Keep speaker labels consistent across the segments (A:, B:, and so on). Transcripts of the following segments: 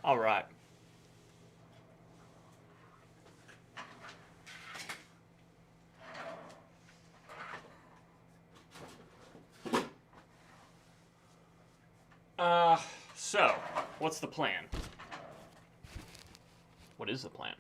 A: All right. So, what's the plan? What is the plan?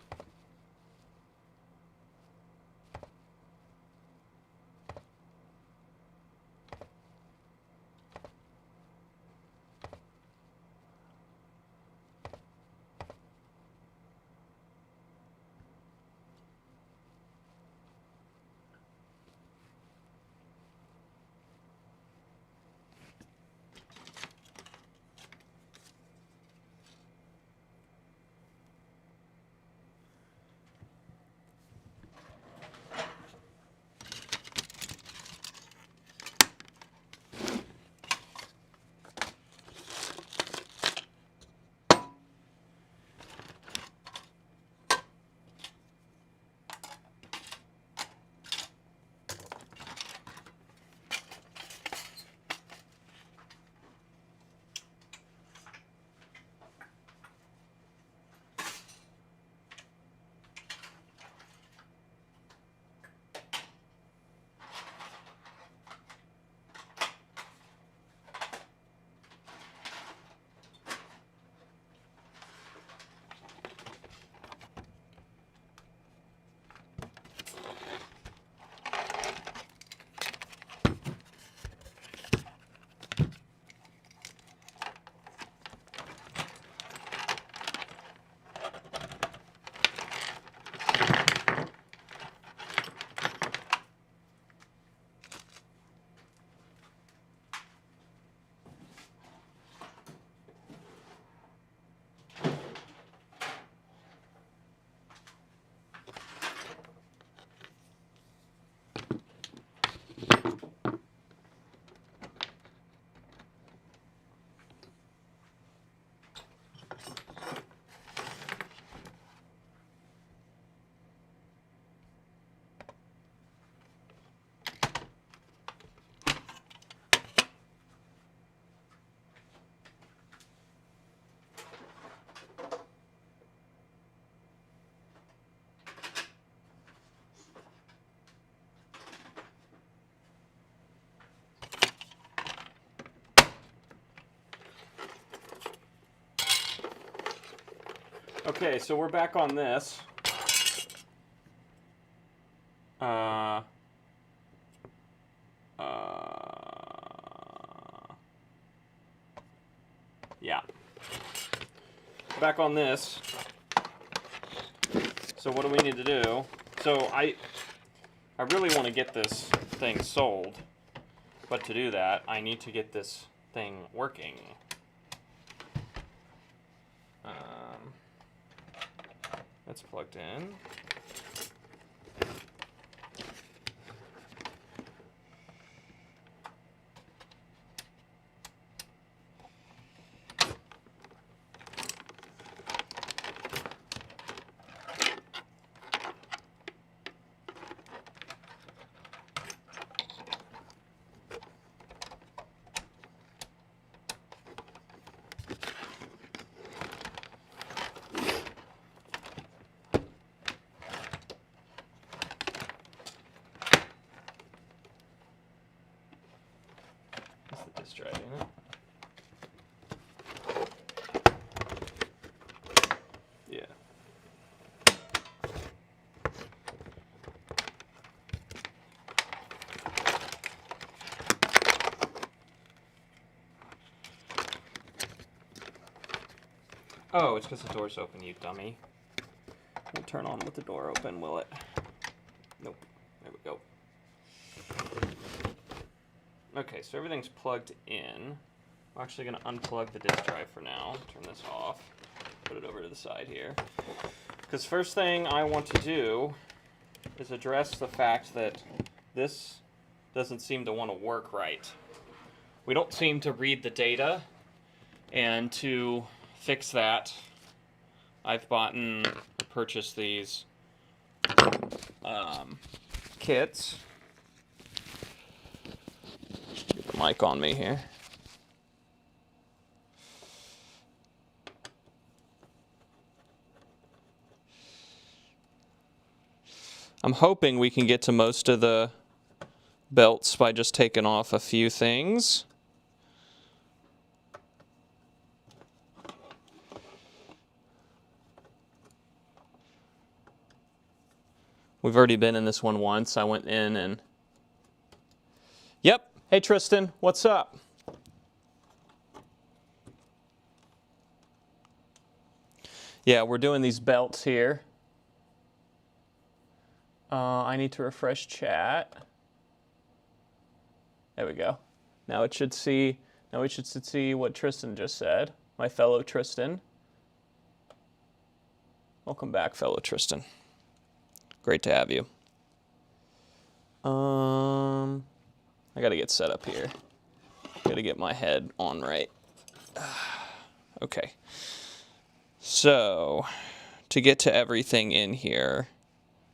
A: Okay, so we're back on this. Yeah. Back on this. So what do we need to do? So I really want to get this thing sold, but to do that, I need to get this thing working. That's plugged in. Disk drive, isn't it? Yeah. Oh, it's because the door's open, you dummy. We'll turn on with the door open, will it? Nope. There we go. Okay, so everything's plugged in. I'm actually going to unplug the disk drive for now. Turn this off. Put it over to the side here. Because first thing I want to do is address the fact that this doesn't seem to want to work right. We don't seem to read the data, and to fix that, I've purchased these kits. Get the mic on me here. I'm hoping we can get to most of the belts by just taking off a few things. We've already been in this one once. I went in and... Yep. Hey, Tristan. What's up? Yeah, we're doing these belts here. I need to refresh chat. There we go. Now it should see... Now we should see what Tristan just said. My fellow Tristan. Welcome back, fellow Tristan. Great to have you. I gotta get set up here. Gotta get my head on right. Okay. So, to get to everything in here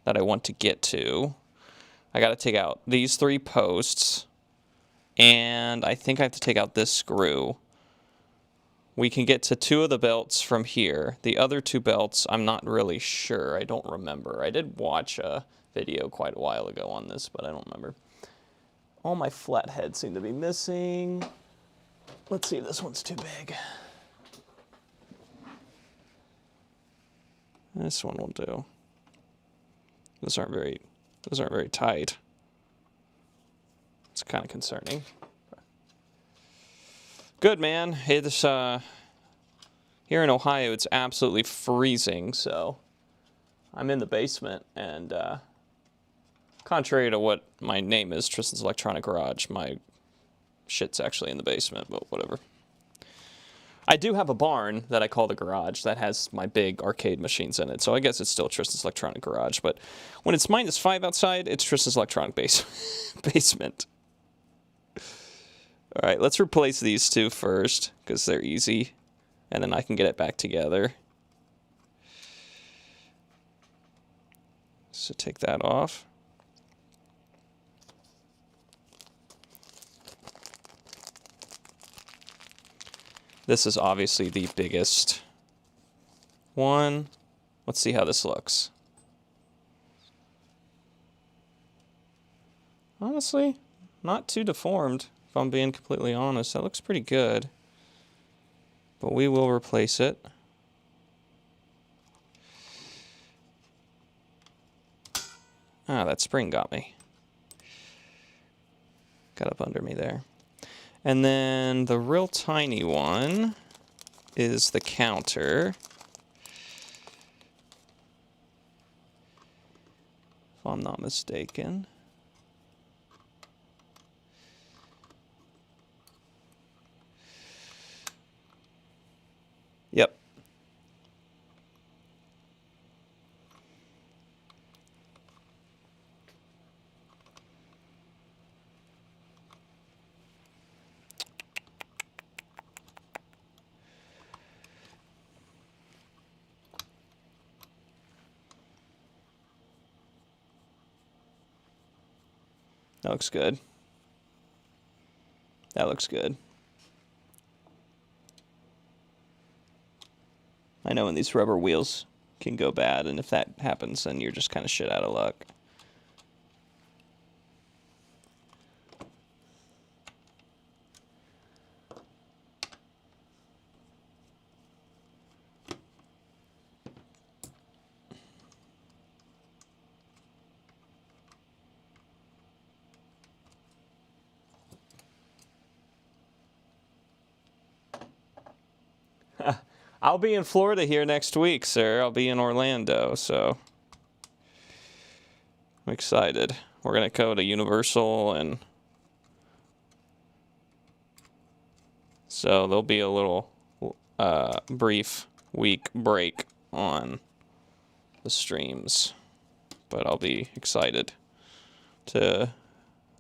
A: that I want to get to, I gotta take out these 3 posts, and I think I have to take out this screw. We can get to 2 of the belts from here. The other 2 belts, I'm not really sure. I don't remember. I did watch a video quite a while ago on this, but I don't remember. All my flatheads seem to be missing. Let's see if this one's too big. This one will do. Those aren't very tight. It's kind of concerning. Good, man. Hey, this here in Ohio, it's absolutely freezing, so I'm in the basement, and contrary to what my name is, Tristan's Electronic Garage, my shit's actually in the basement, but whatever. I do have a barn that I call the garage that has my big arcade machines in it, so I guess it's still Tristan's Electronic Garage, but when it's -5 outside, it's Tristan's Electronic basement. All right, let's replace these 2 first, because they're easy, and then I can get it back together. So take that off. This is obviously the biggest one. Let's see how this looks. Honestly, not too deformed. If I'm being completely honest, that looks pretty good. But we will replace it. Ah, that spring got me. Got up under me there. And then the real tiny one is the counter. If I'm not mistaken. Yep. That looks good. That looks good. I know when these rubber wheels can go bad, and if that happens, then you're just kind of shit out of luck. I'll be in Florida here next week, sir. I'll be in Orlando, so I'm excited. We're going to go to Universal, and so there'll be a little brief week break on the streams, but I'll be excited to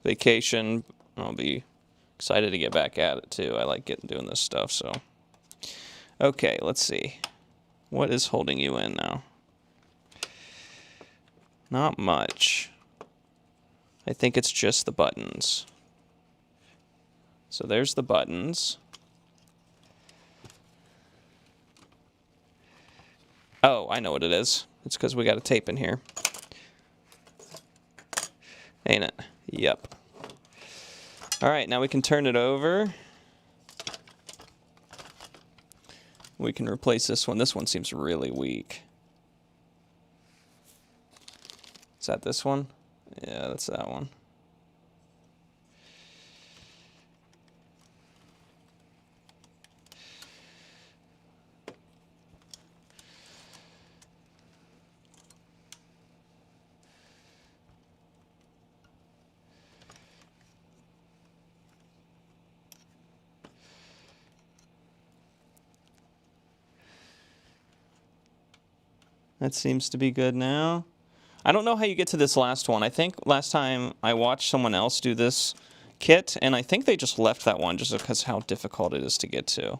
A: vacation. I'll be excited to get back at it, too. I like doing this stuff, so... Okay, let's see. What is holding you in now? Not much. I think it's just the buttons. So there's the buttons. Oh, I know what it is. It's because we got a tape in here. Ain't it? Yep. All right, now we can turn it over. We can replace this one. This one seems really weak. Is that this one? Yeah, that's that one. That seems to be good now. I don't know how you get to this last one. I think last time I watched someone else do this kit, and I think they just left that one just because how difficult it is to get to.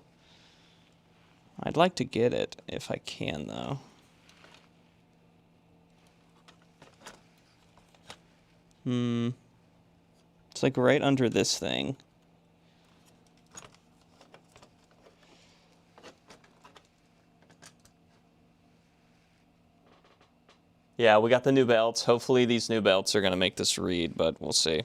A: I'd like to get it if I can, though. It's like right under this thing. Yeah, we got the new belts. Hopefully these new belts are going to make this read, but we'll see.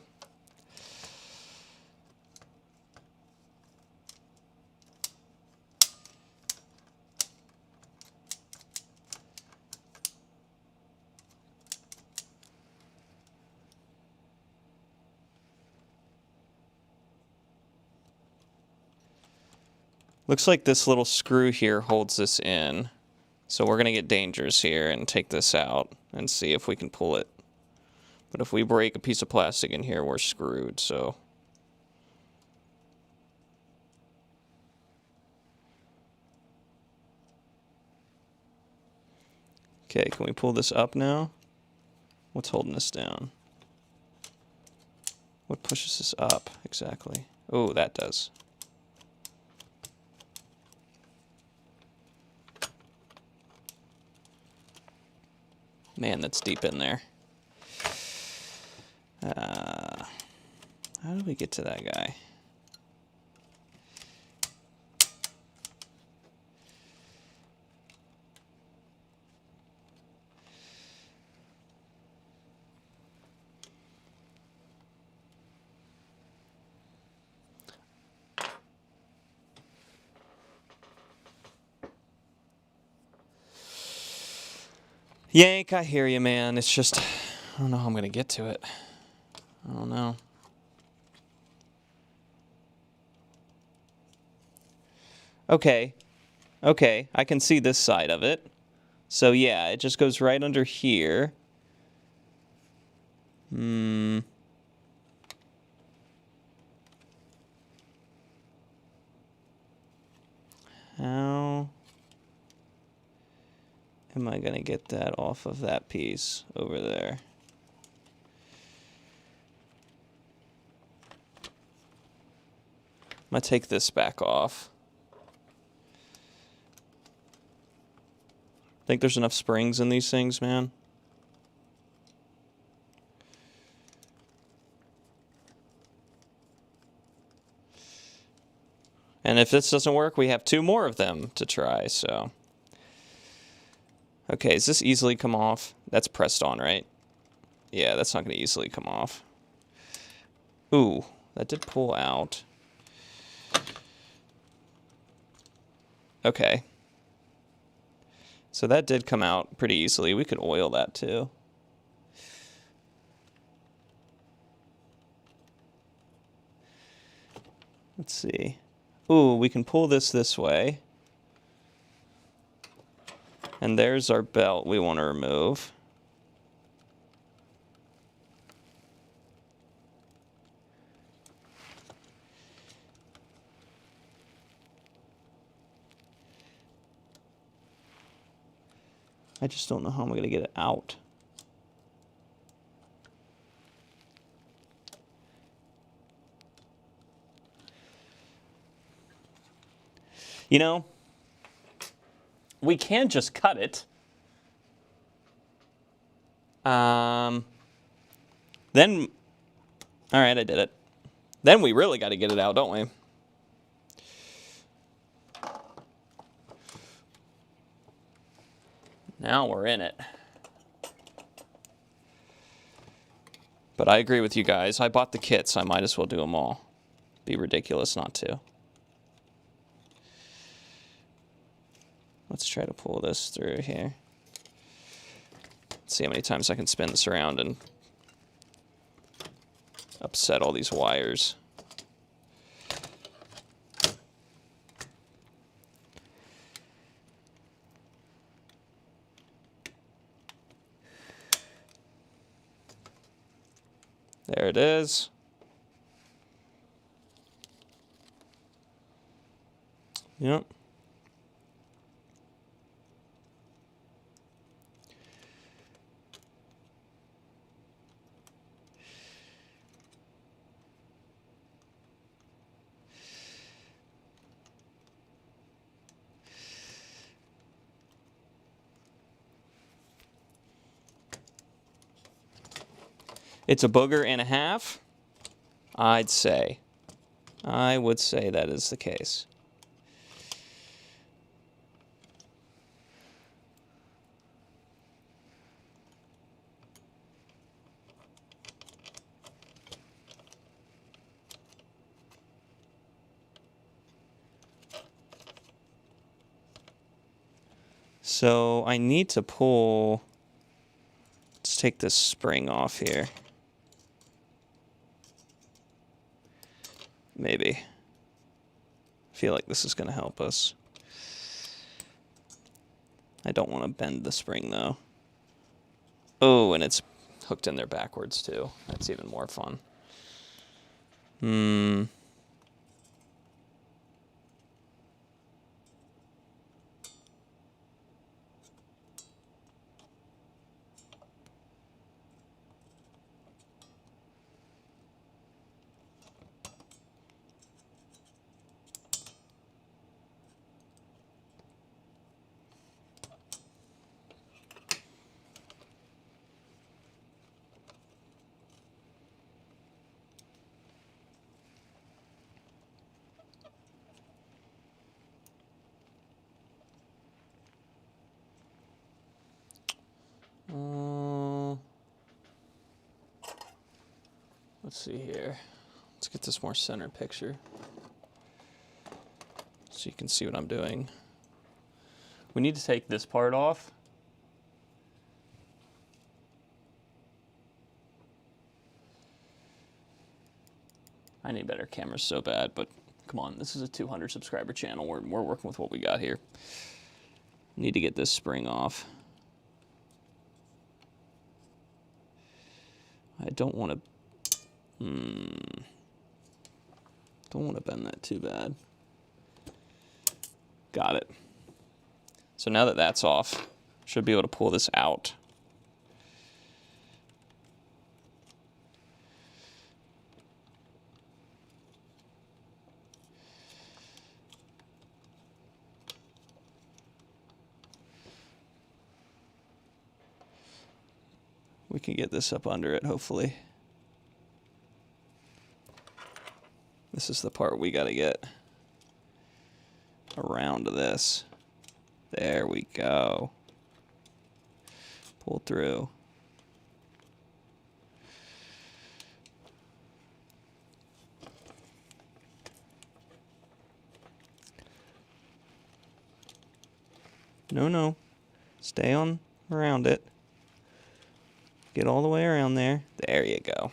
A: Looks like this little screw here holds this in. So we're going to get dangers here and take this out and see if we can pull it. But if we break a piece of plastic in here, we're screwed, so. Okay, can we pull this up now? What's holding us down? What pushes this up, exactly? Oh, that does. Man, that's deep in there. How do we get to that guy? Yank, I hear you, man. It's just, I don't know how I'm going to get to it. I don't know. Okay. Okay, I can see this side of it. So yeah, it just goes right under here. How am I going to get that off of that piece over there? I'm going to take this back off. Think there's enough springs in these things, man? And if this doesn't work, we have 2 more of them to try, so. Okay, does this easily come off? That's pressed on, right? Yeah, that's not going to easily come off. Ooh, that did pull out. Okay. So that did come out pretty easily. We could oil that too. Let's see. Ooh, we can pull this way. And there's our belt we want to remove. I just don't know how I'm going to get it out. You know, we can just cut it. Then, all right, I did it. Then we really got to get it out, don't we? Now we're in it. But I agree with you guys. I bought the kits. I might as well do them all. Be ridiculous not to. Let's try to pull this through here. Let's see how many times I can spin this around and upset all these wires. There it is. Yep. It's a booger and a half, I'd say. I would say that is the case. So I need to pull, let's take this spring off here. Maybe. I feel like this is going to help us. I don't want to bend the spring though. Oh, and it's hooked in there backwards too. That's even more fun. Let's see here. Let's get this more center picture so you can see what I'm doing. We need to take this part off. I need better cameras so bad, but come on, this is a 200 subscriber channel. We're working with what we got here. Need to get this spring off. I don't want to bend that too bad. Got it. So now that that's off, should be able to pull this out. We can get this up under it, hopefully. This is the part we got to get around this. There we go. Pull through. No. Stay on around it. Get all the way around there. There you go.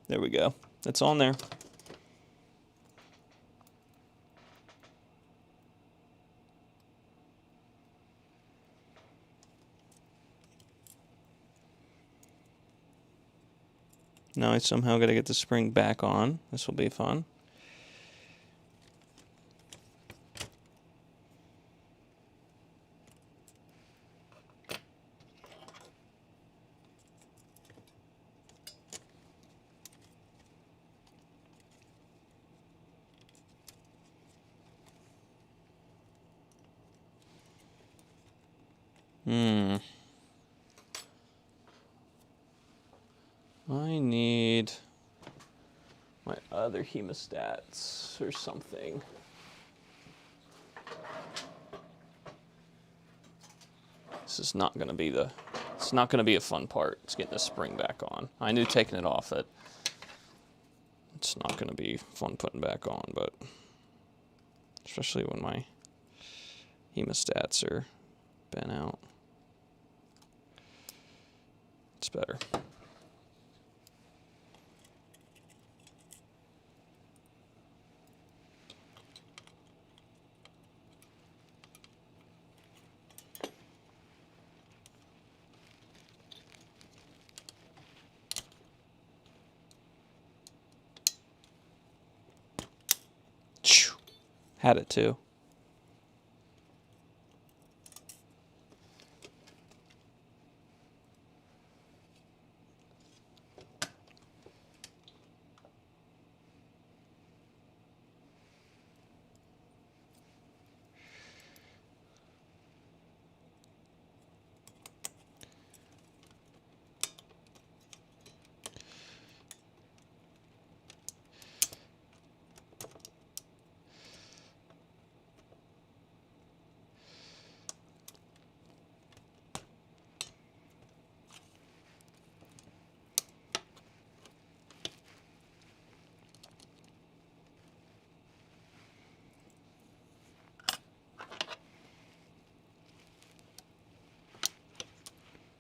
A: There we go. It's on there. Now I somehow got to get the spring back on. This will be fun. I need my other hemostats or something. This is not going to be it's not going to be a fun part. It's getting the spring back on. I knew taking it off that it's not going to be fun putting back on, but especially when my hemostats are bent out. It's better. Had it too.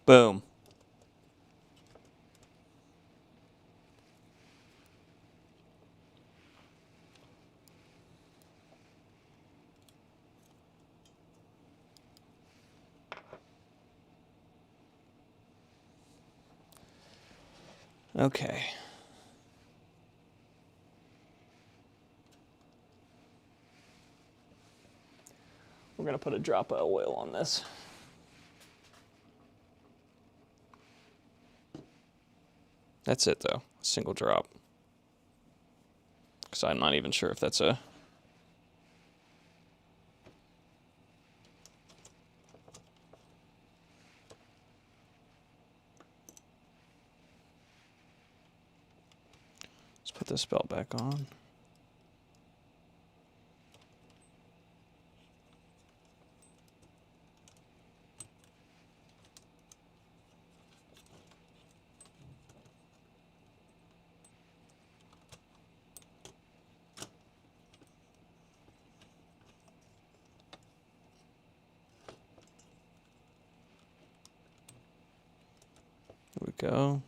A: Boom. Okay. We're going to put a drop of oil on this. That's it, though. A single drop. Because I'm not even sure if that's a... Let's put this belt back on. There we go.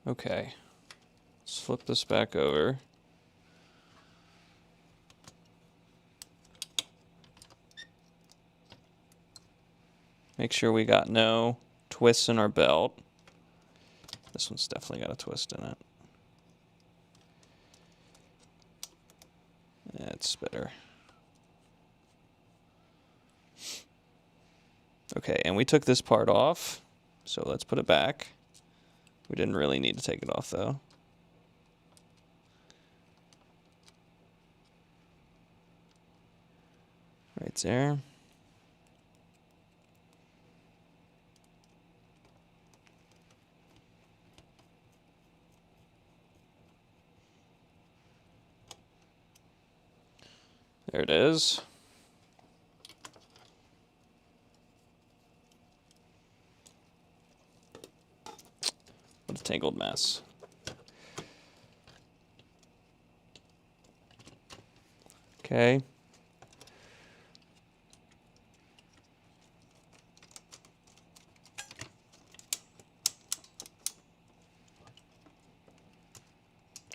A: Okay, let's flip this back over. Make sure we got no twists in our belt. This one's definitely got a twist in it. That's better. Okay, and we took this part off, so let's put it back. We didn't really need to take it off, though. Right there. There it is. What a tangled mess. Okay.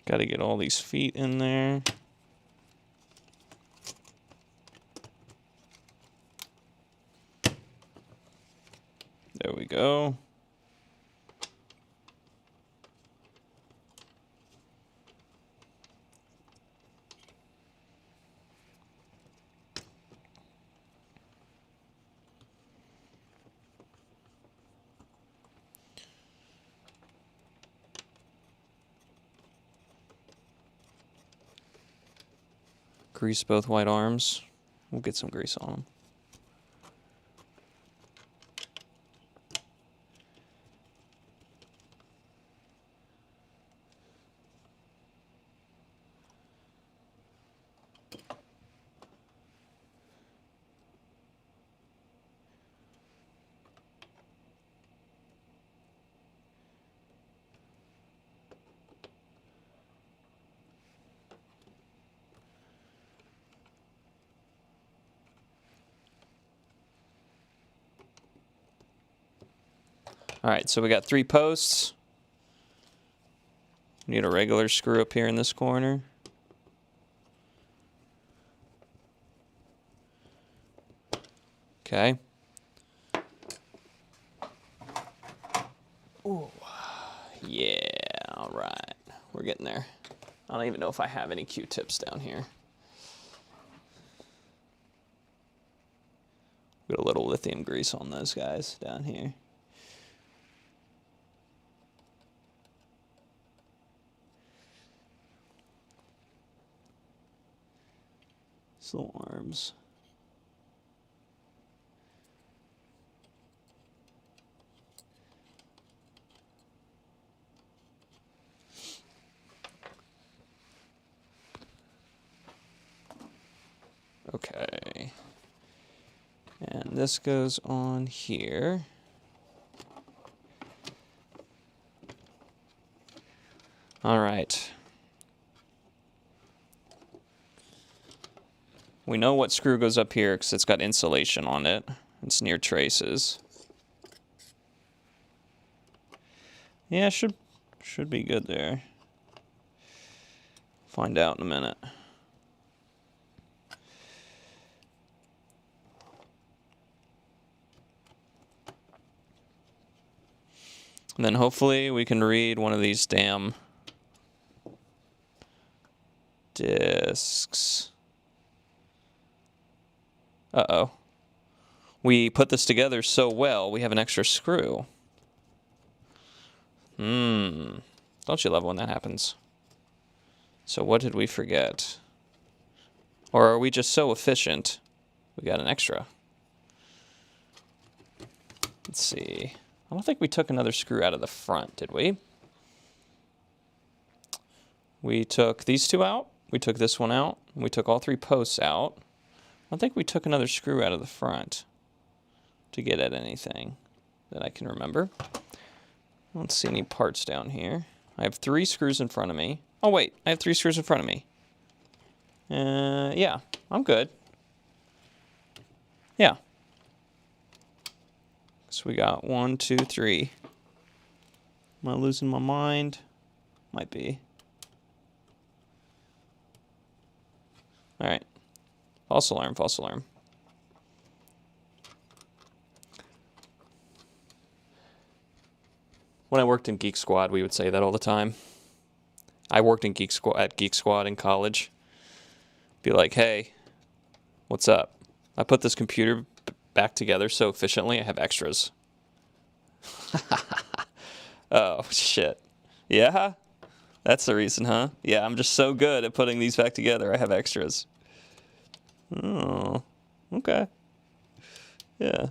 A: Got to get all these feet in there. There we go. Grease both white arms. We'll get some grease on them. All right, so we got 3 posts. Need a regular screw up here in this corner. Okay. Ooh. Yeah, all right. We're getting there. I don't even know if I have any Q-tips down here. Got a little lithium grease on those guys down here. Little arms. Okay. And this goes on here. All right. We know what screw goes up here because it's got insulation on it. It's near traces. Yeah, should be good there. Find out in a minute. And then hopefully we can read one of these damn discs. Uh-oh. We put this together so well, we have an extra screw. Don't you love when that happens? So what did we forget? Or are we just so efficient, we got an extra? Let's see. I don't think we took another screw out of the front, did we? We took these 2 out. We took this one out. We took all 3 posts out. I don't think we took another screw out of the front to get at anything that I can remember. I don't see any parts down here. I have 3 screws in front of me. Oh, wait. I have 3 screws in front of me. Yeah. I'm good. Yeah. So we got 1, 2, 3. Am I losing my mind? Might be. All right. False alarm, false alarm. When I worked in Geek Squad, we would say that all the time. I worked in Geek Squad in college. Be like, hey, what's up? I put this computer back together so efficiently, I have extras. Oh, shit. Yeah? That's the reason, huh? Yeah, I'm just so good at putting these back together, I have extras. Oh, okay. Yeah.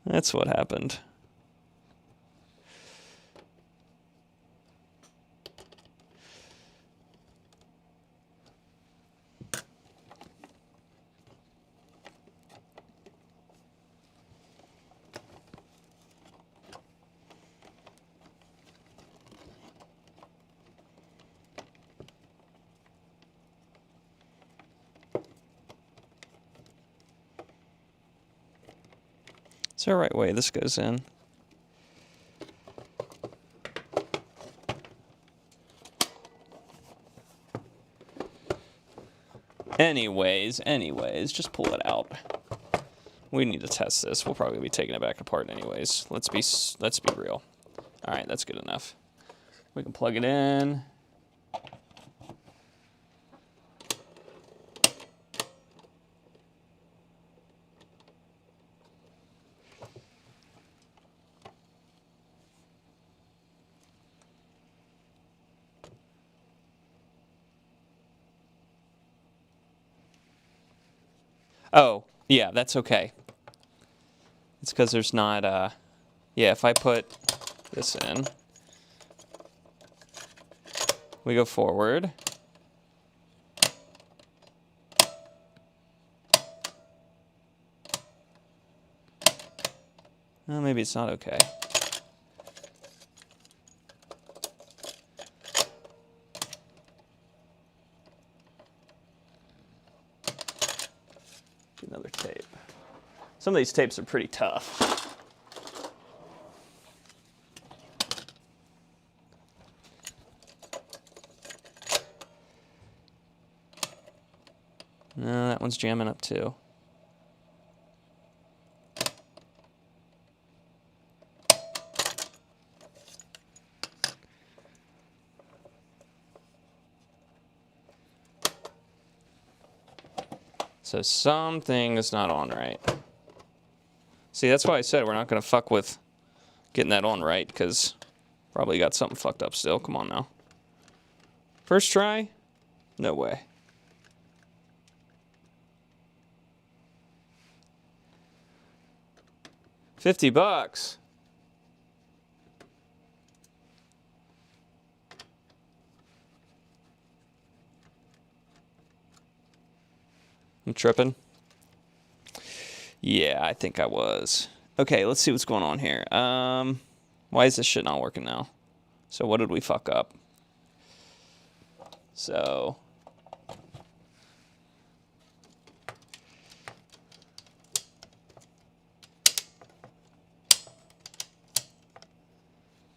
A: That's what happened. Is there a right way this goes in? Anyways, just pull it out. We need to test this. We'll probably be taking it back apart anyways. Let's be real. All right, that's good enough. We can plug it in. Oh, yeah, that's okay. It's because there's not, yeah, if I put this in, we go forward. Well, maybe it's not okay. Another tape. Some of these tapes are pretty tough. No, that one's jamming up too. So something is not on right. See, that's why I said we're not going to fuck with getting that on right, because probably got something fucked up still. Come on now. First try? No way. $50. I'm tripping. Yeah, I think I was. Okay, let's see what's going on here. Why is this shit not working now? So what did we fuck up? So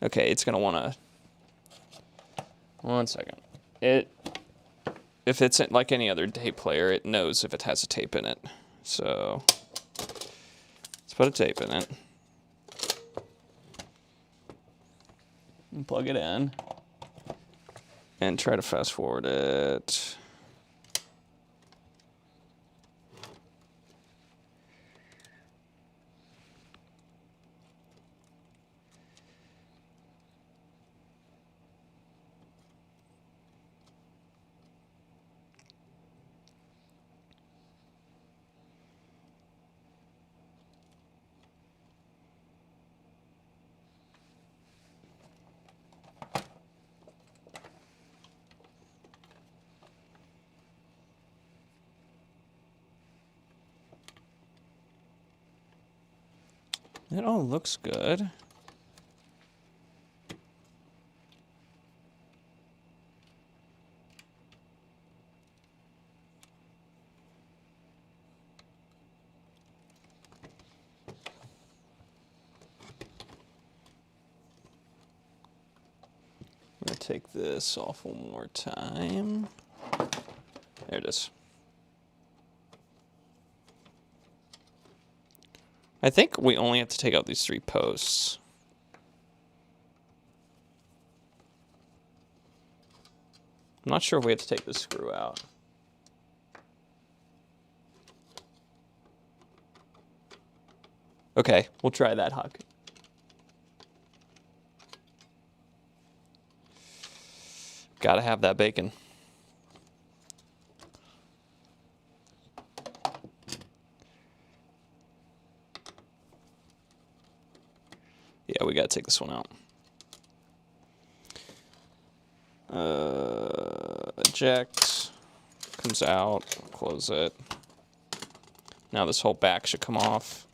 A: okay, it's gonna wanna. One second. If it's like any other tape player, it knows if it has a tape in it. So let's put a tape in it. And plug it in. And try to fast forward it. It all looks good. I'm going to take this off one more time. There it is. I think we only have to take out these 3 posts. I'm not sure if we have to take this screw out. Okay, we'll try that, Huck. Gotta have that bacon. Yeah, we gotta take this one out. Eject. Comes out. Close it. Now this whole back should come off.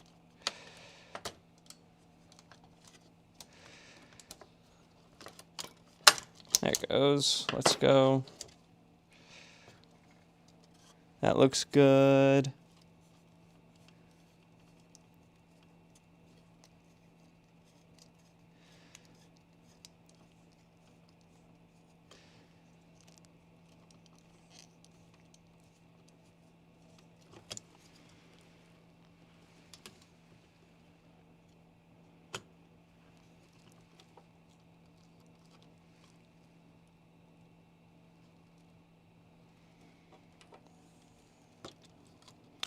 A: There it goes. Let's go. That looks good.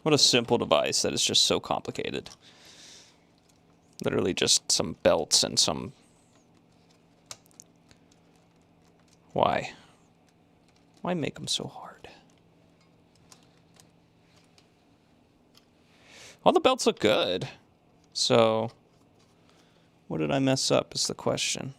A: What a simple device that is just so complicated. Literally just some belts and some... Why? Why make them so hard? All the belts look good. So, what did I mess up is the question.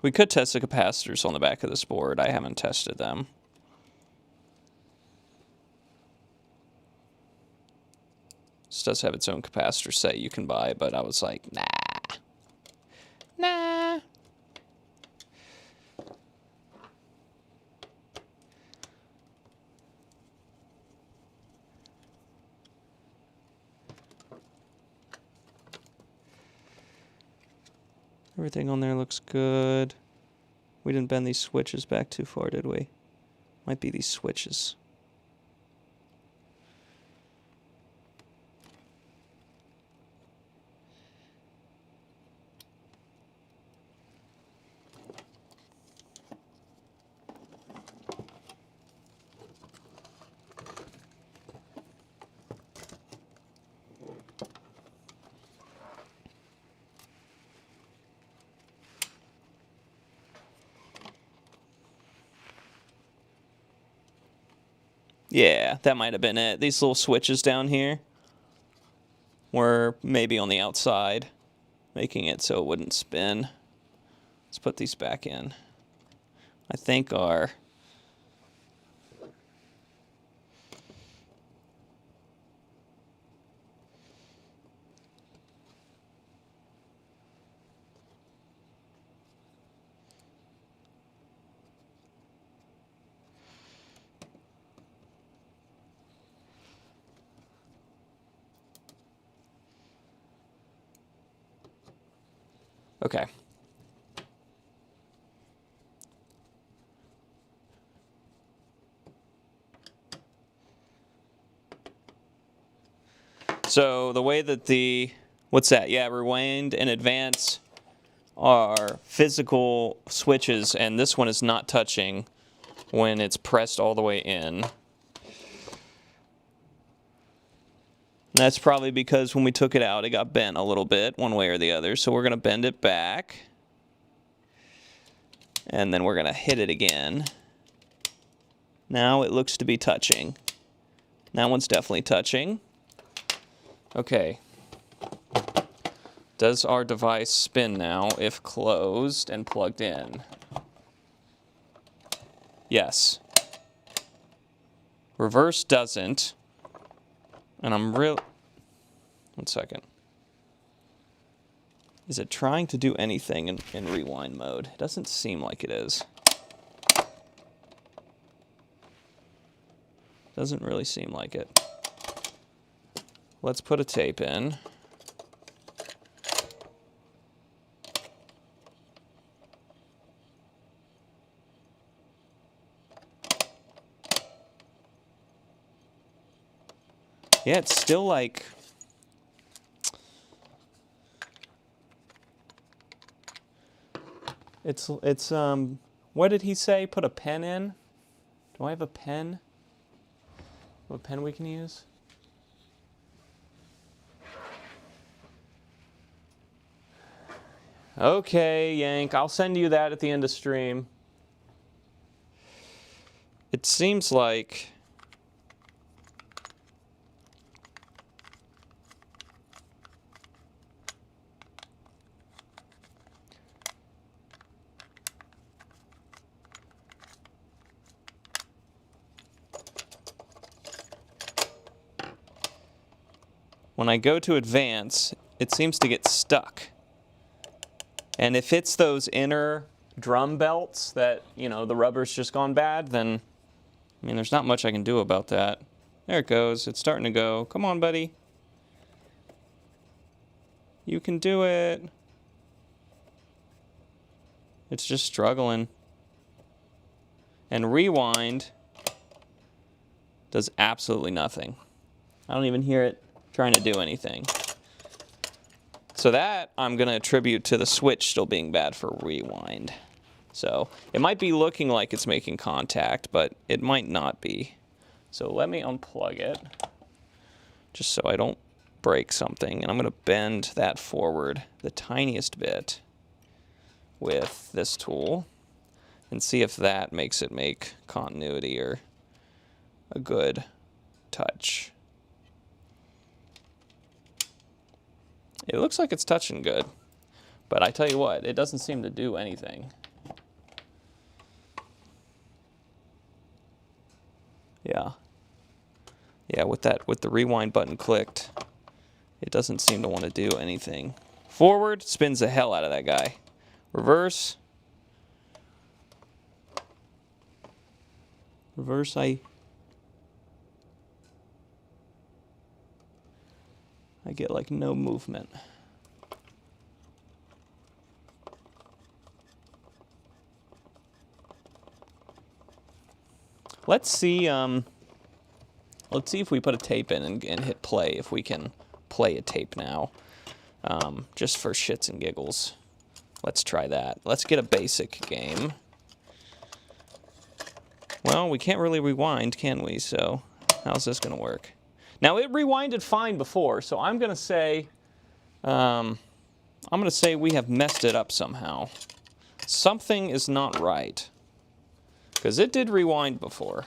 A: We could test the capacitors on the back of this board. I haven't tested them. This does have its own capacitor set you can buy, but I was like, nah. Nah. Everything on there looks good. We didn't bend these switches back too far, did we? Might be these switches. Yeah, that might have been it. These little switches down here were maybe on the outside, making it so it wouldn't spin. Let's put these back in. I think our... Okay. So the way that the, what's that? Yeah, rewind and advance are physical switches, and this one is not touching when it's pressed all the way in. That's probably because when we took it out, it got bent a little bit, one way or the other. So we're going to bend it back. And then we're going to hit it again. Now it looks to be touching. That one's definitely touching. Okay. Does our device spin now if closed and plugged in? Yes. Reverse doesn't. And I'm real... One second. Is it trying to do anything in rewind mode? It doesn't seem like it is. Doesn't really seem like it. Let's put a tape in. Yeah, it's still like... It's what did he say? Put a pen in? Do I have a pen? What pen we can use? Okay, Yank, I'll send you that at the end of stream. It seems like... When I go to advance, it seems to get stuck. And if it's those inner drum belts that, you know, the rubber's just gone bad, then, I mean, there's not much I can do about that. There it goes. It's starting to go. Come on, buddy. You can do it. It's just struggling. And rewind Does absolutely nothing. I don't even hear it trying to do anything. So that I'm going to attribute to the switch still being bad for rewind. So it might be looking like it's making contact, but it might not be. So let me unplug it, just so I don't break something. And I'm going to bend that forward the tiniest bit with this tool and see if that makes it make continuity or a good touch. It looks like it's touching good, but I tell you what, it doesn't seem to do anything. Yeah. Yeah, with the rewind button clicked, it doesn't seem to want to do anything. Forward spins the hell out of that guy. Reverse. Reverse, I get like no movement. Let's see if we put a tape in and hit play, if we can play a tape now. Just for shits and giggles. Let's try that. Let's get a basic game. Well, we can't really rewind, can we? So how's this going to work? Now, it rewinded fine before, so I'm going to say we have messed it up somehow. Something is not right. Because it did rewind before.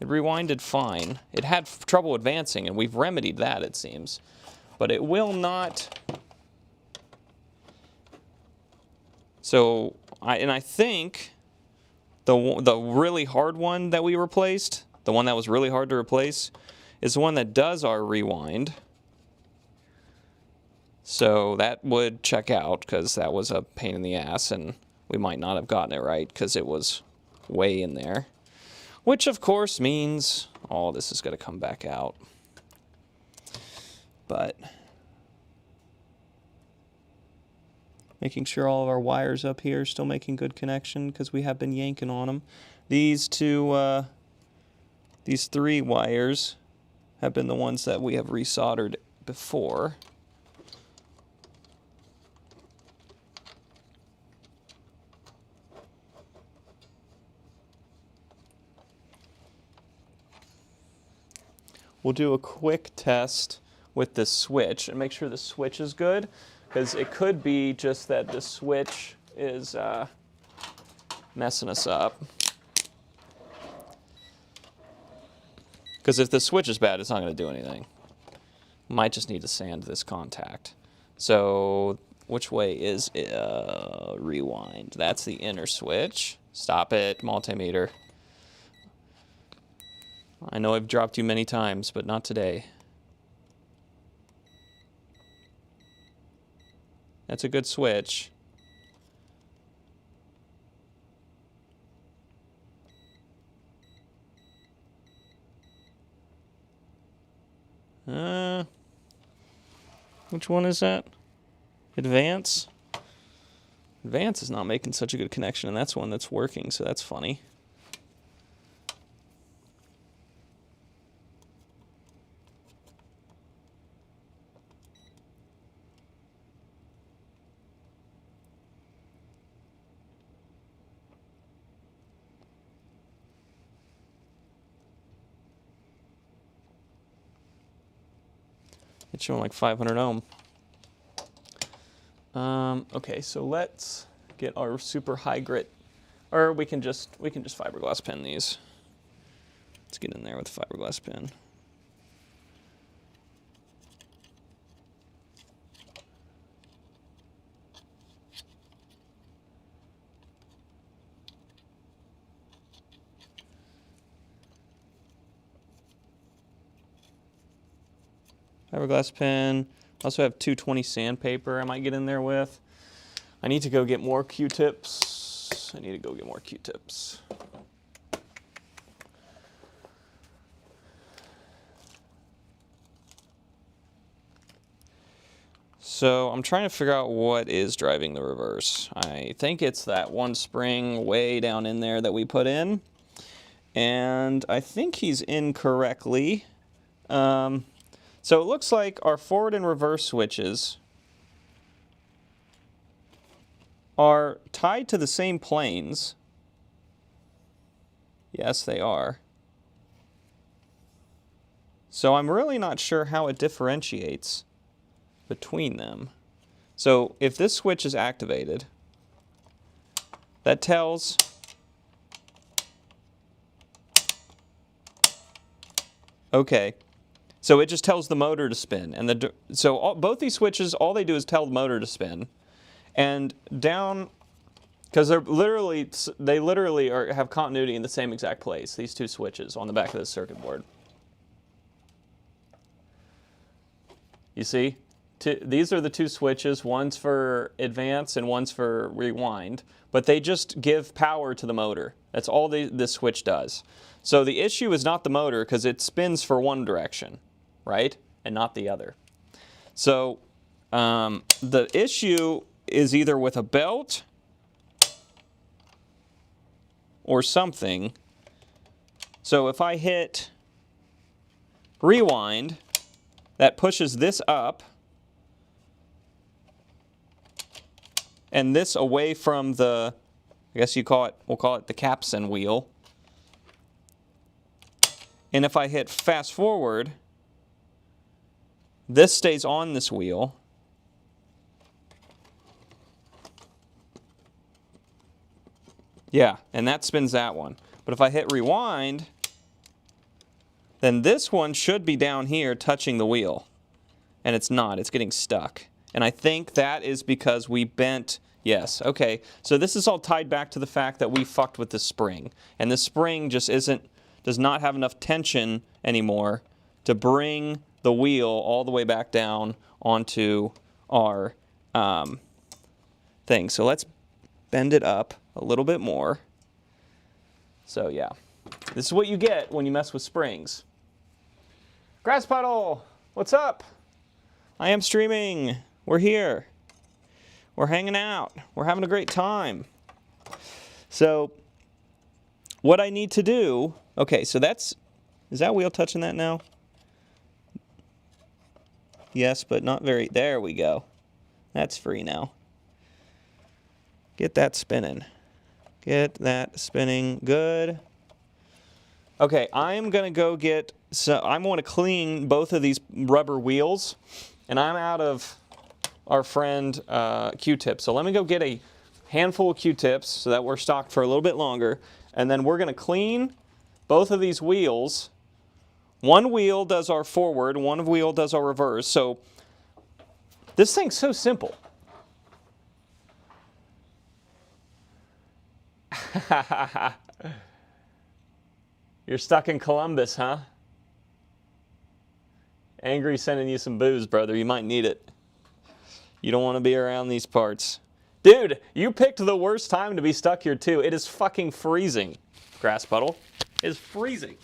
A: It rewinded fine. It had trouble advancing, and we've remedied that, it seems. But it will not. So, I think the really hard one that we replaced, the one that was really hard to replace, is the one that does our rewind. So that would check out, because that was a pain in the ass, and we might not have gotten it right because it was way in there. Which, of course, means all this is going to come back out. But making sure all of our wires up here are still making good connection, because we have been yanking on them. These three wires have been the ones that we have resoldered before. We'll do a quick test with this switch and make sure the switch is good, because it could be just that the switch is messing us up. Because if the switch is bad, it's not going to do anything. Might just need to sand this contact. So which way is rewind? That's the inner switch. Stop it, multimeter. I know I've dropped you many times, but not today. That's a good switch. Which one is that? Advance? Advance is not making such a good connection, and that's one that's working, so that's funny. It's showing like 500 ohm. Okay, so let's get our super high grit, or we can just fiberglass pen these. Let's get in there with a fiberglass pen. Fiberglass pen. Also have 220 sandpaper I might get in there with. I need to go get more Q-tips. So I'm trying to figure out what is driving the reverse. I think it's that one spring way down in there that we put in. And I think he's in correctly. So it looks like our forward and reverse switches are tied to the same planes. Yes, they are. So I'm really not sure how it differentiates between them. So if this switch is activated, that tells okay. So it just tells the motor to spin, and both these switches, all they do is tell the motor to spin, and down, because they literally have continuity in the same exact place. These two switches on the back of this circuit board. You see, these are the two switches. One's for advance and one's for rewind, but they just give power to the motor. That's all this switch does. So the issue is not the motor, because it spins for one direction, right, and not the other. So the issue is either with a belt or something. So if I hit rewind, that pushes this up and this away from the, I guess we'll call it the capstan wheel. And if I hit fast forward, this stays on this wheel. Yeah, and that spins that one. But if I hit rewind, then this one should be down here touching the wheel. And it's not, it's getting stuck. And I think that is because we bent, yes, okay. So this is all tied back to the fact that we fucked with the spring. And the spring just does not have enough tension anymore to bring the wheel all the way back down onto our thing. So let's bend it up a little bit more. So yeah, this is what you get when you mess with springs. Grass Puddle, what's up? I am streaming. We're here. We're hanging out. We're having a great time. So what I need to do, okay, so is that wheel touching that now? Yes, but not very, there we go. That's free now. Get that spinning. Get that spinning good. Okay, I'm gonna go I want to clean both of these rubber wheels, and I'm out of our friend Q-tips. So let me go get a handful of Q-tips so that we're stocked for a little bit longer, and then we're gonna clean both of these wheels. One wheel does our forward, one wheel does our reverse. So this thing's so simple. You're stuck in Columbus, huh? Angry sending you some booze, brother. You might need it. You don't want to be around these parts. Dude, you picked the worst time to be stuck here too. It is fucking freezing. Grass Puddle. It is freezing.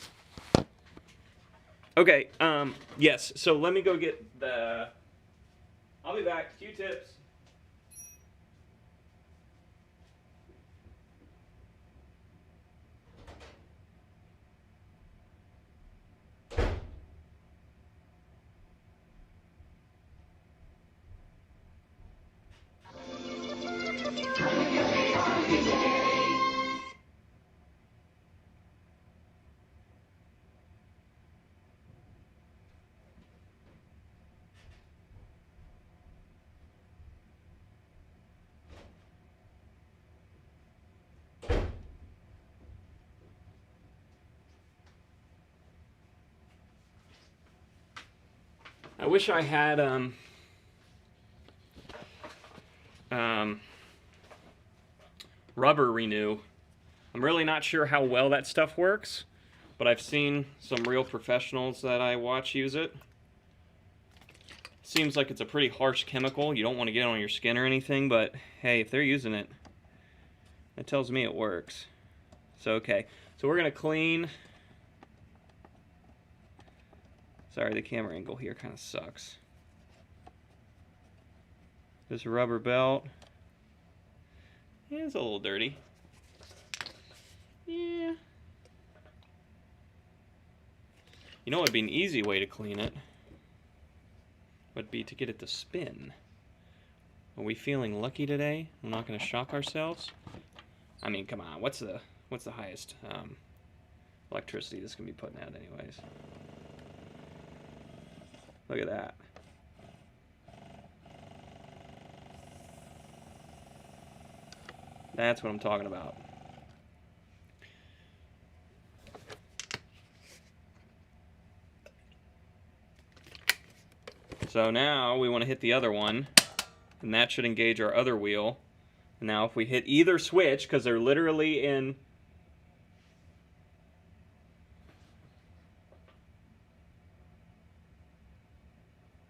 A: Okay, yes, so let me go get I'll be back. Q-tips. I wish I had rubber renew. I'm really not sure how well that stuff works, but I've seen some real professionals that I watch use it. Seems like it's a pretty harsh chemical. You don't want to get it on your skin or anything, but hey, if they're using it, that tells me it works. So okay, so we're gonna clean. Sorry, the camera angle here kind of sucks. This rubber belt. Yeah, it's a little dirty. Yeah. You know what would be an easy way to clean it? Would be to get it to spin. Are we feeling lucky today? We're not going to shock ourselves? I mean, come on. What's the highest electricity this can be putting out anyways? Look at that. That's what I'm talking about. So now we want to hit the other one, and that should engage our other wheel. And now if we hit either switch, because they're literally in...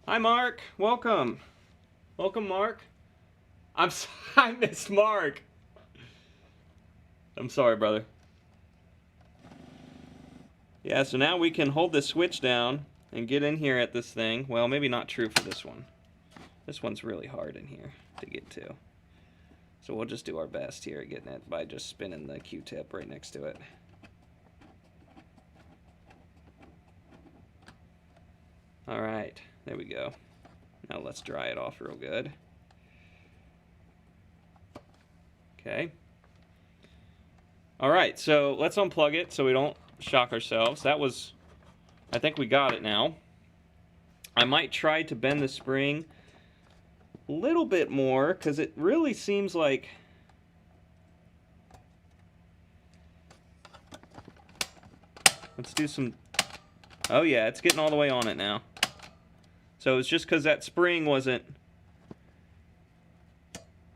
A: Hi, Mark. Welcome. Welcome, Mark. I missed Mark. I'm sorry, brother. Yeah, so now we can hold this switch down and get in here at this thing. Well, maybe not true for this one. This one's really hard in here to get to. So we'll just do our best here at getting it by just spinning the Q-tip right next to it. All right, there we go. Now let's dry it off real good. Okay. All right, so let's unplug it so we don't shock ourselves. That was, I think we got it now. I might try to bend the spring a little bit more because it really seems like let's do some, oh yeah, it's getting all the way on it now. So it's just because that spring wasn't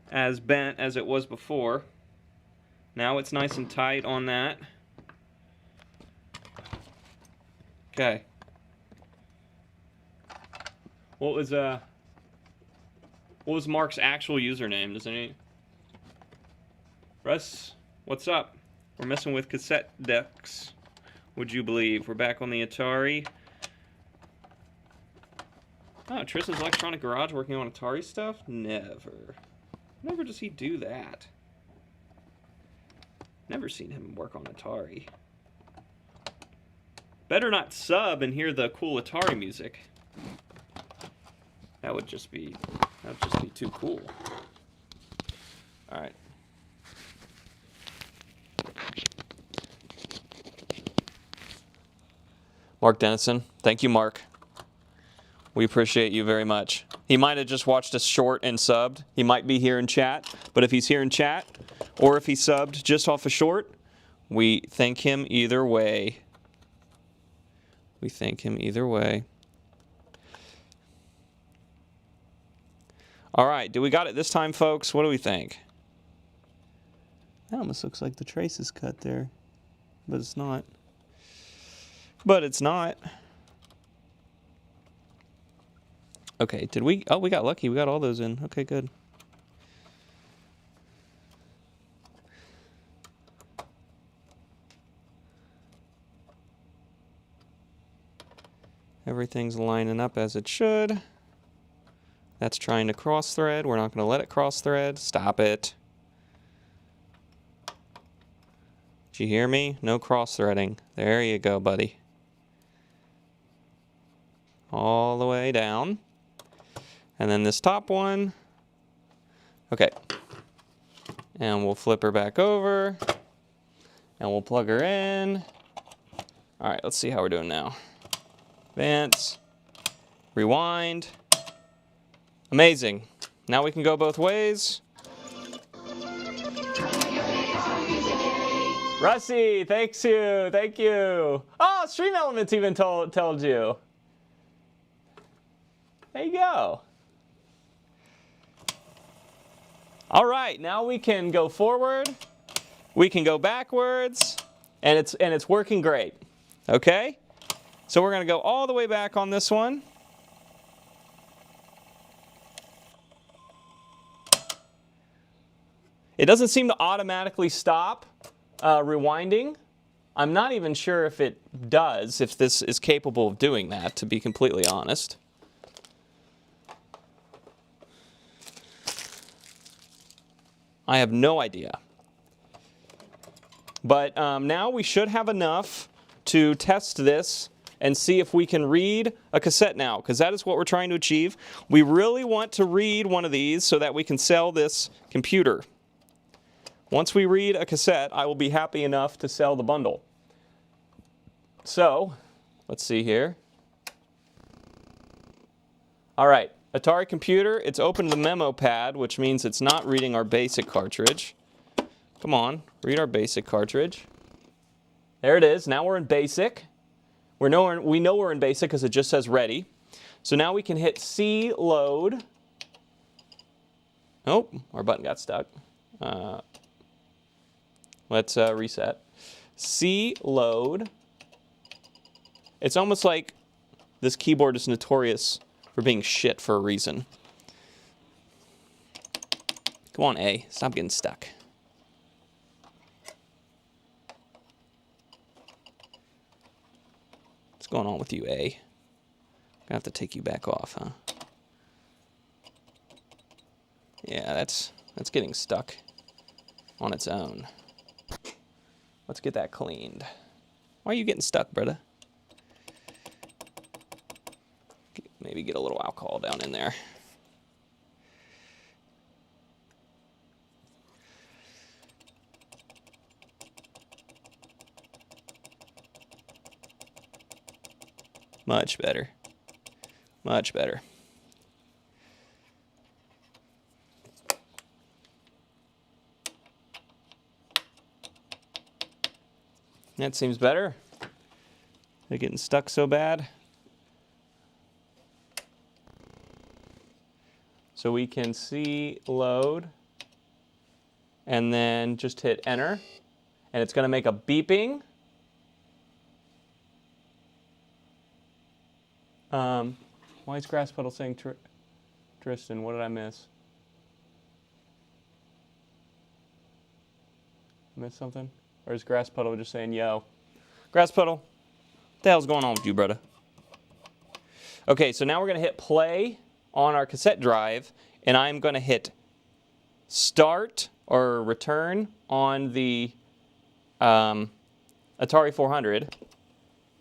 A: as bent as it was before. Now it's nice and tight on that. Okay. What was Mark's actual username? Does any? Russ, what's up? We're messing with cassette decks. Would you believe? We're back on the Atari. Oh, Tristan's Electronic Garage working on Atari stuff? Never. Never does he do that. Never seen him work on Atari. Better not sub and hear the cool Atari music. That would just be too cool. All right. Mark Dennison. Thank you, Mark. We appreciate you very much. He might have just watched us short and subbed. He might be here in chat, but if he's here in chat, or if he subbed just off a short, we thank him either way. We thank him either way. All right, do we got it this time, folks? What do we think? That almost looks like the trace is cut there, but it's not. But it's not. Okay, did we? Oh, we got lucky. We got all those in. Okay, good. Everything's lining up as it should. That's trying to cross thread. We're not going to let it cross thread. Stop it. Did you hear me? No cross threading. There you go, buddy. All the way down. And then this top one. Okay. And we'll flip her back over. And we'll plug her in. All right, let's see how we're doing now. Advance. Rewind. Amazing. Now we can go both ways. Russie, thanks you. Thank you. Oh, Stream Elements even told you. There you go. All right, now we can go forward. We can go backwards, and it's working great. Okay? So we're going to go all the way back on this one. It doesn't seem to automatically stop rewinding. I'm not even sure if it does, if this is capable of doing that, to be completely honest. I have no idea. But now we should have enough to test this and see if we can read a cassette now, because that is what we're trying to achieve. We really want to read one of these so that we can sell this computer. Once we read a cassette, I will be happy enough to sell the bundle. So, let's see here. All right, Atari computer, it's opened the memo pad, which means it's not reading our BASIC cartridge. Come on, read our BASIC cartridge. There it is. Now we're in BASIC. We know we're in BASIC because it just says ready. So now we can hit C load. Oh, our button got stuck. Let's reset. C load. It's almost like this keyboard is notorious for being shit for a reason. Come on, A. Stop getting stuck. What's going on with you, A? Gonna have to take you back off, huh? Yeah, that's getting stuck on its own. Let's get that cleaned. Why are you getting stuck, brother? Maybe get a little alcohol down in there. Much better. Much better. That seems better. They're getting stuck so bad. So we can see load and then just hit enter, and it's going to make a beeping. Why is Grass Puddle saying Tristan? What did I miss? Miss something? Or is Grass Puddle just saying yo? Grass Puddle, what the hell's going on with you, brother? Okay, so now we're going to hit play on our cassette drive, and I'm going to hit start or return on the Atari 400,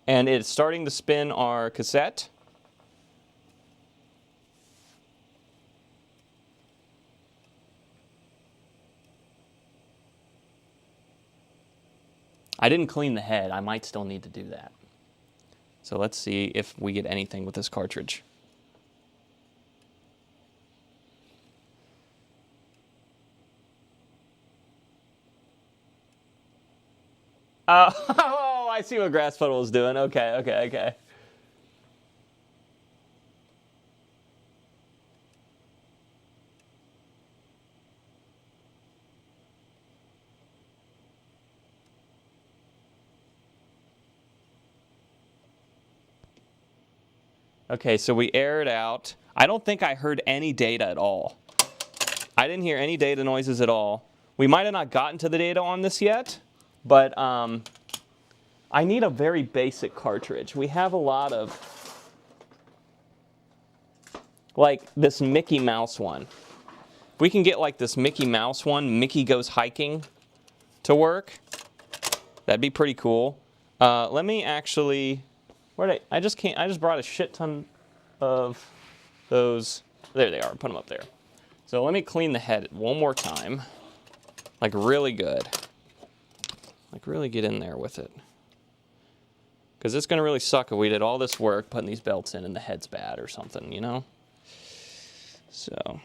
A: and it's starting to spin our cassette. I didn't clean the head. I might still need to do that. So let's see if we get anything with this cartridge. Oh, I see what Grass Puddle is doing. Okay. Okay, so we aired out. I don't think I heard any data at all. I didn't hear any data noises at all. We might have not gotten to the data on this yet, but I need a very basic cartridge. We have a lot of, like this Mickey Mouse one. If we can get like this Mickey Mouse one, Mickey Goes Hiking, to work, that'd be pretty cool. Let me actually, I just brought a shit ton of those. There they are, put them up there. So let me clean the head one more time, like really good. Like really get in there with it. Because it's going to really suck if we did all this work putting these belts in and the head's bad or something, you know? So.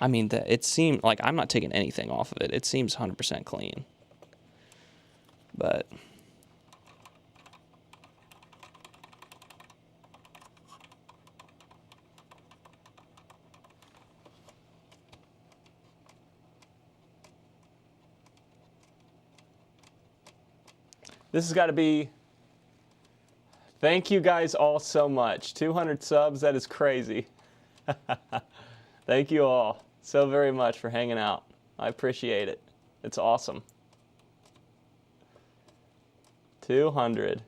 A: I mean, it seemed like I'm not taking anything off of it. It seems 100% clean. But. This has got to be, thank you guys all so much. 200 subs, that is crazy. Thank you all so very much for hanging out. I appreciate it. It's awesome. 200.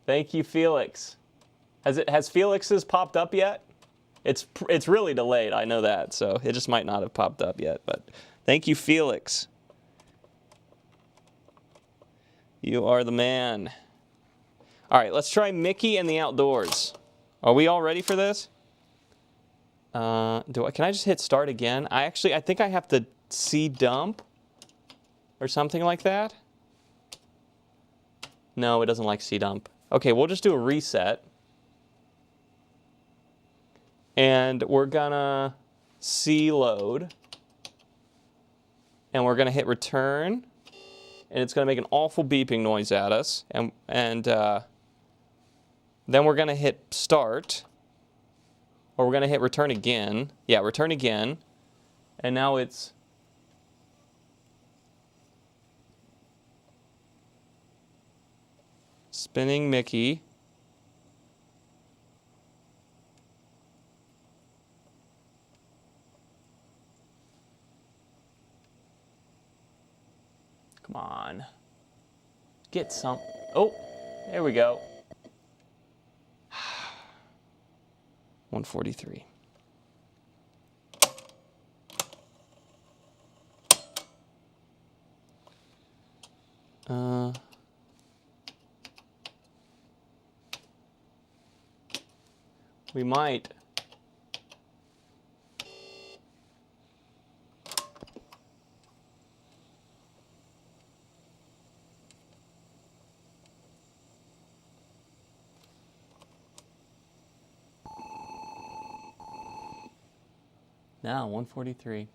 A: Thank you, Felix. Has Felix's popped up yet? It's really delayed, I know that, so it just might not have popped up yet, but Thank you, Felix. You are the man. All right, let's try Mickey and the Outdoors. Are we all ready for this? Can I just hit start again? I think I have to C dump or something like that. No, it doesn't like C dump. Okay, we'll just do a reset. And we're gonna C load. And we're gonna hit return. And it's gonna make an awful beeping noise at us. And then we're gonna hit start. Or we're gonna hit return again. Yeah, return again. And now it's spinning Mickey. Come on. Get some. Oh, there we go. 143. We might. Now 143.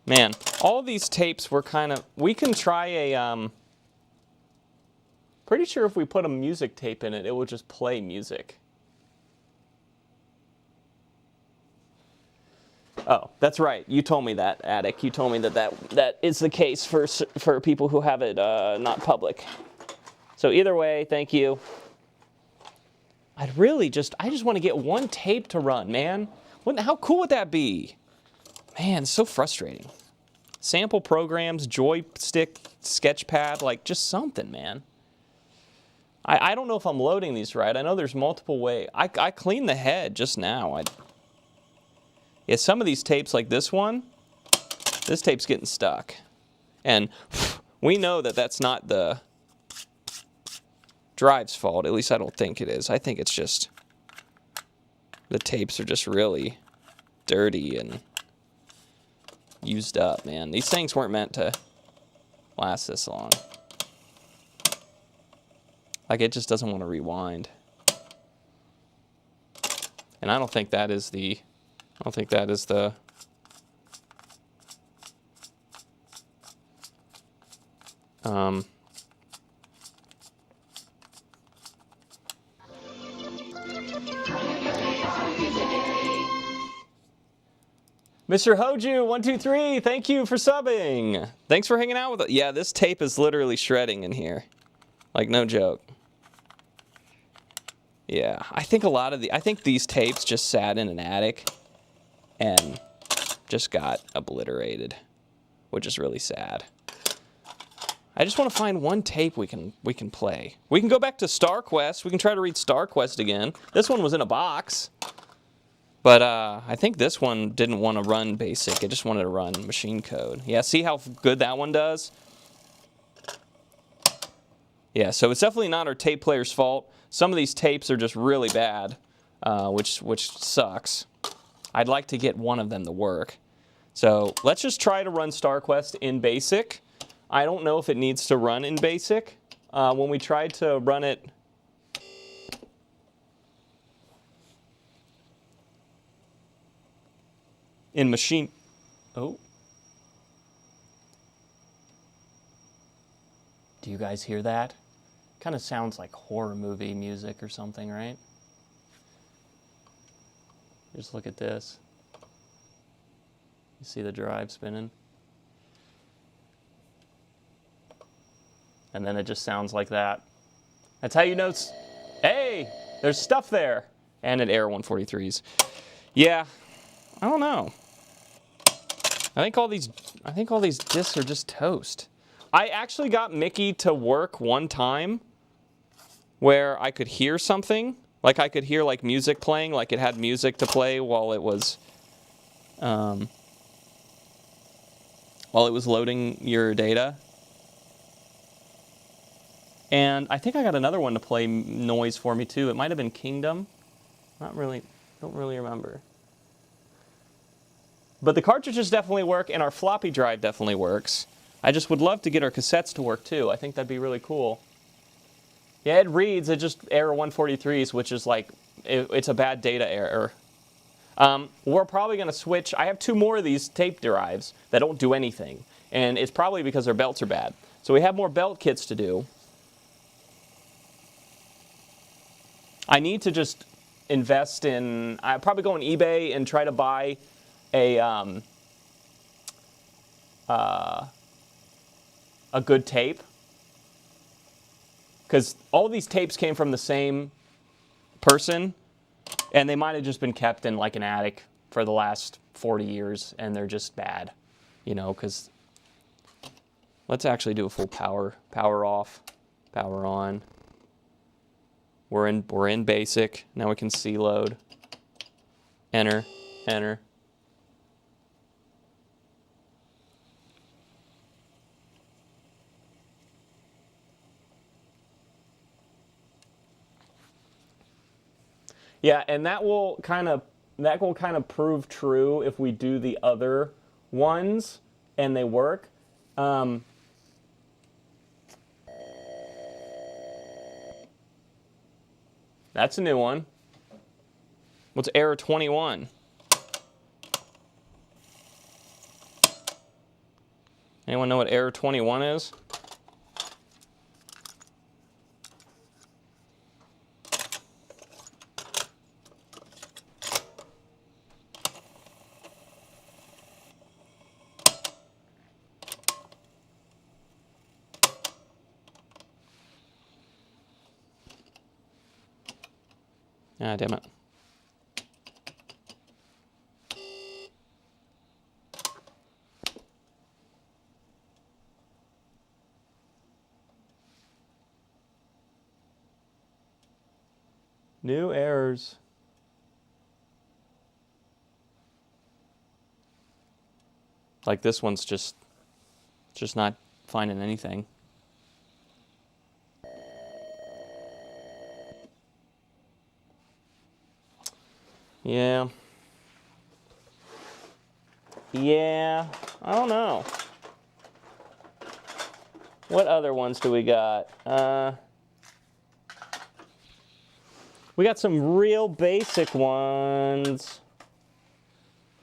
A: Man, all these tapes were kind of. We can try a. Pretty sure if we put a music tape in it, it will just play music. Oh, that's right. You told me that, Attic. You told me that is the case for people who have it not public. So either way, thank you. I just want to get one tape to run, man. How cool would that be? Man, it's so frustrating. Sample programs, joystick, sketchpad, like just something, man. I don't know if I'm loading these right. I know there's multiple ways. I cleaned the head just now. Yeah, some of these tapes like this tape's getting stuck. And we know that that's not the drive's fault. At least I don't think it is. I think it's just the tapes are just really dirty and used up, man. These things weren't meant to last this long. Like, it just doesn't want to rewind. And I don't think that is the... Mr. Hoju123, thank you for subbing. Thanks for hanging out with us. Yeah, this tape is literally shredding in here. Like, no joke. Yeah, I think these tapes just sat in an attic and just got obliterated, which is really sad. I just want to find one tape we can play. We can go back to Star Quest. We can try to read Star Quest again. This one was in a box. But I think this one didn't want to run BASIC. It just wanted to run machine code. Yeah, see how good that one does? Yeah, so it's definitely not our tape player's fault. Some of these tapes are just really bad, which sucks. I'd like to get one of them to work. So let's just try to run StarQuest in BASIC. I don't know if it needs to run in BASIC. When we tried to run it... in machine... Oh. Do you guys hear that? Kind of sounds like horror movie music or something, right? Just look at this. You see the drive spinning? And then it just sounds like that. That's how you know it's... Hey! There's stuff there! And it error 143s. Yeah. I don't know. I think all these discs are just toast. I actually got Mickey to work one time where I could hear something. Like I could hear like music playing, like it had music to play while it was while it was loading your data. And I think I got another one to play noise for me too. It might have been Kingdom. Don't really remember. But the cartridges definitely work, and our floppy drive definitely works. I just would love to get our cassettes to work too. I think that'd be really cool. Yeah, it reads. It just error 143s, which is like, it's a bad data error. We're probably going to switch. I have 2 more of these tape drives that don't do anything. And it's probably because their belts are bad. So we have more belt kits to do. I need to just invest in, I probably go on eBay and try to buy a good tape. Because all these tapes came from the same person, and they might have just been kept in like an attic for the last 40 years, and they're just bad, you know, because let's actually do a full power off, power on. We're in basic. Now we can C load. Enter, enter. Yeah, and that will kind of prove true if we do the other ones and they work. That's a new one. What's error 21? Anyone know what error 21 is? Ah, damn it. New errors. Like this one's just not finding anything. Yeah. Yeah, I don't know. What other ones do we got? We got some real basic ones.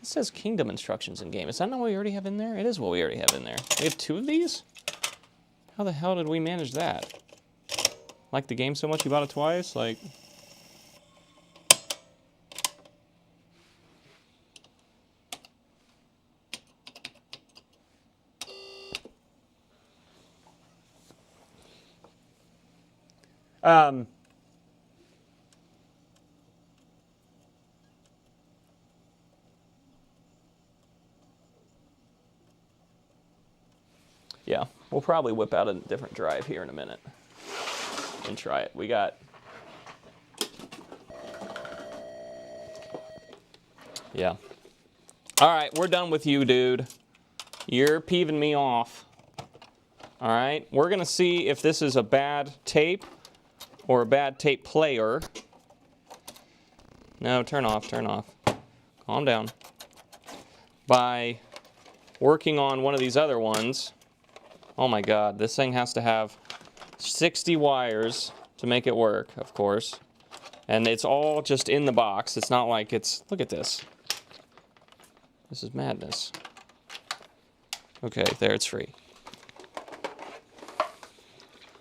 A: It says Kingdom instructions in game. Is that not what we already have in there? It is what we already have in there. We have 2 of these? How the hell did we manage that? Like the game so much you bought it twice? Like... Yeah, we'll probably whip out a different drive here in a minute and try it. We got... Yeah. All right, we're done with you, dude. You're peeving me off. All right, we're going to see if this is a bad tape or a bad tape player. No, turn off, turn off. Calm down. By working on one of these other ones... Oh my God, this thing has to have 60 wires to make it work, of course. And it's all just in the box. It's not like it's, look at this. This is madness. Okay, there, it's free.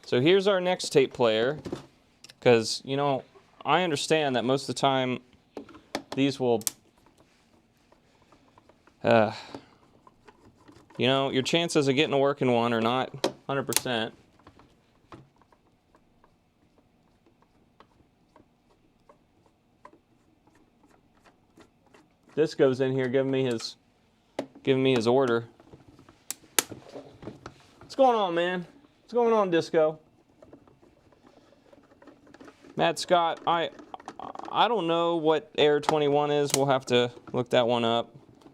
A: So here's our next tape player. Because, you know, I understand that most of the time these will... You know, your chances of getting a working one are not 100%. This goes in here giving me his order. What's going on, man? What's going on, Disco? Matt Scott, I don't know what error 21 is. We'll have to look that one up.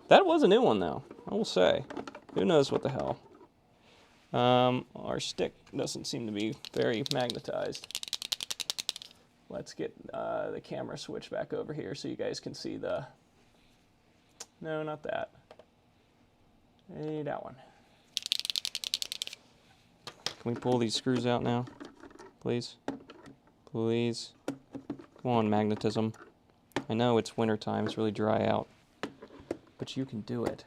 A: That was a new one, though, I will say. Who knows what the hell. Our stick doesn't seem to be very magnetized. Let's get the camera switch back over here so you guys can see the... No, not that. Hey, that one. Can we pull these screws out now? Please? Please? Come on, magnetism. I know it's wintertime, it's really dry out. But you can do it.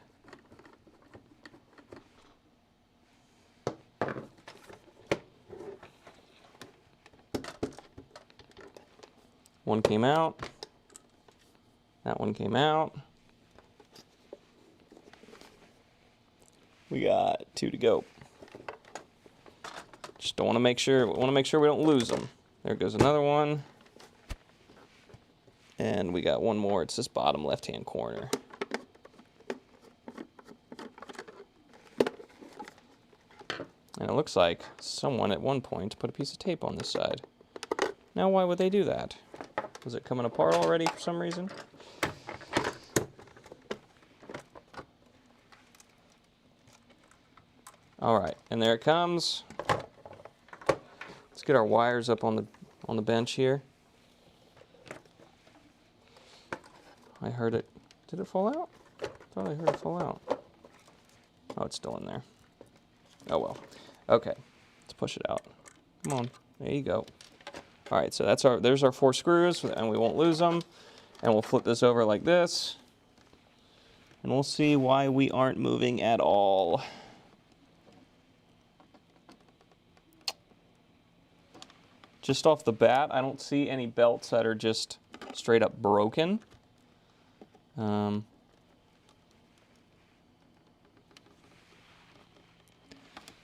A: One came out. That one came out. We got 2 to go. Just don't want to make sure. We want to make sure we don't lose them. There goes another one. And we got one more. It's this bottom left-hand corner. And it looks like someone at one point put a piece of tape on this side. Now, why would they do that? Was it coming apart already for some reason? All right, and there it comes. Let's get our wires up on the bench here. I heard it. Did it fall out? I thought I heard it fall out. Oh, it's still in there. Oh well. Okay, let's push it out. Come on, there you go. All right, so there's our 4 screws, and we won't lose them. And we'll flip this over like this, and we'll see why we aren't moving at all. Just off the bat, I don't see any belts that are just straight up broken.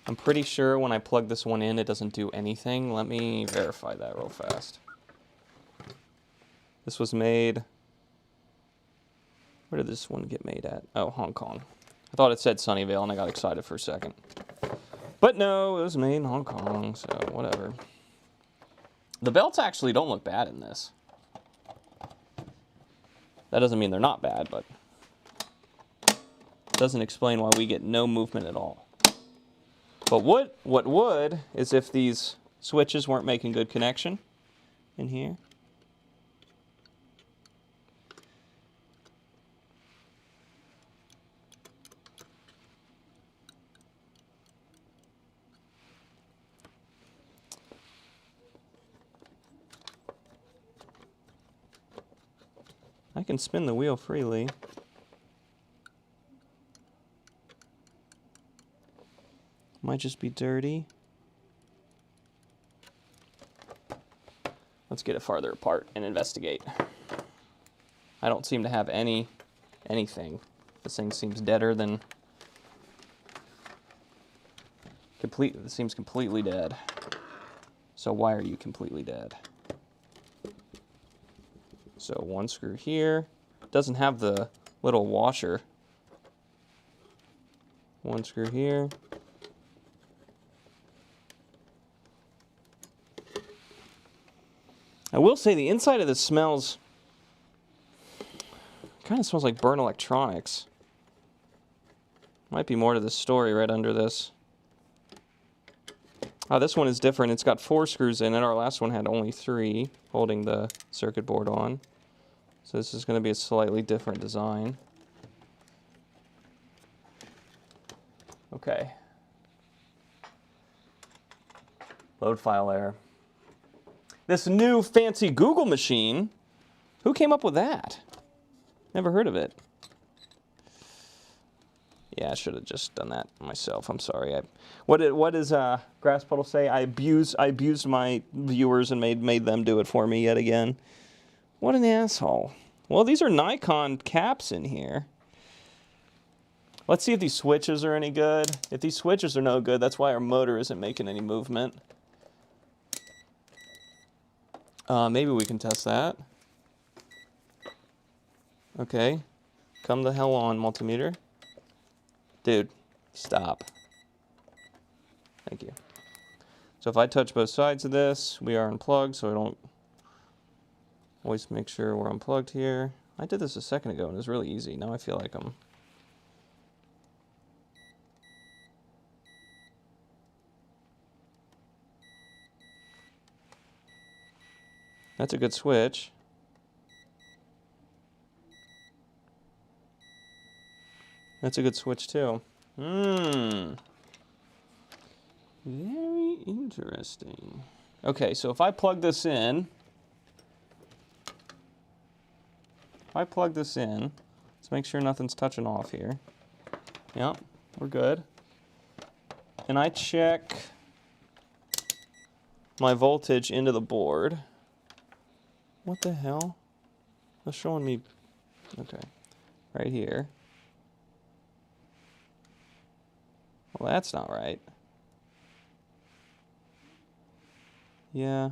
A: I'm pretty sure when I plug this one in, it doesn't do anything. Let me verify that real fast. This was made... Where did this one get made at? Oh, Hong Kong. I thought it said Sunnyvale, and I got excited for a second. But no, it was made in Hong Kong, so whatever. The belts actually don't look bad in this. That doesn't mean they're not bad, but it doesn't explain why we get no movement at all. But what would is if these switches weren't making good connection in here. I can spin the wheel freely. Might just be dirty. Let's get it farther apart and investigate. I don't seem to have anything. This thing seems deader than complete. It seems completely dead. So why are you completely dead? So one screw here. Doesn't have the little washer. One screw here. I will say the inside of this smells, kind of smells like burnt electronics. Might be more to this story right under this. Oh, this one is different. It's got 4 screws in it. Our last one had only 3 holding the circuit board on. So this is going to be a slightly different design. Okay. Load file error. This new fancy Google machine, who came up with that? Never heard of it. Yeah, I should have just done that myself. I'm sorry. What does Grass Puddle say? I abused my viewers and made them do it for me yet again. What an asshole. Well, these are Nikon caps in here. Let's see if these switches are any good. If these switches are no good, that's why our motor isn't making any movement. Maybe we can test that. Okay. Come the hell on, multimeter. Dude, stop. Thank you. So if I touch both sides of this, we are unplugged, so I don't always make sure we're unplugged here. I did this a second ago, and it was really easy. Now I feel like I'm That's a good switch. That's a good switch too. Very interesting. Okay, so if I plug this in, let's make sure nothing's touching off here. Yep, we're good. And I check my voltage into the board. What the hell? It's showing me, okay, right here. Well, that's not right. Yeah.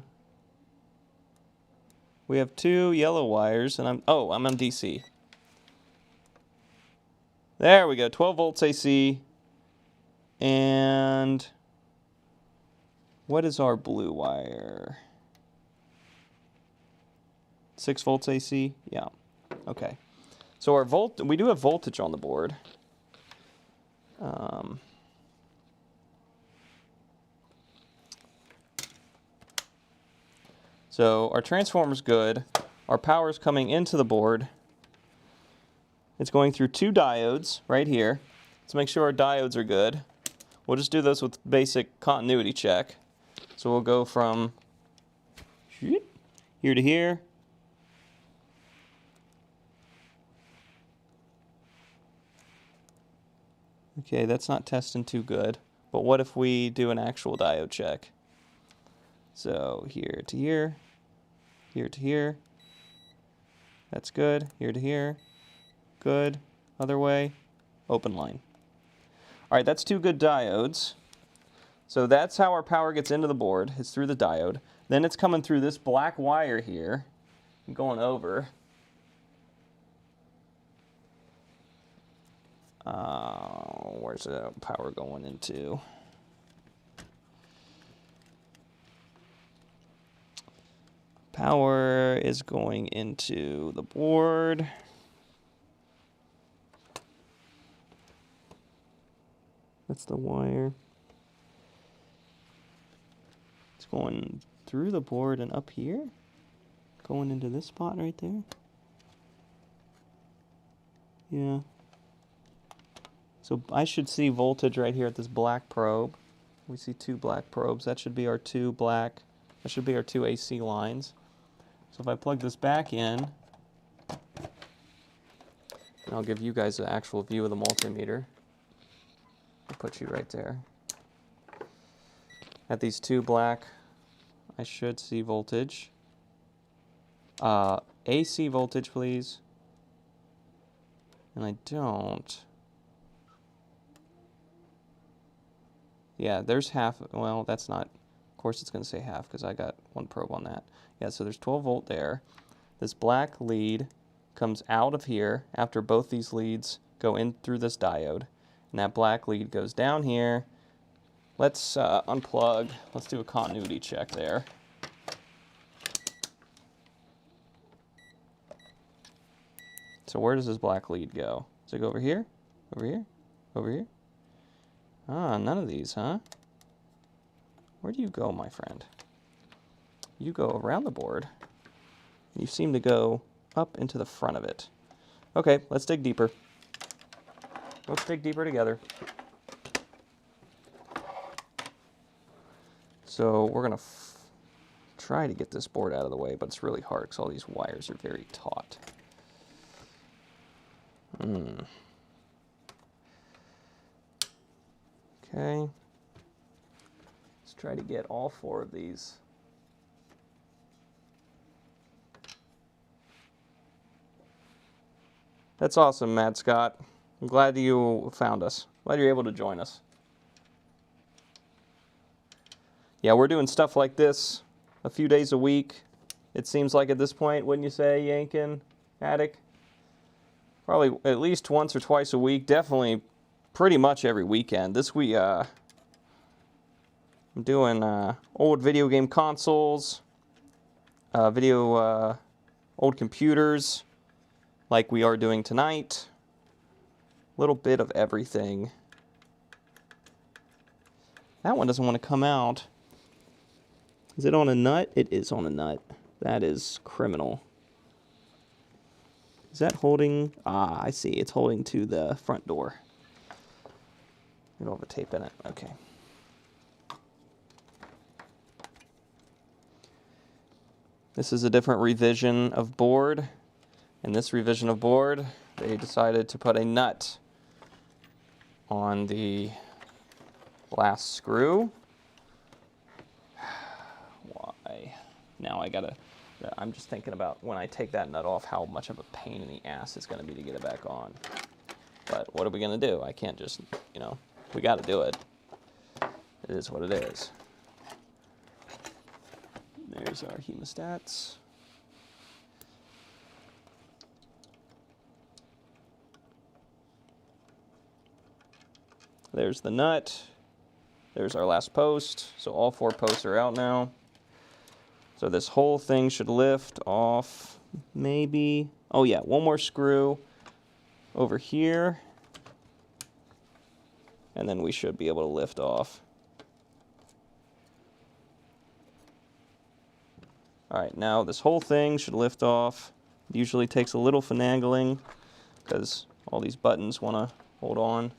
A: We have 2 yellow wires, and I'm on DC. There we go, 12 volts AC. And what is our blue wire? 6 volts AC? Yeah. Okay. So our we do have voltage on the board. So our transformer's good. Our power's coming into the board. It's going through 2 diodes right here. Let's make sure our diodes are good. We'll just do this with basic continuity check. So we'll go from here to here. Okay, that's not testing too good. But what if we do an actual diode check? So here to here, here to here. That's good. Here to here. Good. Other way. Open line. All right, that's 2 good diodes. So that's how our power gets into the board. It's through the diode. Then it's coming through this black wire here, going over. Where's the power going into? Power is going into the board. That's the wire. It's going through the board and up here. Going into this spot right there. Yeah. So I should see voltage right here at this black probe. We see 2 black probes. That should be our 2 black. That should be our 2 AC lines. So if I plug this back in, and I'll give you guys an actual view of the multimeter. I'll put you right there. At these 2 black, I should see voltage. AC voltage, please. And I don't. Yeah, there's half. Well, that's not. Of course, it's going to say half because I got 1 probe on that. Yeah, so there's 12 volt there. This black lead comes out of here after both these leads go in through this diode. And that black lead goes down here. Let's unplug. Let's do a continuity check there. So where does this black lead go? Does it go over here? Over here? Over here? Ah, none of these, huh? Where do you go, my friend? You go around the board. You seem to go up into the front of it. Okay, let's dig deeper. Let's dig deeper together. So we're going to try to get this board out of the way, but it's really hard because all these wires are very taut. Okay. Let's try to get all 4 of these. That's awesome, Mad Scott. I'm glad you found us. Glad you're able to join us. Yeah, we're doing stuff like this a few days a week. It seems like at this point, wouldn't you say, Yankin, Attic? Probably at least once or twice a week. Definitely pretty much every weekend. This week, I'm doing old video game consoles, old computers, like we are doing tonight. A little bit of everything. That one doesn't want to come out. Is it on a nut? It is on a nut. That is criminal. Is that holding? Ah, I see. It's holding to the front door. We don't have a tape in it. Okay. This is a different revision of board. In this revision of board, they decided to put a nut on the last screw. Why? Now I'm just thinking about when I take that nut off, how much of a pain in the ass it's going to be to get it back on. But what are we going to do? I can't just, we got to do it. It is what it is. There's our hemostats. There's the nut. There's our last post. So all 4 posts are out now. So this whole thing should lift off, maybe. Oh yeah, one more screw over here. And then we should be able to lift off. All right, now this whole thing should lift off. It usually takes a little finagling because all these buttons want to hold on.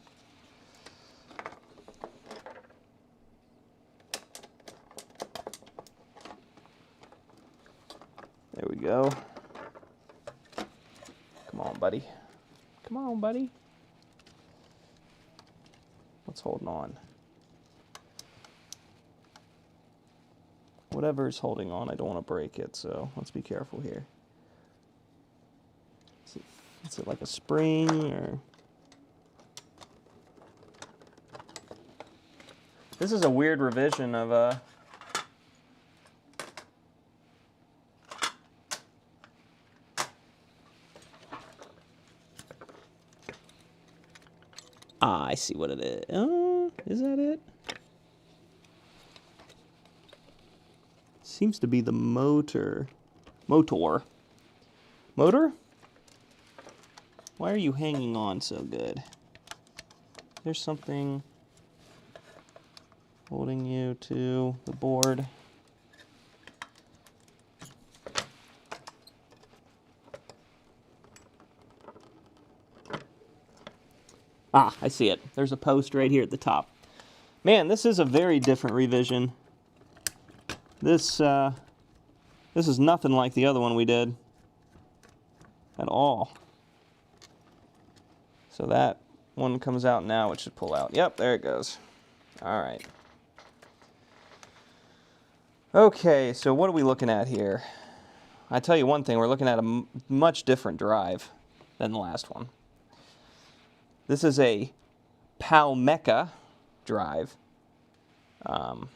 A: There we go. Come on, buddy. Come on, buddy. What's holding on? Whatever is holding on, I don't want to break it, so let's be careful here. Is it like a spring or? This is a weird revision of Ah, I see what it is. Oh, is that it? Seems to be the motor. Motor? Why are you hanging on so good? There's something holding you to the board. Ah, I see it. There's a post right here at the top. Man, this is a very different revision. This is nothing like the other one we did at all. So that one comes out now, it should pull out. Yep, there it goes. All right. Okay, so what are we looking at here? I tell you one thing, we're looking at a much different drive than the last one. This is a Palmeca drive,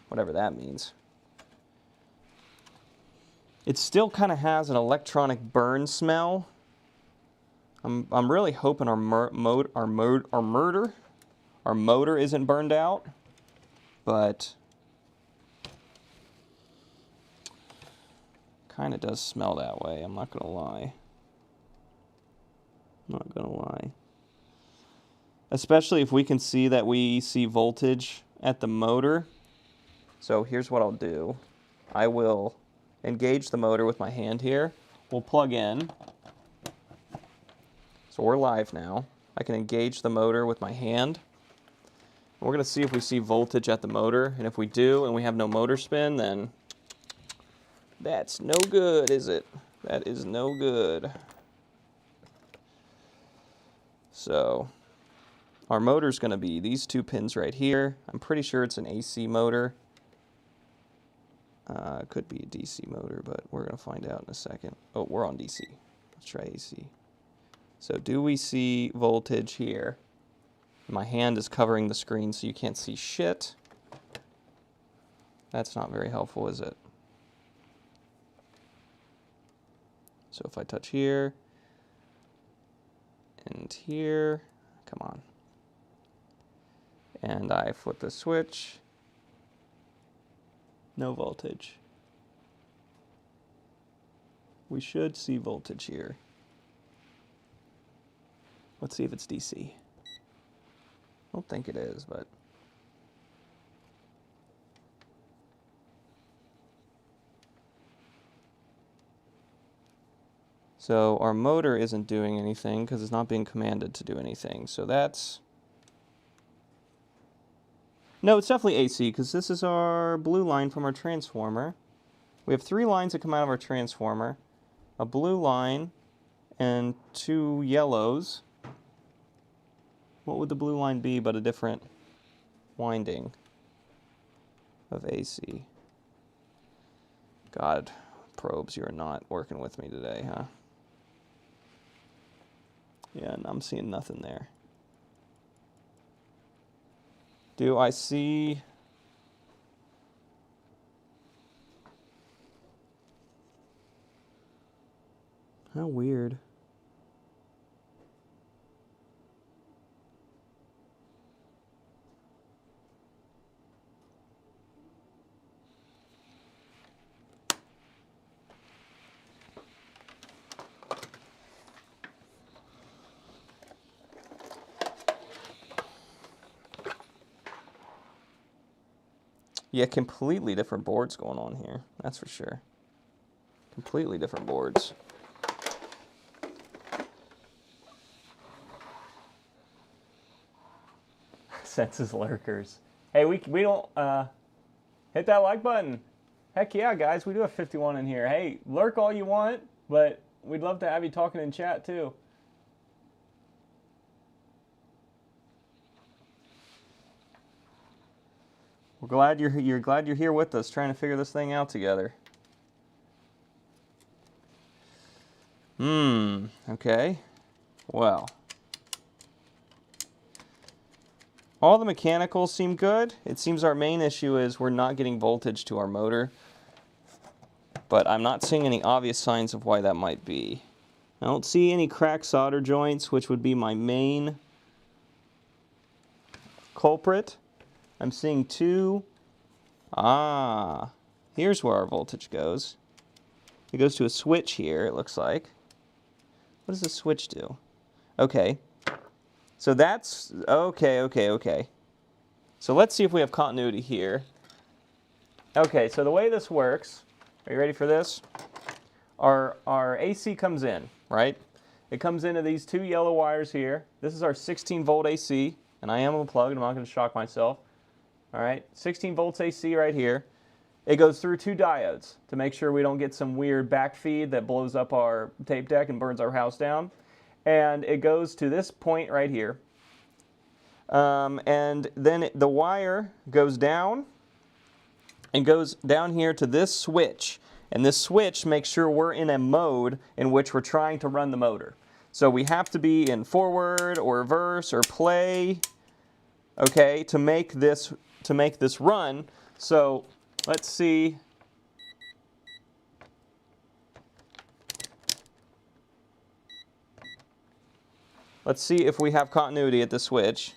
A: whatever that means. It still kind of has an electronic burn smell. I'm really hoping our motor isn't burned out, but kind of does smell that way. I'm not gonna lie. Especially if we can see that we see voltage at the motor. So here's what I'll do. I will engage the motor with my hand here. We'll plug in. So we're live now. I can engage the motor with my hand. We're going to see if we see voltage at the motor. And if we do and we have no motor spin, then that's no good, is it? That is no good. So our motor's going to be these 2 pins right here. I'm pretty sure it's an AC motor. It could be a DC motor, but we're going to find out in a second. Oh, we're on DC. Let's try AC. So do we see voltage here? My hand is covering the screen so you can't see shit. That's not very helpful, is it? So if I touch here and here, come on. And I flip the switch, no voltage. We should see voltage here. Let's see if it's DC. I don't think it is, but So our motor isn't doing anything because it's not being commanded to do anything. So that's... No, it's definitely AC because this is our blue line from our transformer. We have 3 lines that come out of our transformer. A blue line and 2 yellows. What would the blue line be but a different winding of AC? God, probes, you're not working with me today, huh? Yeah, and I'm seeing nothing there. Do I see... How weird. Yeah, completely different boards going on here. That's for sure. Completely different boards. Senses lurkers. Hey, we don't hit that like button. Heck yeah, guys, we do have 51 in here. Hey, lurk all you want, but we'd love to have you talking in chat too. We're glad you're glad you're here with us, trying to figure this thing out together. Okay. Well. All the mechanicals seem good. It seems our main issue is we're not getting voltage to our motor. But I'm not seeing any obvious signs of why that might be. I don't see any cracked solder joints, which would be my main culprit. I'm seeing 2. Here's where our voltage goes. It goes to a switch here, it looks like. What does the switch do? Okay. So that's... Okay. So let's see if we have continuity here. Okay, so the way this works... Are you ready for this? Our AC comes in, right? It comes into these 2 yellow wires here. This is our 16 volt AC, and I am unplugged. I'm not going to shock myself. All right, 16 volts AC right here. It goes through 2 diodes to make sure we don't get some weird backfeed that blows up our tape deck and burns our house down. And it goes to this point right here. And then the wire goes down and goes down here to this switch. And this switch makes sure we're in a mode in which we're trying to run the motor. So we have to be in forward or reverse or play, okay, to make this run. So let's see. Let's see if we have continuity at the switch.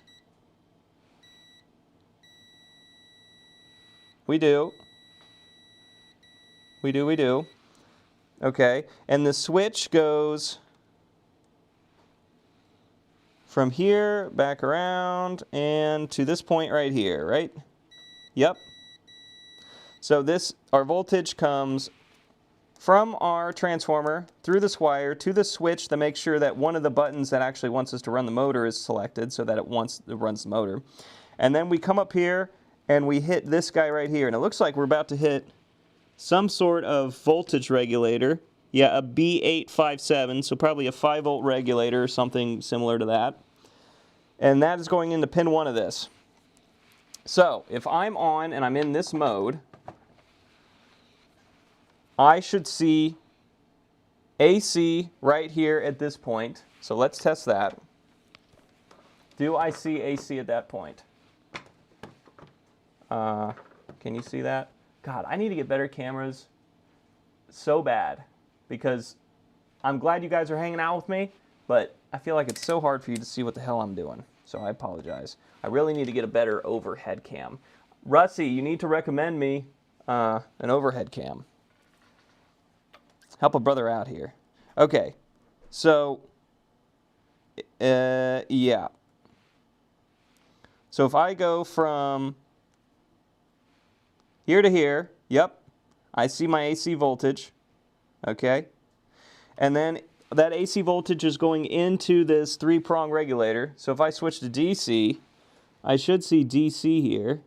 A: We do. We do. Okay, and the switch goes from here, back around, and to this point right here, right? Yep. So our voltage comes from our transformer through this wire to the switch to make sure that one of the buttons that actually wants us to run the motor is selected so that it runs the motor. And then we come up here and we hit this guy right here, and it looks like we're about to hit some sort of voltage regulator. Yeah, a B857, so probably a 5 volt regulator or something similar to that. And that is going into pin 1 of this. So if I'm on and I'm in this mode, I should see AC right here at this point. So let's test that. Do I see AC at that point? Can you see that? God, I need to get better cameras so bad, because I'm glad you guys are hanging out with me, but I feel like it's so hard for you to see what the hell I'm doing. So I apologize. I really need to get a better overhead cam. Russie, you need to recommend me an overhead cam. Help a brother out here. Okay, so, yeah. So if I go from here to here, yep, I see my AC voltage, okay? And then that AC voltage is going into this 3-prong regulator. So if I switch to DC, I should see DC here.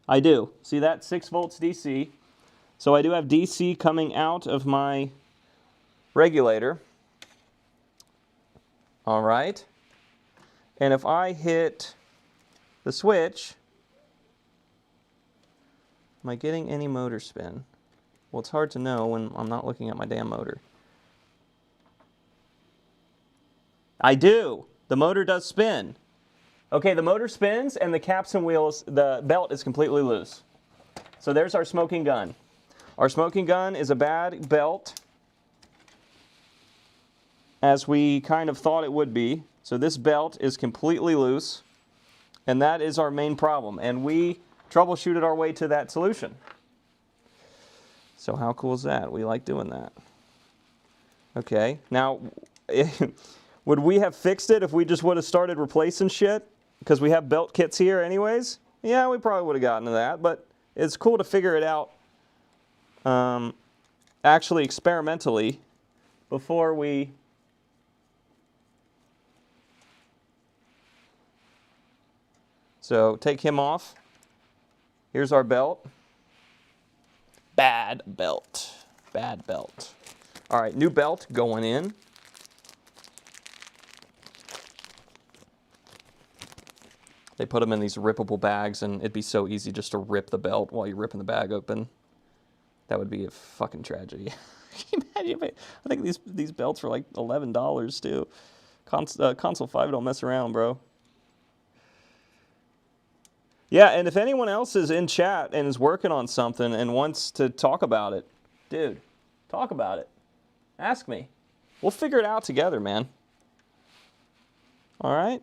A: I do. See that? 6 volts DC. So I do have DC coming out of my regulator. All right. And if I hit the switch, am I getting any motor spin? Well, it's hard to know when I'm not looking at my damn motor. I do. The motor does spin. Okay, the motor spins and the caps and wheels, the belt is completely loose. So there's our smoking gun. Our smoking gun is a bad belt, as we kind of thought it would be. So this belt is completely loose, and that is our main problem. And we troubleshooted our way to that solution. So how cool is that? We like doing that. Okay, now, would we have fixed it if we just would have started replacing shit? Because we have belt kits here anyways? Yeah, we probably would have gotten to that, but it's cool to figure it out actually experimentally before we... So take him off. Here's our belt. Bad belt. Bad belt. All right, new belt going in. They put them in these rippable bags, and it'd be so easy just to rip the belt while you're ripping the bag open. That would be a fucking tragedy. Can you imagine? I think these belts were like $11 too. Console 5 don't mess around, bro. Yeah, and if anyone else is in chat and is working on something and wants to talk about it, dude, talk about it. Ask me. We'll figure it out together, man. All right?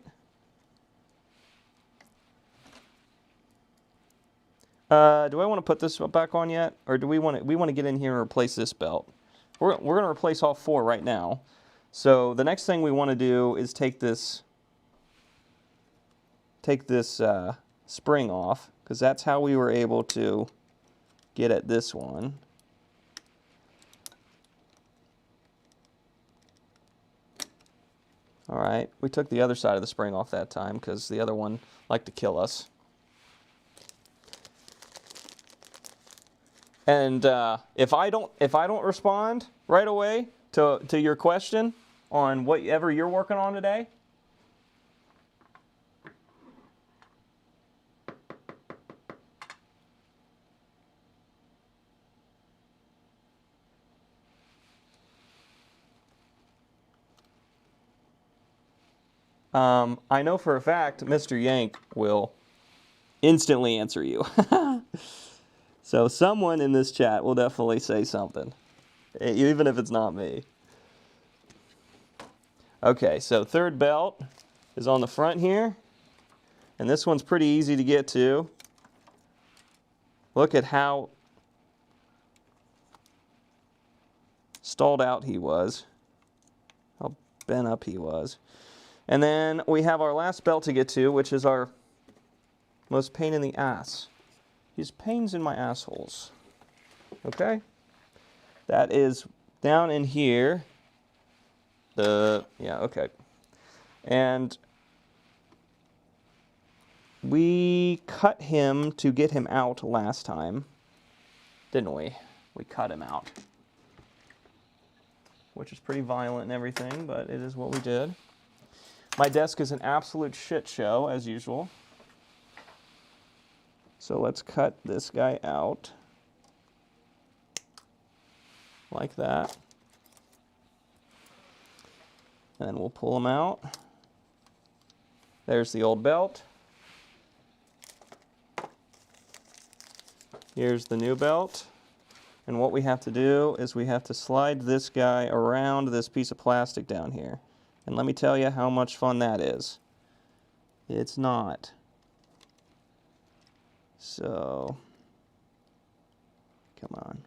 A: Do I want to put this back on yet? Or do we want to get in here and replace this belt? We're going to replace all 4 right now. So the next thing we want to do is take this spring off, because that's how we were able to get at this one. All right, we took the other side of the spring off that time because the other one liked to kill us. And if I don't respond right away to your question on whatever you're working on today, I know for a fact Mr. Yank will instantly answer you. So someone in this chat will definitely say something, even if it's not me. Okay, so third belt is on the front here, and this one's pretty easy to get to. Look at how stalled out he was, how bent up he was. And then we have our last belt to get to, which is our most pain in the ass. These pains in my assholes. Okay? That is down in here. Yeah, okay. And we cut him to get him out last time, didn't we? We cut him out. Which is pretty violent and everything, but it is what we did. My desk is an absolute shit show, as usual. So let's cut this guy out. Like that. And then we'll pull him out. There's the old belt. Here's the new belt. And what we have to do is we have to slide this guy around this piece of plastic down here. And let me tell you how much fun that is. It's not. So, come on.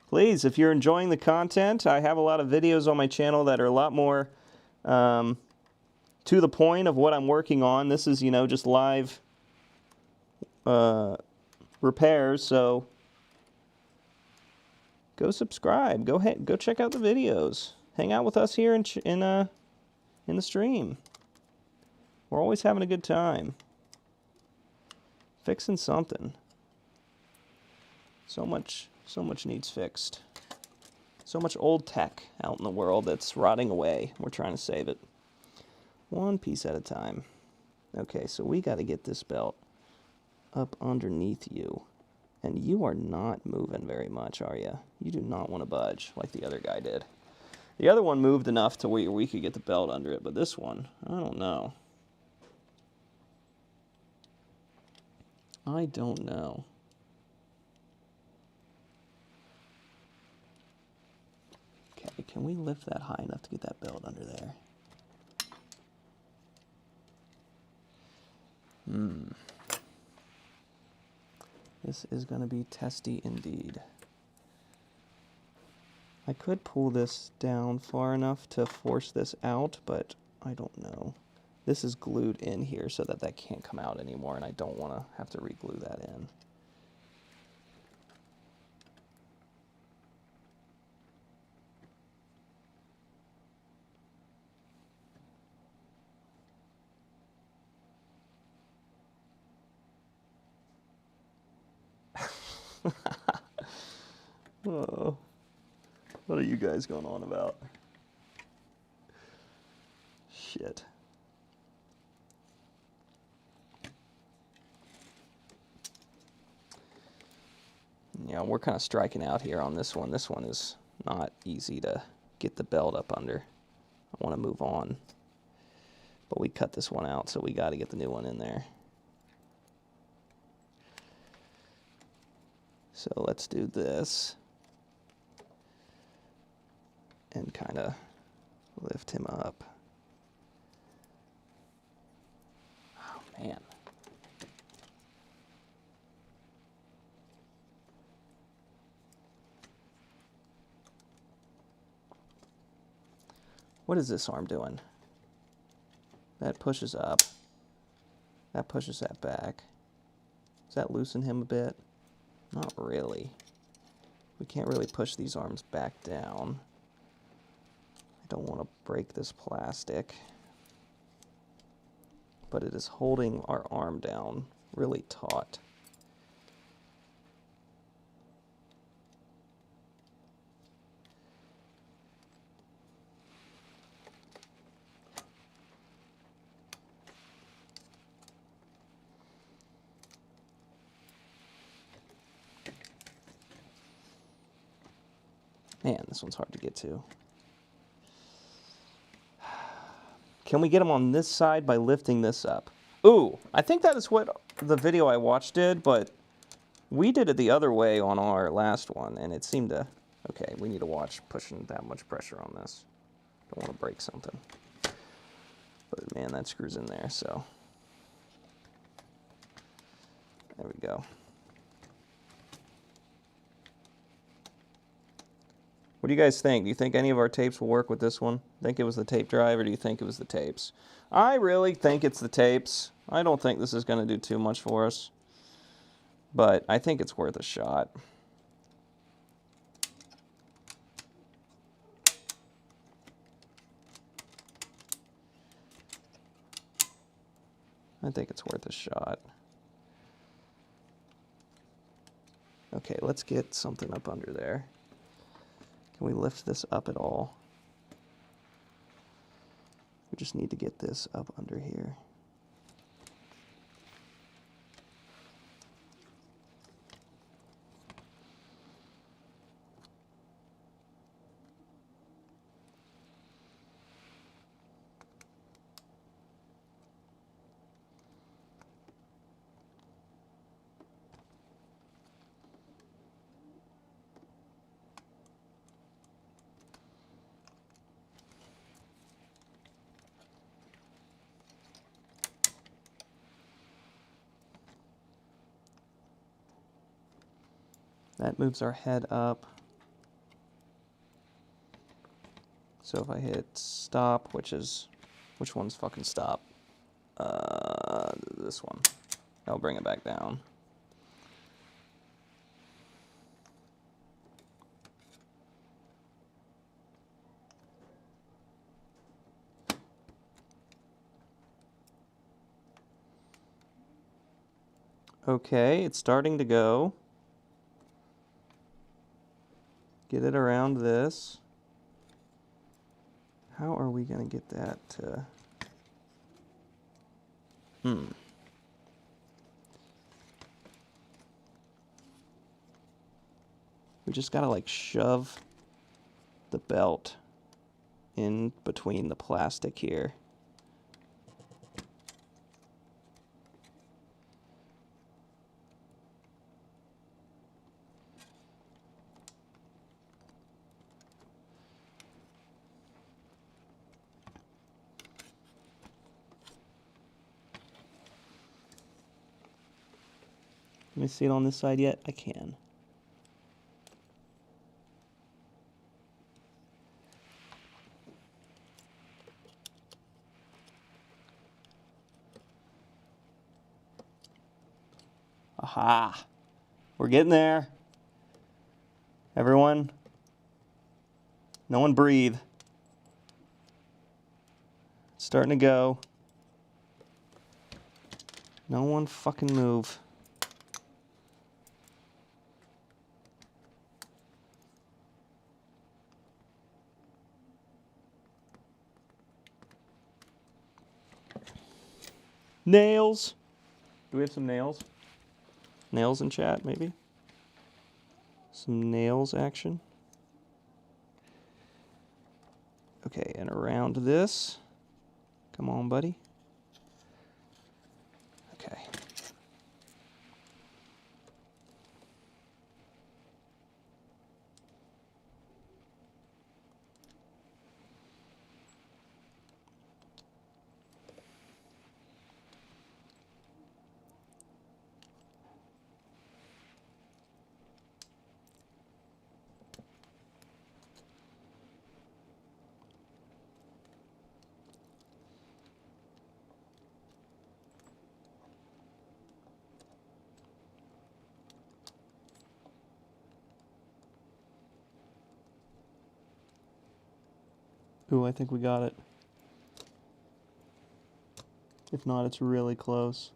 A: Please, if you're enjoying the content, I have a lot of videos on my channel that are a lot more to the point of what I'm working on. This is, just live repairs, so go subscribe. Go check out the videos. Hang out with us here in the stream. We're always having a good time. Fixing something. So much needs fixed. So much old tech out in the world that's rotting away. We're trying to save it. One piece at a time. Okay, so we got to get this belt up underneath you. And you are not moving very much, are you? You do not want to budge like the other guy did. The other one moved enough to where we could get the belt under it, but this one, I don't know. I don't know. Okay, can we lift that high enough to get that belt under there? This is going to be testy indeed. I could pull this down far enough to force this out, but I don't know. This is glued in here so that can't come out anymore, and I don't want to have to re-glue that in. Oh, what are you guys going on about? Shit. Yeah, we're kind of striking out here on this one. This one is not easy to get the belt up under. I want to move on. But we cut this one out, so we got to get the new one in there. So let's do this. And kind of lift him up. Oh, man. What is this arm doing? That pushes up. That pushes that back. Does that loosen him a bit? Not really. We can't really push these arms back down. I don't want to break this plastic. But it is holding our arm down really taut. Man, this one's hard to get to. Can we get him on this side by lifting this up? Ooh, I think that is what the video I watched did, but we did it the other way on our last one, and it seemed to... Okay, we need to watch pushing that much pressure on this. Don't want to break something. But man, that screws in there, so... There we go. What do you guys think? Do you think any of our tapes will work with this one? Think it was the tape drive, or do you think it was the tapes? I really think it's the tapes. I don't think this is going to do too much for us. But I think it's worth a shot. I think it's worth a shot. Okay, let's get something up under there. Can we lift this up at all? We just need to get this up under here. That moves our head up. So if I hit stop, which one's fucking stop? This one. That'll bring it back down. Okay, it's starting to go. Get it around this. How are we going to get that to... We just got to like shove the belt in between the plastic here. Can I see it on this side yet? I can. Aha! We're getting there. Everyone, no one breathe. It's starting to go. No one fucking move. Nails. Do we have some nails? Nails in chat, maybe? Some nails action. Okay, and around this. Come on, buddy. Okay. Ooh, I think we got it. If not, it's really close.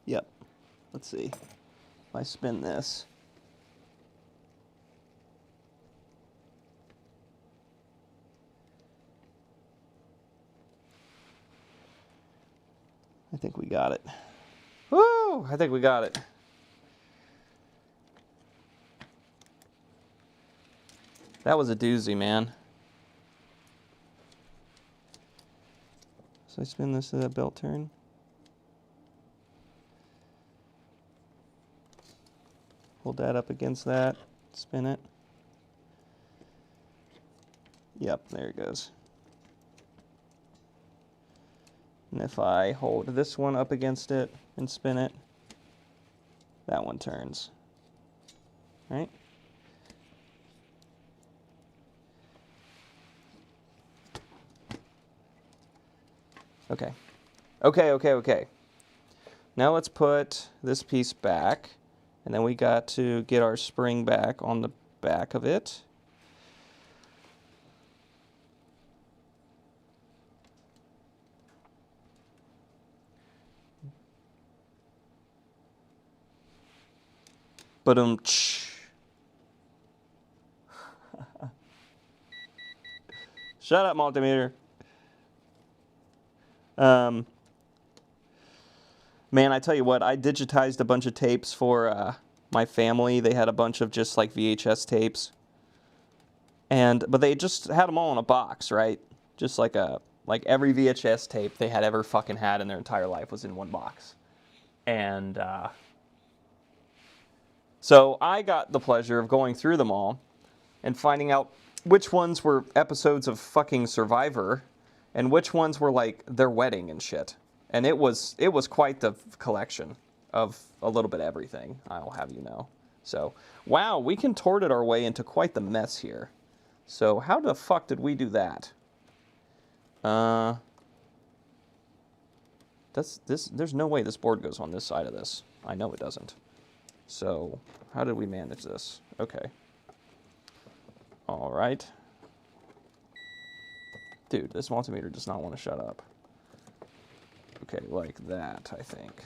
A: Yep. Let's see. If I spin this. I think we got it. Woo! I think we got it. That was a doozy, man. So I spin this to that belt turn. Hold that up against that. Spin it. Yep, there it goes. And if I hold this one up against it and spin it, that one turns. Right? Okay. Okay. Now let's put this piece back, and then we got to get our spring back on the back of it. Ba-dum. Shut up, multimeter. Man, I tell you what, I digitized a bunch of tapes for my family. They had a bunch of just like VHS tapes, but they just had them all in a box, right? Just like every VHS tape they had ever fucking had in their entire life was in one box, and so I got the pleasure of going through them all and finding out which ones were episodes of fucking Survivor and which ones were like their wedding and shit. And it was quite the collection of a little bit of everything, I'll have you know. So, wow, we contorted our way into quite the mess here. So, how the fuck did we do that? There's no way this board goes on this side of this. I know it doesn't. So, how did we manage this? Okay. All right. Dude, this multimeter does not want to shut up. Okay, like that, I think.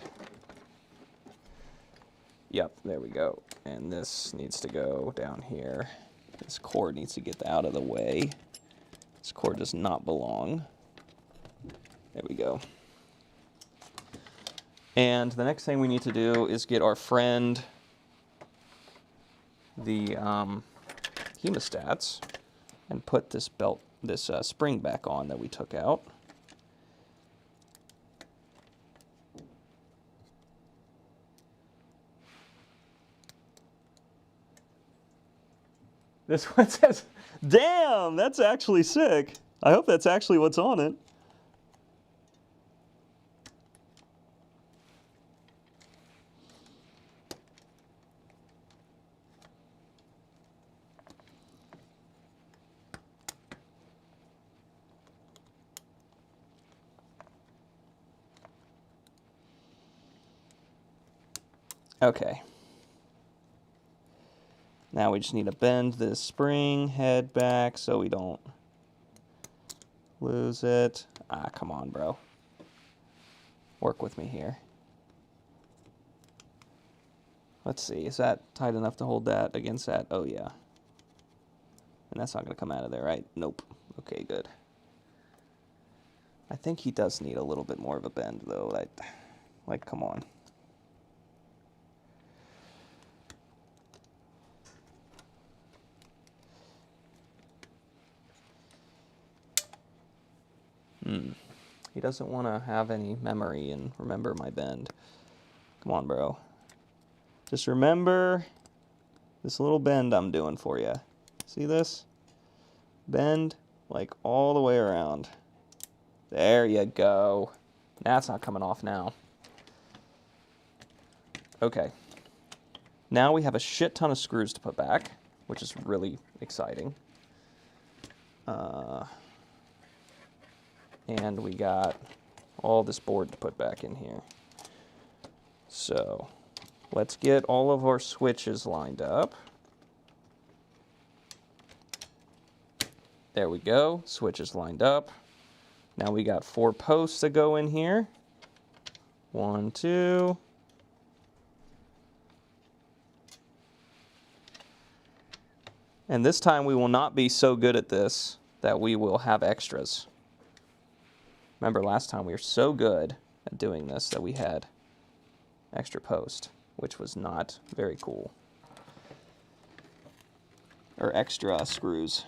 A: Yep, there we go. And this needs to go down here. This cord needs to get out of the way. This cord does not belong. There we go. And the next thing we need to do is get our friend the hemostats and put this belt, this spring back on that we took out. This one says, damn, that's actually sick. I hope that's actually what's on it. Okay. Now we just need to bend this spring head back so we don't lose it. Ah, come on, bro. Work with me here. Let's see, is that tight enough to hold that against that? Oh, yeah. And that's not going to come out of there, right? Nope. Okay, good. I think he does need a little bit more of a bend, though. Like, come on. He doesn't want to have any memory and remember my bend. Come on, bro. Just remember this little bend I'm doing for you. See this? Bend like all the way around. There you go. That's not coming off now. Okay. Now we have a shit ton of screws to put back, which is really exciting. And we got all this board to put back in here. So let's get all of our switches lined up. There we go, switches lined up. Now we got 4 posts that go in here. 1, 2. And this time we will not be so good at this that we will have extras. Remember last time we were so good at doing this that we had extra post, which was not very cool. Or extra screws.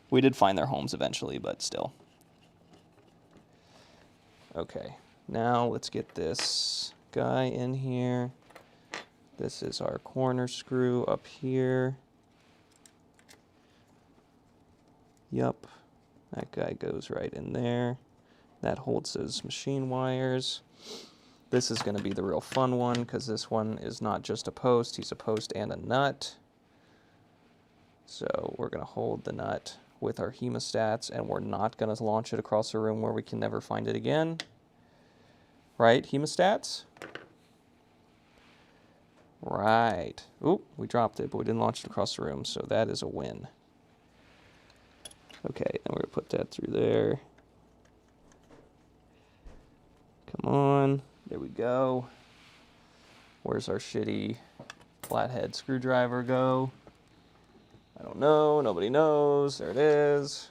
A: We did find their homes eventually, but still. Okay, now let's get this guy in here. This is our corner screw up here. Yup. That guy goes right in there. That holds those machine wires. This is going to be the real fun one because this one is not just a post. He's a post and a nut. So we're going to hold the nut with our hemostats and we're not going to launch it across a room where we can never find it again. Right, hemostats? Right. Oop, we dropped it, but we didn't launch it across the room, so that is a win. Okay, then we're going to put that through there. Come on. There we go. Where's our shitty flathead screwdriver go? I don't know. Nobody knows. There it is.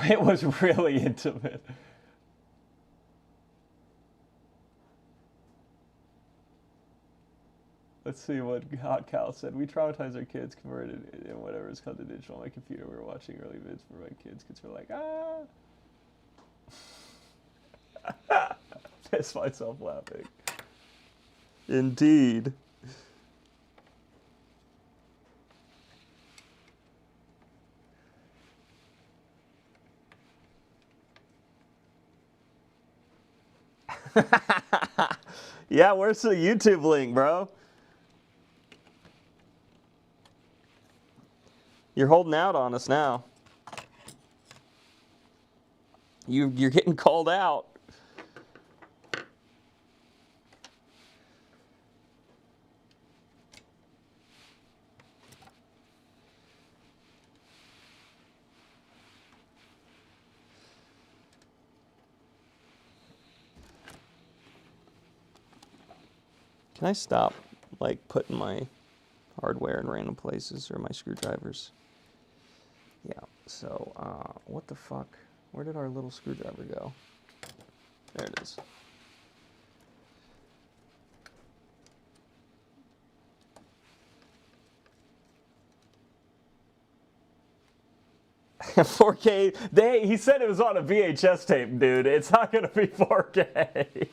A: It was really intimate. Let's see what Hot Cal said. We traumatize our kids, converted in whatever is called the digital on my computer. We were watching early vids for my kids. Kids were like, ah. Piss myself laughing. Indeed. Yeah, where's the YouTube link, bro? You're holding out on us now. You're getting called out. Can I stop, like, putting my hardware in random places, or my screwdrivers? Yeah, so, what the fuck? Where did our little screwdriver go? There it is. $4K. He said it was on a VHS tape, dude. It's not going to be 4K.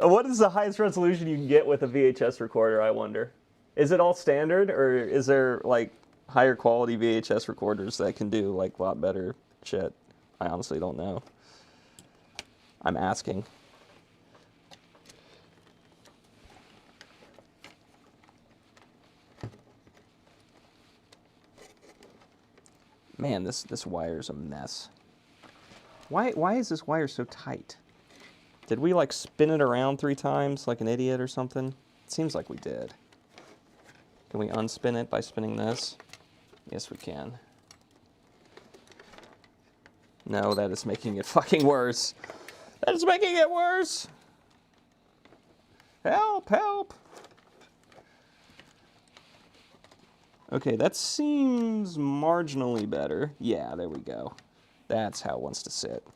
A: What is the highest resolution you can get with a VHS recorder, I wonder? Is it all standard, or is there, like, higher quality VHS recorders that can do, like, a lot better shit? I honestly don't know. I'm asking. Man, this wire's a mess. Why is this wire so tight? Did we, like, spin it around 3 times like an idiot or something? It seems like we did. Can we unspin it by spinning this? Yes, we can. No, that is making it fucking worse. That is making it worse. Help, help. Okay, that seems marginally better. Yeah, there we go. That's how it wants to sit.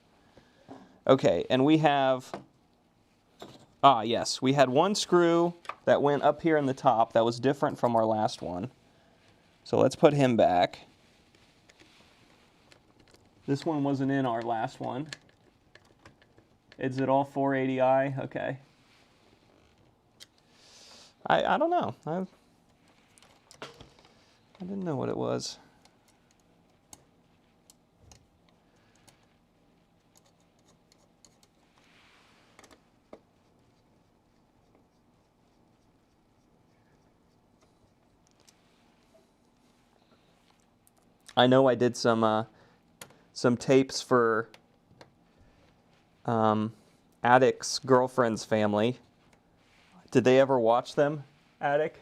A: Okay, and we have... Ah, yes, we had one screw that went up here in the top that was different from our last one. So let's put him back. This one wasn't in our last one. Is it all 480i? Okay. I don't know. I didn't know what it was. I know I did some tapes for Attic's girlfriend's family. Did they ever watch them, Attic?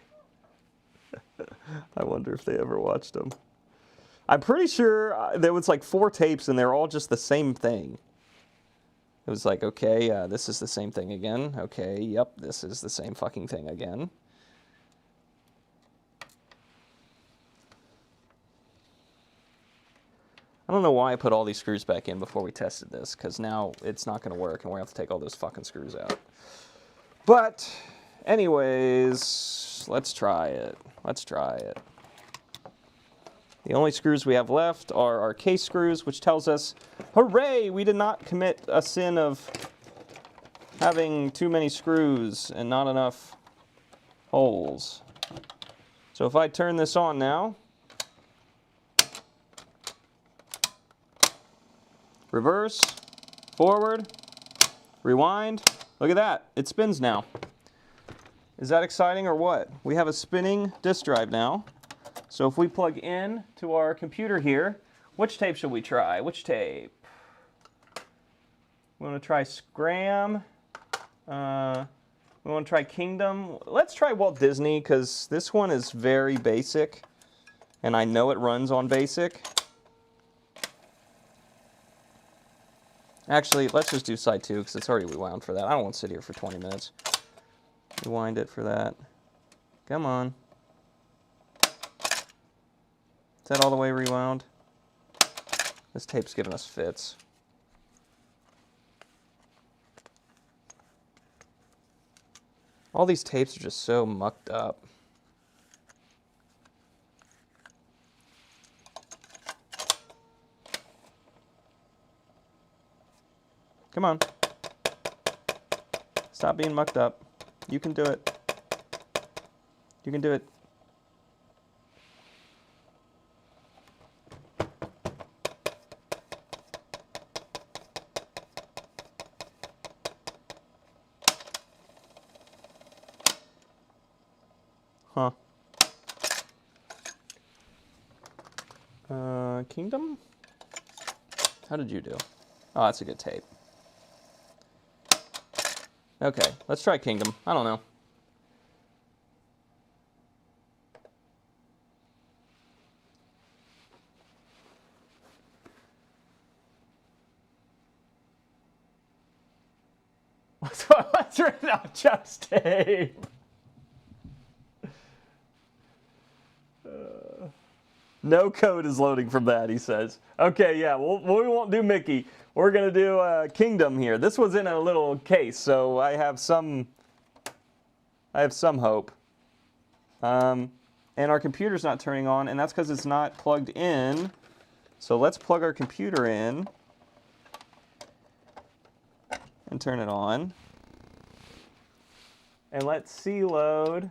A: I wonder if they ever watched them. I'm pretty sure there was like 4 tapes and they're all just the same thing. It was like, okay, this is the same thing again. Okay, yep, this is the same fucking thing again. I don't know why I put all these screws back in before we tested this, because now it's not going to work and we're going to have to take all those fucking screws out. But, anyways, let's try it. Let's try it. The only screws we have left are our case screws, which tells us, hooray, we did not commit a sin of having too many screws and not enough holes. So if I turn this on now, reverse, forward, rewind, look at that, it spins now. Is that exciting or what? We have a spinning disk drive now. So if we plug in to our computer here, which tape should we try? Which tape? We want to try Scram. We want to try Kingdom. Let's try Walt Disney, because this one is very basic, and I know it runs on basic. Actually, let's just do side 2, because it's already rewound for that. I don't want to sit here for 20 minutes. Rewind it for that. Come on. Is that all the way rewound? This tape's giving us fits. All these tapes are just so mucked up. Come on. Stop being mucked up. You can do it. You can do it. Huh. Kingdom? How did you do? Oh, that's a good tape. Okay, let's try Kingdom. I don't know. What's written on Chuck's tape? No code is loading from that, he says. Okay, yeah, we won't do Mickey. We're going to do Kingdom here. This was in a little case, so I have some hope. And our computer's not turning on, and that's because it's not plugged in. So let's plug our computer in and turn it on. And let's C load.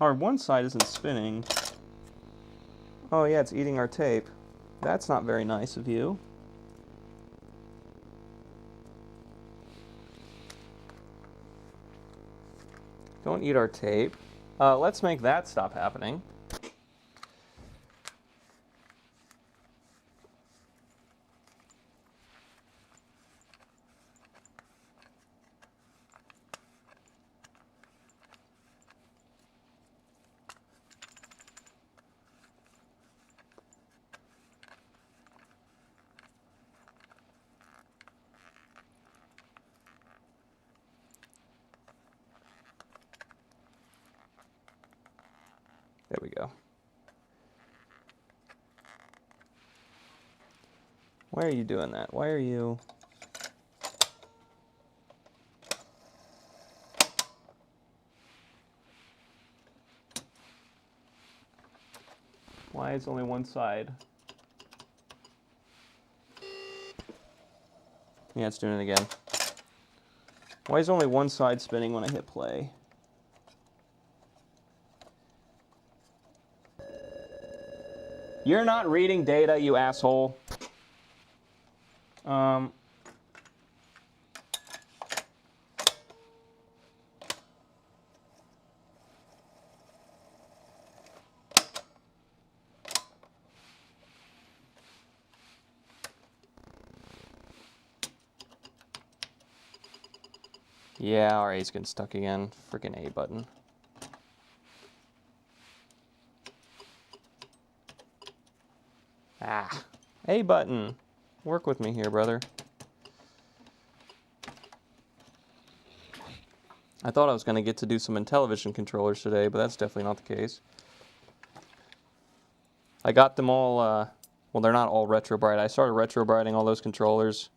A: Our one side isn't spinning. Oh yeah, it's eating our tape. That's not very nice of you. Don't eat our tape. Let's make that stop happening. There we go. Why are you doing that? Why are you... Why is only one side? Yeah, it's doing it again. Why is only one side spinning when I hit play? You're not reading data, you asshole. Yeah, our A's getting stuck again. Freaking A button. Ah, A button. Work with me here, brother. I thought I was going to get to do some Intellivision controllers today, but that's definitely not the case. I got them all, well, they're not all retro bright. I started retro brighting all those controllers.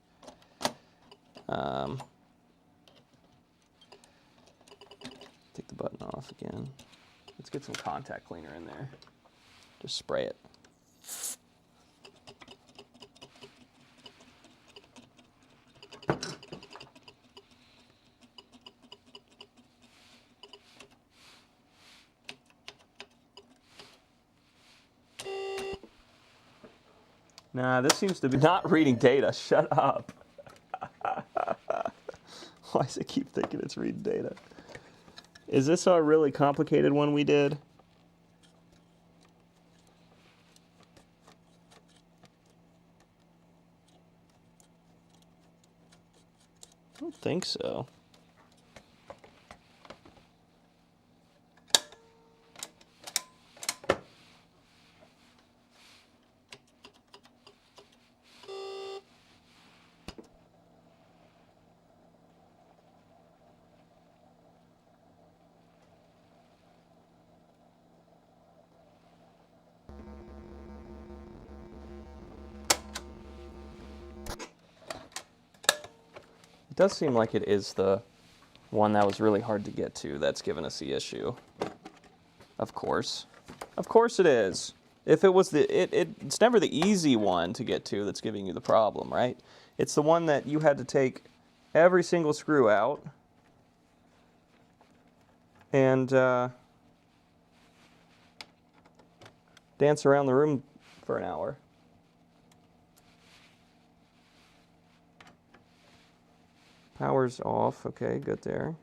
A: Take the button off again. Let's get some contact cleaner in there. Just spray it. Nah, this seems to be not reading data. Shut up. Why does it keep thinking it's reading data? Is this a really complicated one we did? I don't think so. It does seem like it is the one that was really hard to get to that's given us the issue. Of course. Of course it is. If it was it's never the easy one to get to that's giving you the problem, right? It's the one that you had to take every single screw out and dance around the room for an hour. Power's off. Okay, good there.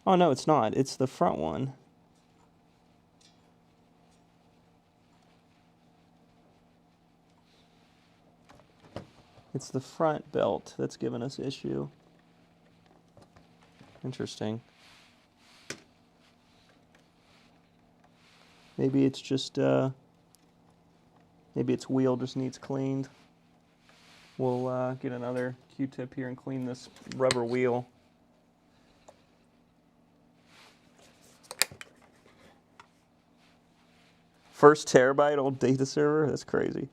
A: Oh, no, it's not. It's the front one. It's the front belt that's giving us issue. Interesting. Maybe it's just, maybe its wheel just needs cleaned. We'll get another Q-tip here and clean this rubber wheel. First terabyte old data server? That's crazy.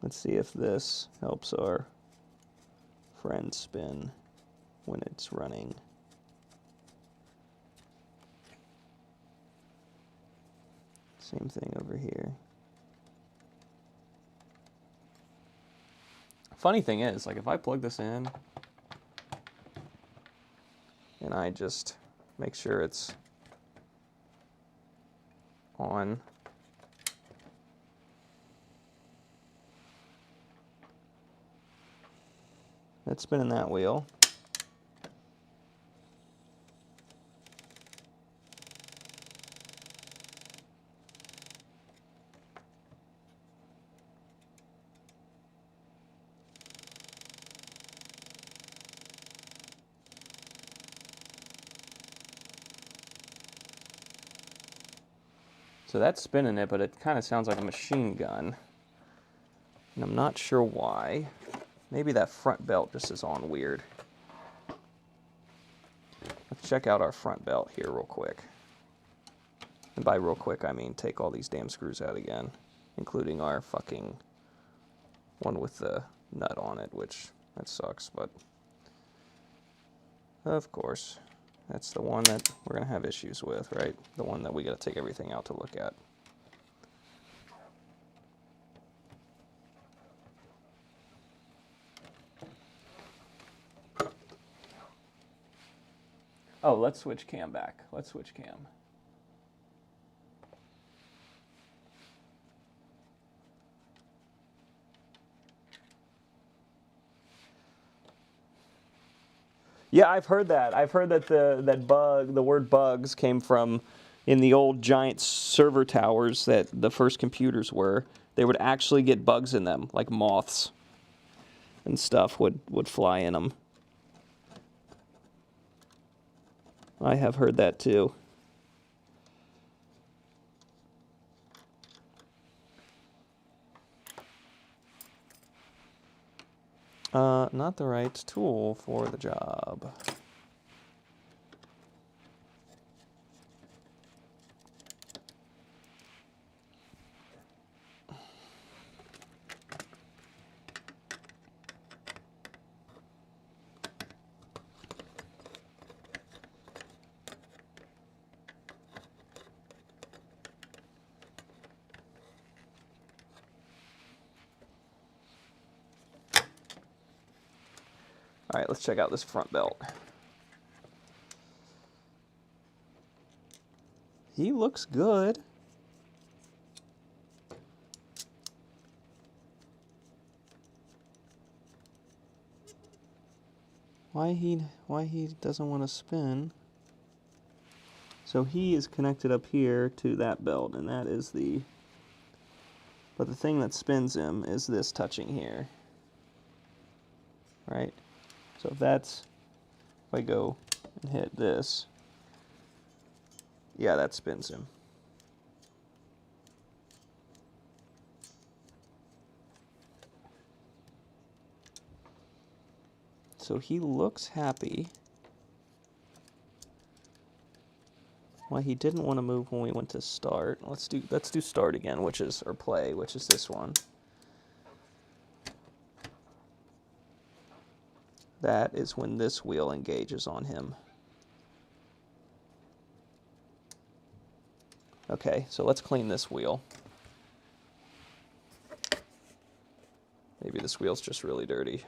A: Let's see if this helps our friend spin when it's running. Same thing over here. Funny thing is, like if I plug this in and I just make sure it's on, it's spinning that wheel. So that's spinning it, but it kind of sounds like a machine gun. And I'm not sure why. Maybe that front belt just is on weird. Let's check out our front belt here real quick. And by real quick, I mean take all these damn screws out again, including our fucking one with the nut on it, which that sucks, but of course, that's the one that we're gonna have issues with, right? The one that we gotta take everything out to look at. Oh, let's switch cam back. Let's switch cam. Yeah, I've heard that. I've heard that the word bugs came from in the old giant server towers that the first computers were. They would actually get bugs in them, like moths and stuff would fly in them. I have heard that too. Not the right tool for the job. All right, let's check out this front belt. He looks good. Why he doesn't want to spin? So he is connected up here to that belt, and that is the. But the thing that spins him is this touching here, right? So if I go and hit this, yeah, that spins him. So he looks happy. Why he didn't want to move when we went to start. Let's do start again, or play, which is this one. That is when this wheel engages on him. Okay, so let's clean this wheel. Maybe this wheel's just really dirty.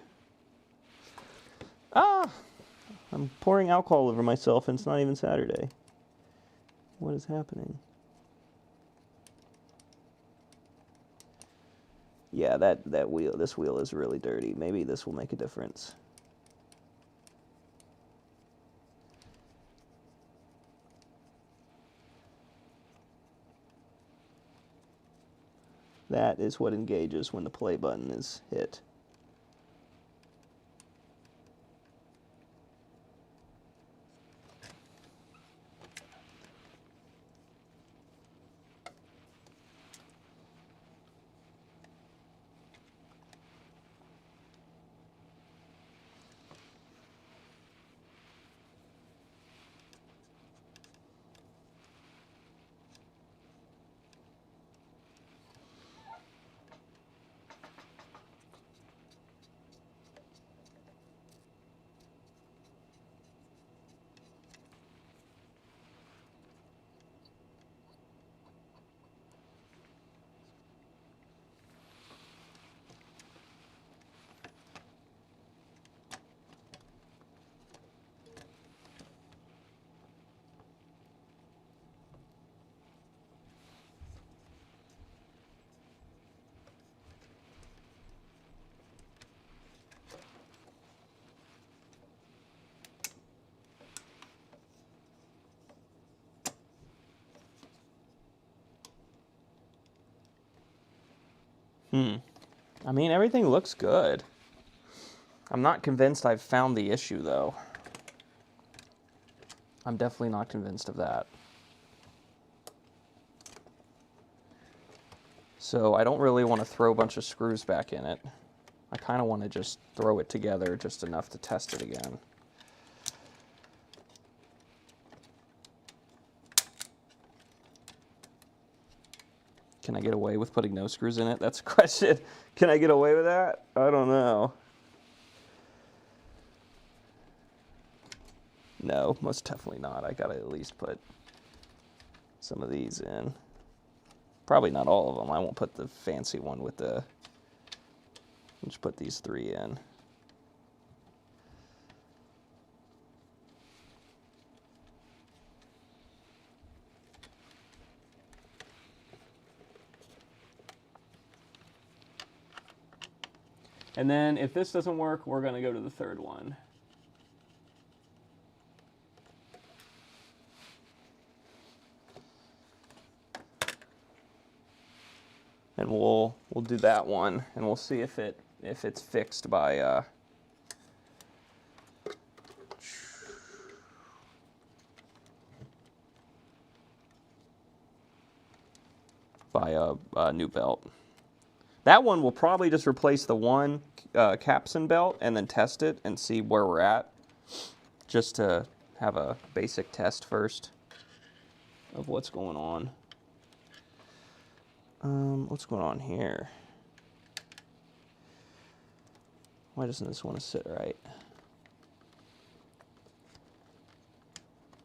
A: Ah! I'm pouring alcohol over myself and it's not even Saturday. What is happening? Yeah, this wheel is really dirty. Maybe this will make a difference. That is what engages when the play button is hit. I mean, everything looks good. I'm not convinced I've found the issue, though. I'm definitely not convinced of that. So I don't really want to throw a bunch of screws back in it. I kind of want to just throw it together just enough to test it again. Can I get away with putting no screws in it? That's a question. Can I get away with that? I don't know. No, most definitely not. I gotta at least put some of these in. Probably not all of them. I won't put the fancy one with the... I'll just put these 3 in. And then if this doesn't work, we're going to go to the 3rd one. And we'll do that one, and we'll see if it's fixed by a new belt. That one will probably just replace the one capstan belt and then test it and see where we're at, just to have a basic test first of what's going on. What's going on here? Why doesn't this want to sit right?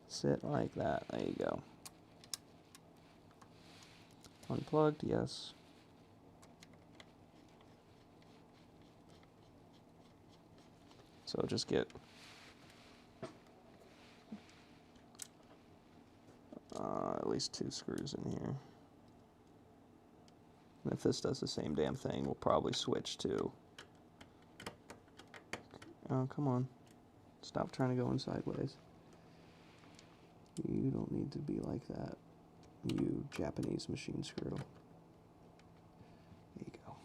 A: Sit like that. There you go. Unplugged, yes. So just get at least 2 screws in here. And if this does the same damn thing, we'll probably switch to... Oh, come on. Stop trying to go in sideways. You don't need to be like that, you Japanese machine screw. There you go.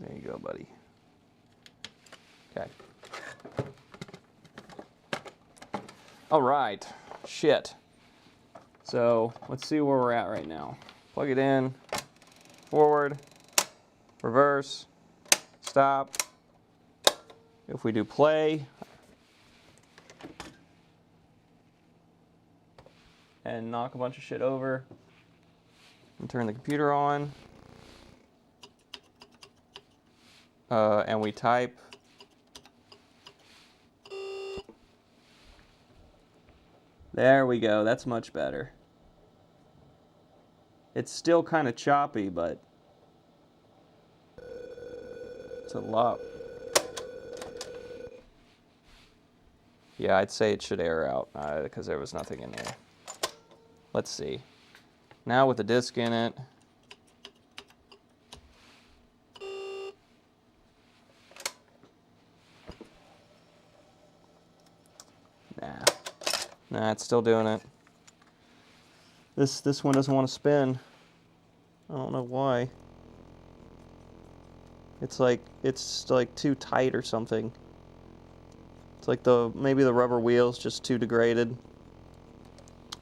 A: There you go, buddy. Okay. All right. Shit. So let's see where we're at right now. Plug it in. Forward. Reverse. Stop. If we do play. And knock a bunch of shit over. And turn the computer on. And we type. There we go. That's much better. It's still kind of choppy, but it's a lot. Yeah, I'd say it should air out because there was nothing in there. Let's see. Now with the disc in it. Nah, it's still doing it. This one doesn't want to spin. I don't know why. It's like too tight or something. It's like maybe the rubber wheel's just too degraded.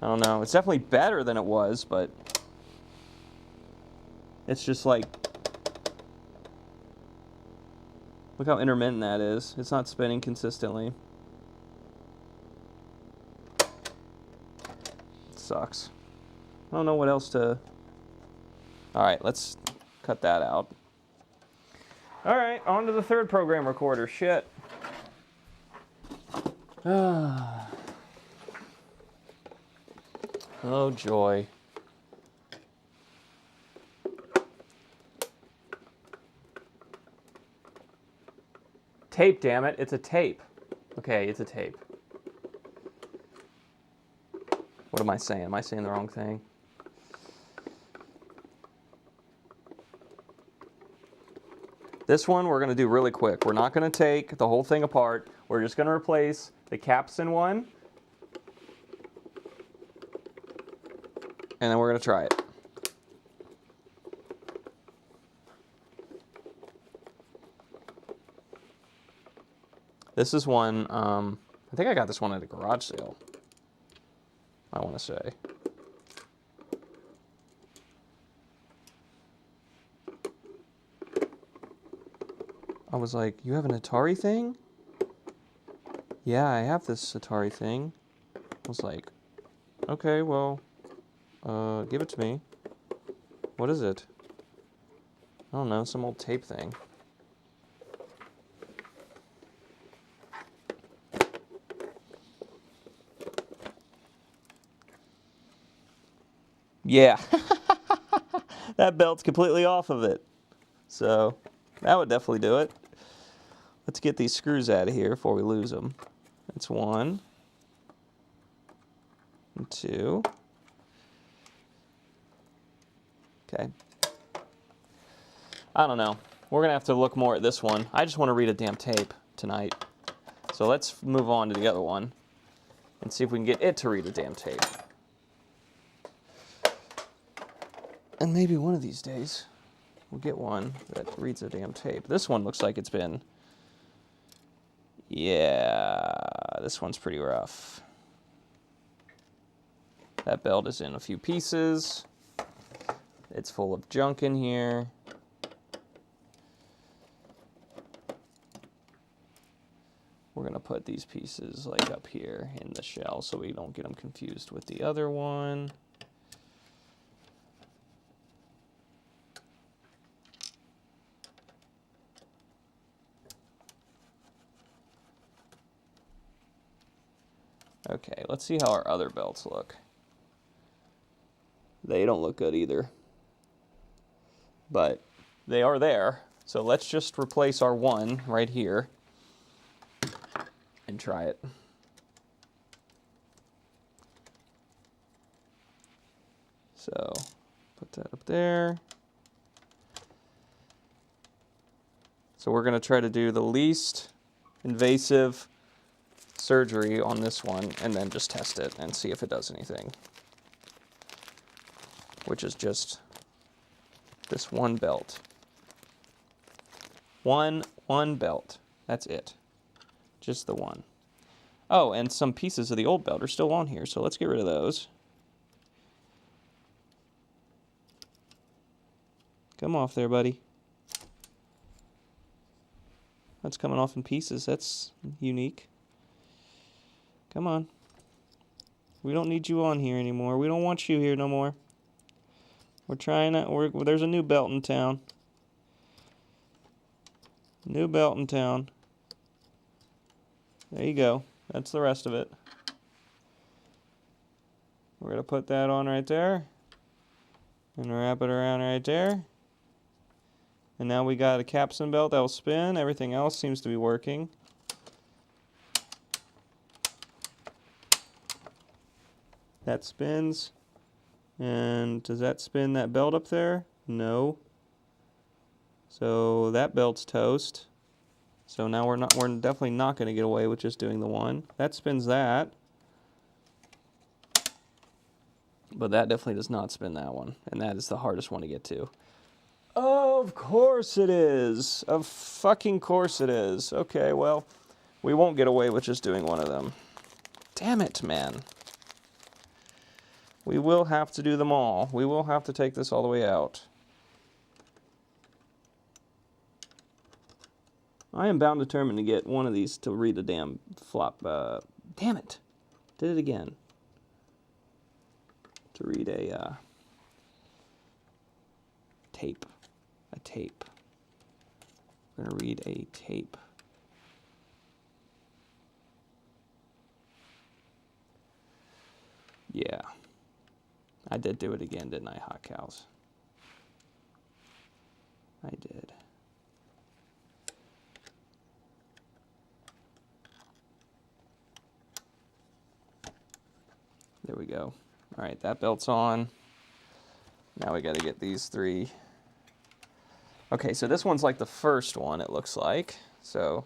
A: I don't know. It's definitely better than it was, but it's just like, look how intermittent that is. It's not spinning consistently. It sucks. I don't know what else to... Alright, let's cut that out. Alright, on to the third program recorder. Shit. Oh, joy. Tape, damn it. It's a tape. Okay, it's a tape. What am I saying? Am I saying the wrong thing? This one we're going to do really quick. We're not going to take the whole thing apart. We're just going to replace the caps in one. And then we're going to try it. This is one, I think I got this one at a garage sale, I want to say. I was like, you have an Atari thing? Yeah, I have this Atari thing. I was like, okay, well, give it to me. What is it? I don't know, some old tape thing. Yeah. That belt's completely off of it. So, that would definitely do it. Let's get these screws out of here before we lose them. That's 1. And 2. Okay. I don't know. We're going to have to look more at this one. I just want to read a damn tape tonight. So let's move on to the other one and see if we can get it to read a damn tape. And maybe one of these days we'll get one that reads a damn tape. This one looks like it's been... Yeah, this one's pretty rough. That belt is in a few pieces. It's full of junk in here. We're going to put these pieces like up here in the shell so we don't get them confused with the other one. Okay, let's see how our other belts look. They don't look good either. But they are there. So let's just replace our one right here and try it. So put that up there. So we're going to try to do the least invasive surgery on this one and then just test it and see if it does anything. Which is just this one belt. One belt. That's it. Just the one. Oh, and some pieces of the old belt are still on here, so let's get rid of those. Come off there, buddy. That's coming off in pieces. That's unique. Come on. We don't need you on here anymore. We don't want you here no more. We're trying to... there's a new belt in town. New belt in town. There you go. That's the rest of it. We're going to put that on right there. And wrap it around right there. And now we got a capstan belt that will spin. Everything else seems to be working. That spins. And does that spin that belt up there? No. So that belt's toast. So now we're definitely not going to get away with just doing the one. That spins that. But that definitely does not spin that one. And that is the hardest one to get to. Of course it is. Of fucking course it is. Okay, well, we won't get away with just doing one of them. Damn it, man. We will have to do them all. We will have to take this all the way out. I am bound determined to get one of these to read a damn flop. Damn it. Did it again. To read a tape. A tape. I'm going to read a tape. Yeah. I did do it again, didn't I, hot cows? I did. There we go. All right, that belt's on. Now we got to get these three. Okay, so this one's like the first one, it looks like. So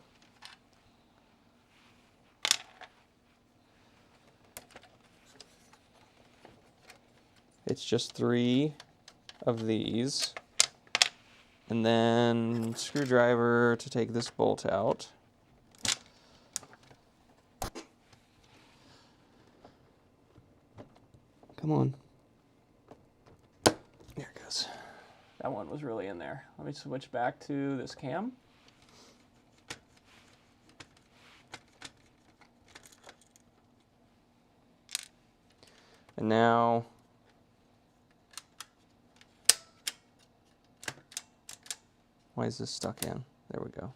A: it's just 3 of these. And then screwdriver to take this bolt out. Come on. There it goes. That one was really in there. Let me switch back to this cam. And now why is this stuck in? There we go.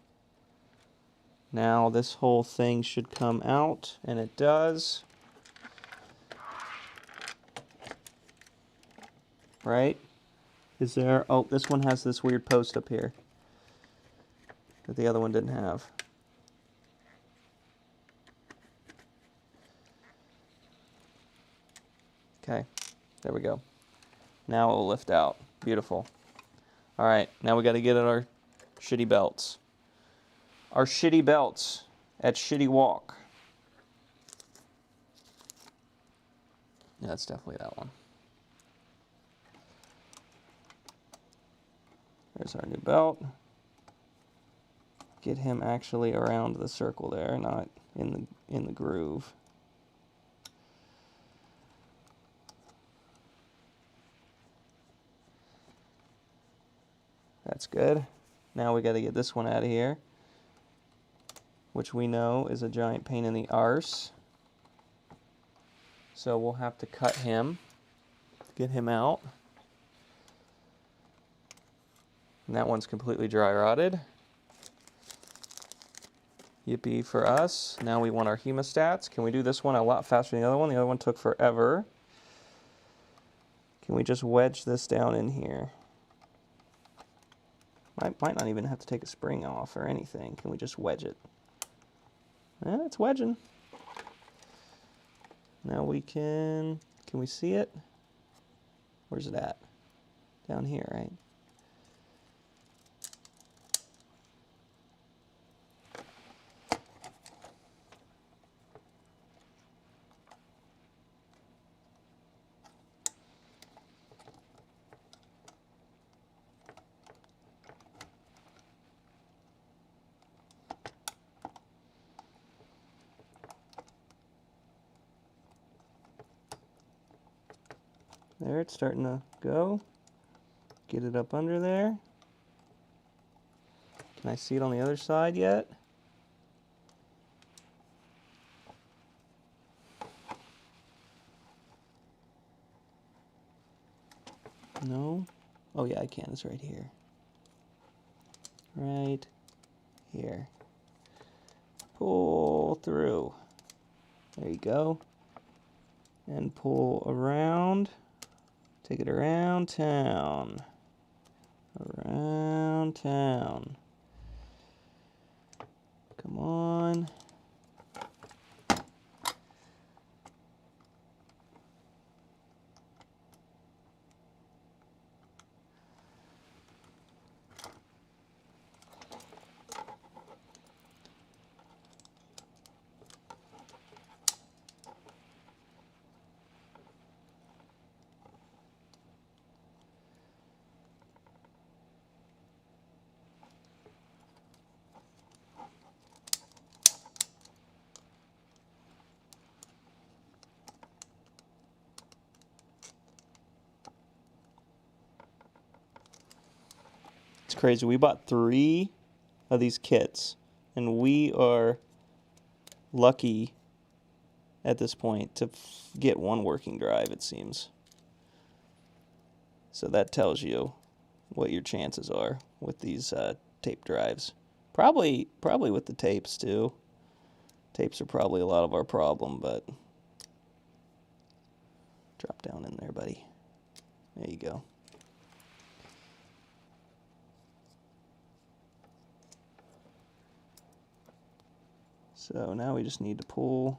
A: Now this whole thing should come out, and it does. Right? Is there... Oh, this one has this weird post up here that the other one didn't have. Okay, there we go. Now it will lift out. Beautiful. All right, now we got to get at our shitty belts. Our shitty belts at Shitty Walk. Yeah, that's definitely that one. There's our new belt. Get him actually around the circle there, not in the groove. That's good. Now we got to get this one out of here, which we know is a giant pain in the arse. So we'll have to cut him, get him out. And that one's completely dry rotted. Yippee for us. Now we want our hemostats. Can we do this one a lot faster than the other one? The other one took forever. Can we just wedge this down in here? Might not even have to take a spring off or anything. Can we just wedge it? It's wedging. Now we can we see it? Where's it at? Down here, right? There, it's starting to go. Get it up under there. Can I see it on the other side yet? No? Oh yeah, I can. It's right here. Right here. Pull through. There you go. and pull around. Take it around town. Around town. Come on. It's crazy. We bought 3 of these kits, and we are lucky at this point to get 1 working drive, it seems. So that tells you what your chances are with these tape drives. Probably with the tapes too. Tapes are probably a lot of our problem, but drop down in there, buddy. There you go. So now we just need to pull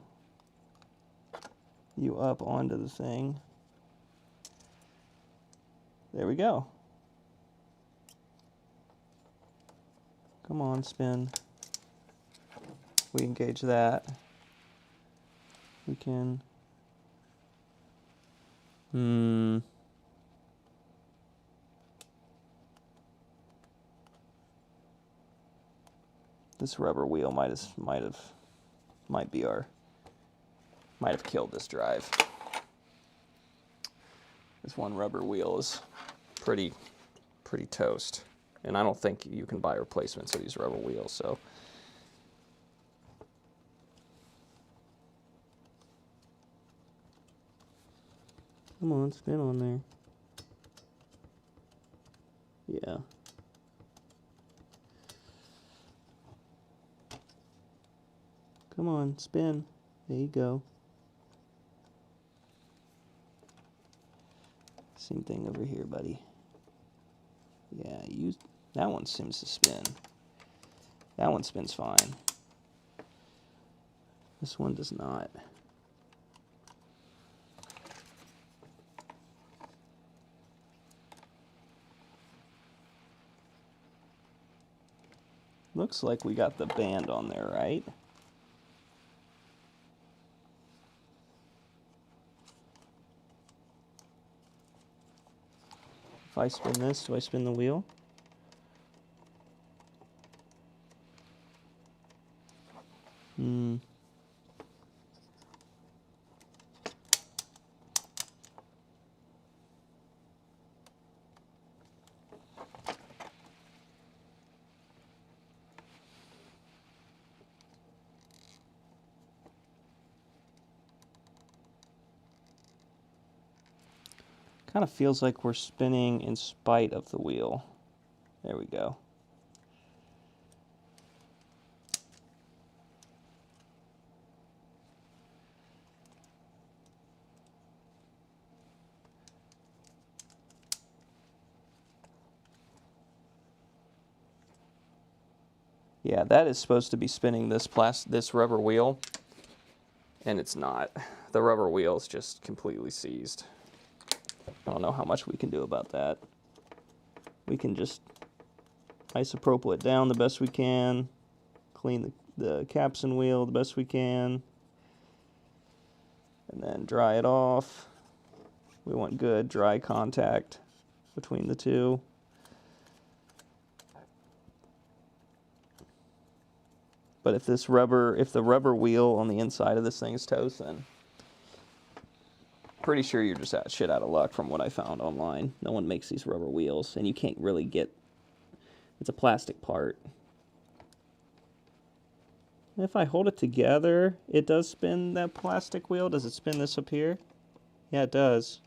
A: you up onto the thing. There we go. Come on, spin. We engage that. We can... This rubber wheel might have killed this drive. This one rubber wheel is pretty toast, and I don't think you can buy replacements of these rubber wheels. So come on, spin on there. Yeah. Come on, spin. There you go. Same thing over here, buddy. Yeah, that one seems to spin. That one spins fine. This one does not. Looks like we got the band on there, right? If I spin this, do I spin the wheel? Kind of feels like we're spinning in spite of the wheel. There we go. Yeah, that is supposed to be spinning this rubber wheel, and it's not. The rubber wheel is just completely seized. I don't know how much we can do about that. We can just isopropyl it down the best we can, clean the capstan wheel the best we can, and then dry it off. We want good dry contact between the two. But if the rubber wheel on the inside of this thing is toast, then pretty sure you're just shit out of luck from what I found online. No one makes these rubber wheels, and you can't really get... It's a plastic part. If I hold it together, it does spin that plastic wheel. Does it spin this up here? Yeah, it does.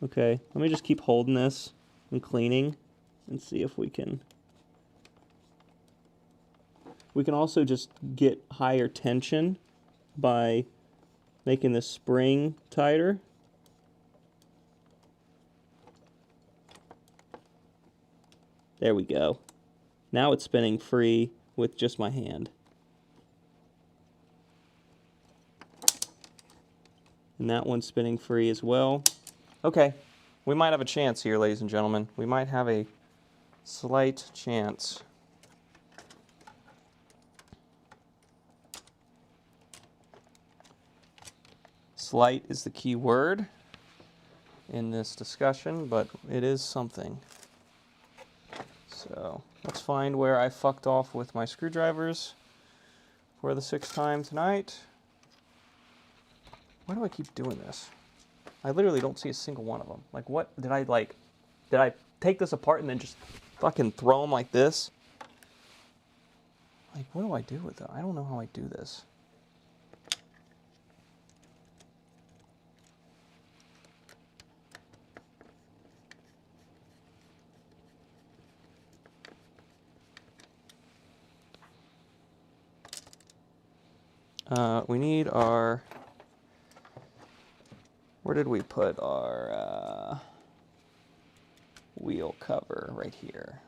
A: Okay, let me just keep holding this and cleaning and see if we can... We can also just get higher tension by making the spring tighter. There we go. Now it's spinning free with just my hand. And that one's spinning free as well. Okay, we might have a chance here, ladies and gentlemen. We might have a slight chance. Slight is the key word in this discussion, but it is something. So let's find where I fucked off with my screwdrivers for the 6th time tonight. Why do I keep doing this? I literally don't see a single one of them. Like, what did I take this apart and then just fucking throw them like this? Like, what do I do with it? I don't know how I do this. We need our, where did we put our wheel cover? Right here.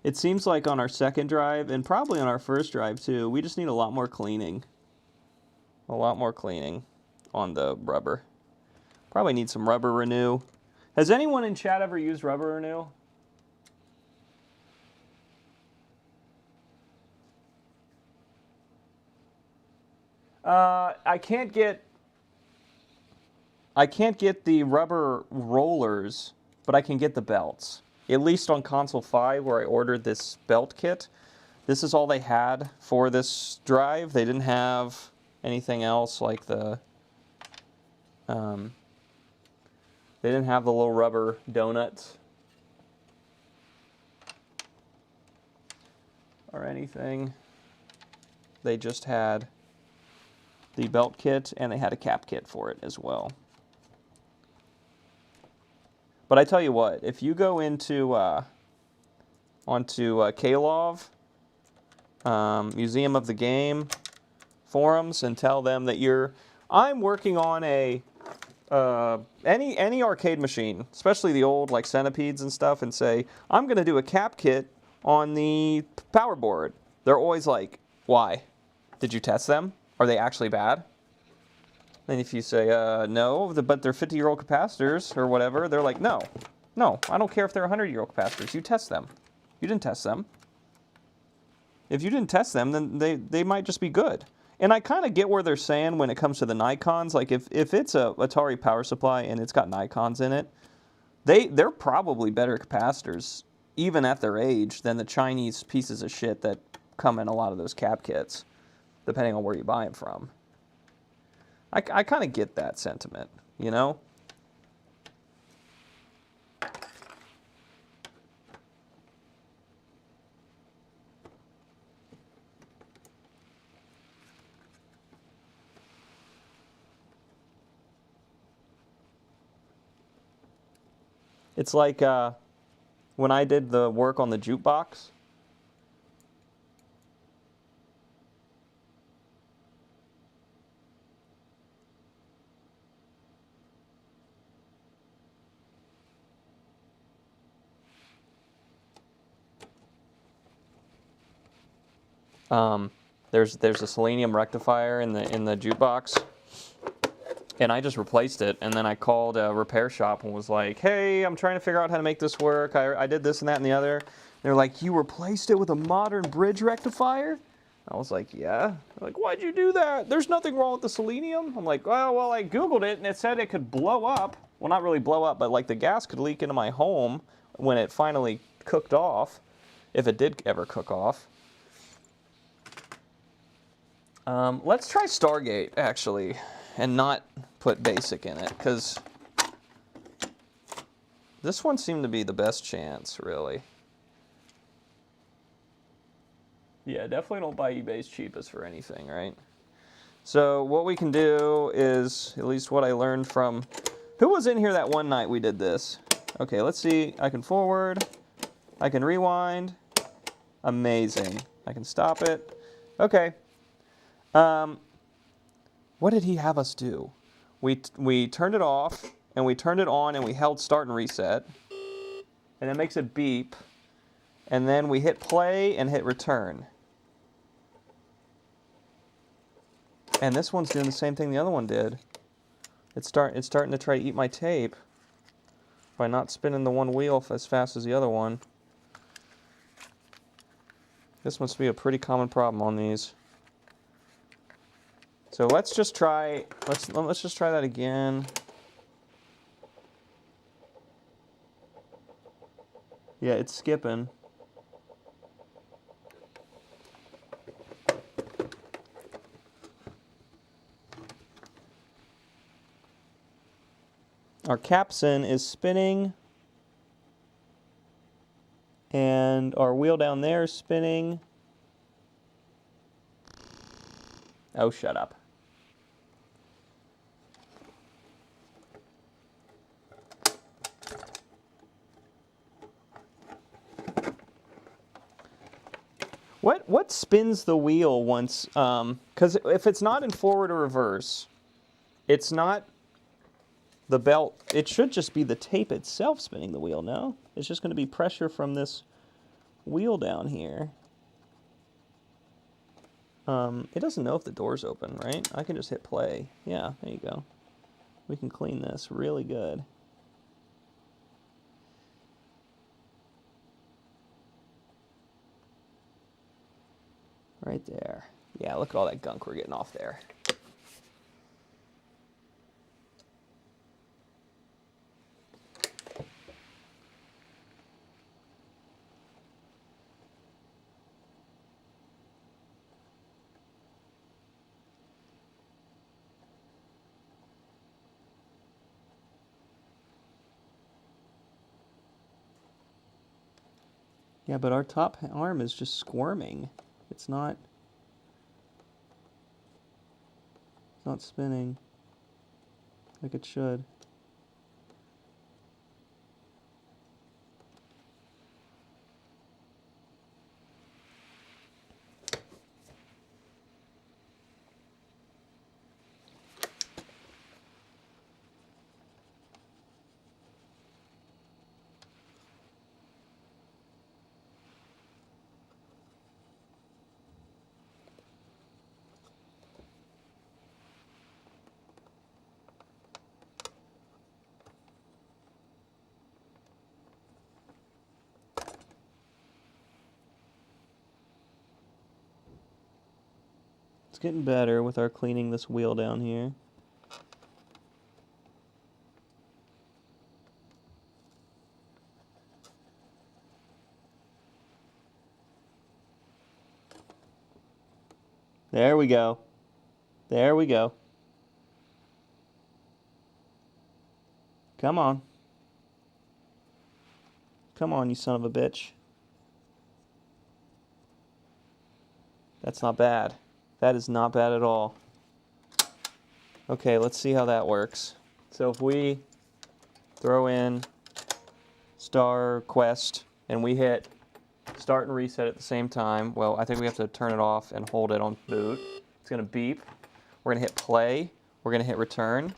A: It seems like on our second drive, and probably on our first drive too, we just need a lot more cleaning. A lot more cleaning on the rubber. Probably need some rubber renew. Has anyone in chat ever used rubber renew? I can't get the rubber rollers, but I can get the belts. At least on console 5 where I ordered this belt kit. This is all they had for this drive. They didn't have anything else like the they didn't have the little rubber donuts or anything. They just had the belt kit and they had a cap kit for it as well. But I tell you what, if you go into onto Kalov Museum of the Game forums and tell them that I'm working on a any arcade machine, especially the old like Centipedes and stuff, and say I'm going to do a cap kit on the power board. They're always like, why? Did you test them? Are they actually bad? And if you say no, but they're 50-year-old capacitors or whatever, they're like, no, I don't care if they're 100-year-old capacitors. You test them. You didn't test them. If you didn't test them, then they might just be good. And I kind of get where they're saying when it comes to the Nikons. Like, if it's a Atari power supply and it's got Nikons in it, they're probably better capacitors, even at their age, than the Chinese pieces of shit that come in a lot of those cap kits, depending on where you buy them from. I kind of get that sentiment, you know? It's like when I did the work on the jukebox. There's a selenium rectifier in the jukebox, and I just replaced it. And then I called a repair shop and was like, "Hey, I'm trying to figure out how to make this work. I did this and that and the other." They're like, "You replaced it with a modern bridge rectifier?" I was like, "Yeah." They're like, "Why'd you do that? There's nothing wrong with the selenium." I'm like, "Well, I Googled it and it said it could blow up. Well, not really blow up, but like the gas could leak into my home when it finally cooked off, if it did ever cook off." Let's try Stargate, actually, and not put BASIC in it, because this one seemed to be the best chance, really. Yeah, definitely don't buy eBay's cheapest for anything, right? So what we can do is, at least what I learned from, who was in here that one night we did this? Okay, let's see. I can forward. I can rewind. Amazing. I can stop it. Okay. What did he have us do? We turned it off, and we turned it on, and we held start and reset. And it makes it beep. And then we hit play and hit return. And this one's doing the same thing the other one did. It's starting to try to eat my tape by not spinning the one wheel as fast as the other one. This must be a pretty common problem on these. So let's just try that again. Yeah, it's skipping. Our capstan is spinning, and our wheel down there is spinning. Oh, shut up. What spins the wheel once, because if it's not in forward or reverse, it's not the belt. It should just be the tape itself spinning the wheel, no? It's just going to be pressure from this wheel down here. It doesn't know if the door's open, right? I can just hit play. Yeah, there you go. We can clean this really good. Right there. Yeah, look at all that gunk we're getting off there. Yeah, but our top arm is just squirming. It's not spinning like it should. It's getting better with our cleaning this wheel down here. There we go. There we go. Come on. Come on, you son of a bitch. That's not bad. That is not bad at all. Okay, let's see how that works. So if we throw in Star Quest and we hit start and reset at the same time, well, I think we have to turn it off and hold it on boot. It's going to beep. We're going to hit play. We're going to hit return.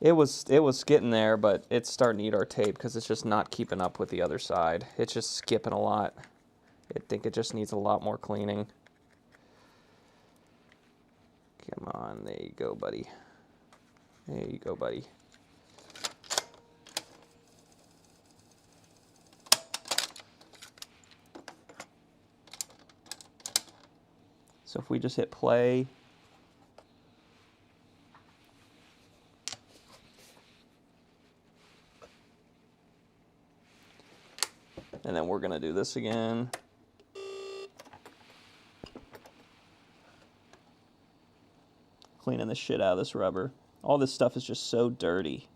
A: It was getting there, but it's starting to eat our tape because it's just not keeping up with the other side. It's just skipping a lot. I think it just needs a lot more cleaning. Come on, there you go, buddy. There you go, buddy. So if we just hit play, And then we're gonna do this again. Cleaning the shit out of this rubber. All this stuff is just so dirty.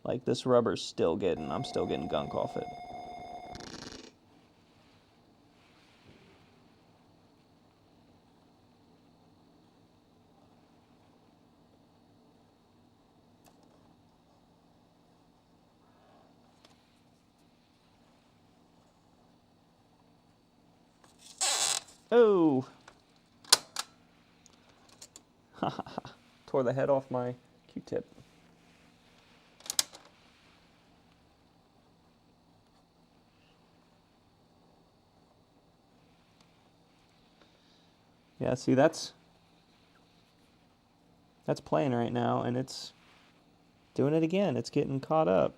A: Like, this rubber's still getting, I'm still getting gunk off it. Oh! Tore the head off my Q-tip. Yeah, see, that's playing right now, and it's doing it again. It's getting caught up.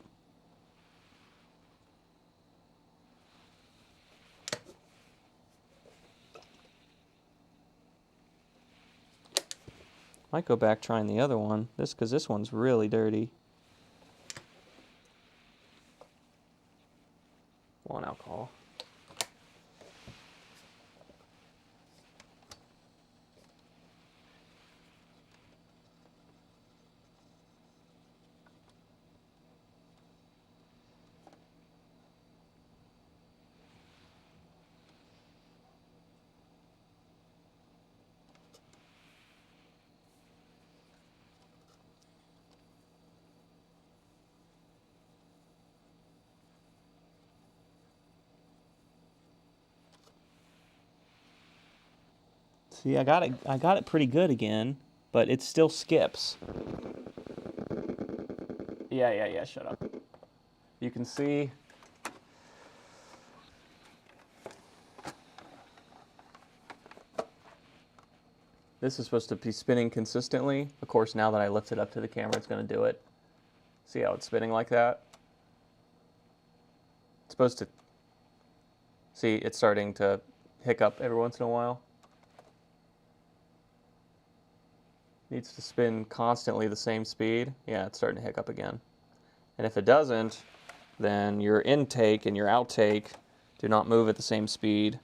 A: Might go back trying the other one. Because this one's really dirty. Low on alcohol. See, I got it pretty good again, but it still skips. Yeah, shut up. You can see this is supposed to be spinning consistently. Of course, now that I lift it up to the camera, it's going to do it. See how it's spinning like that? It's supposed to... See, it's starting to hiccup every once in a while. Needs to spin constantly the same speed. Yeah, it's starting to hiccup again. And if it doesn't, then your intake and your outtake do not move at the same speed,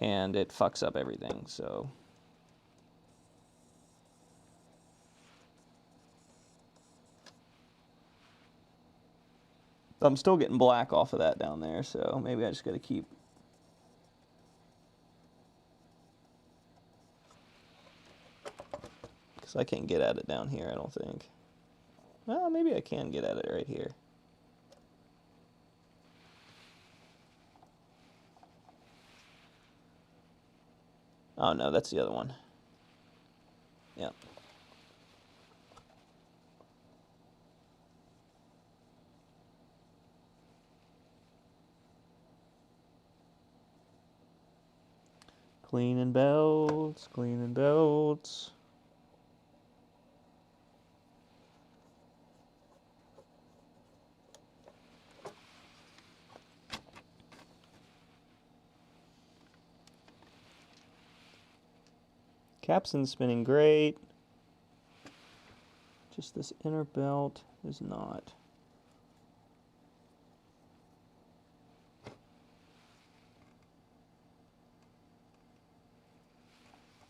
A: and it fucks up everything, so... I'm still getting black off of that down there, so maybe I just gotta keep... Because I can't get at it down here, I don't think. Well, maybe I can get at it right here. Oh no, that's the other one. Yep. Cleaning belts, cleaning belts. Capstan spinning great. Just this inner belt is not.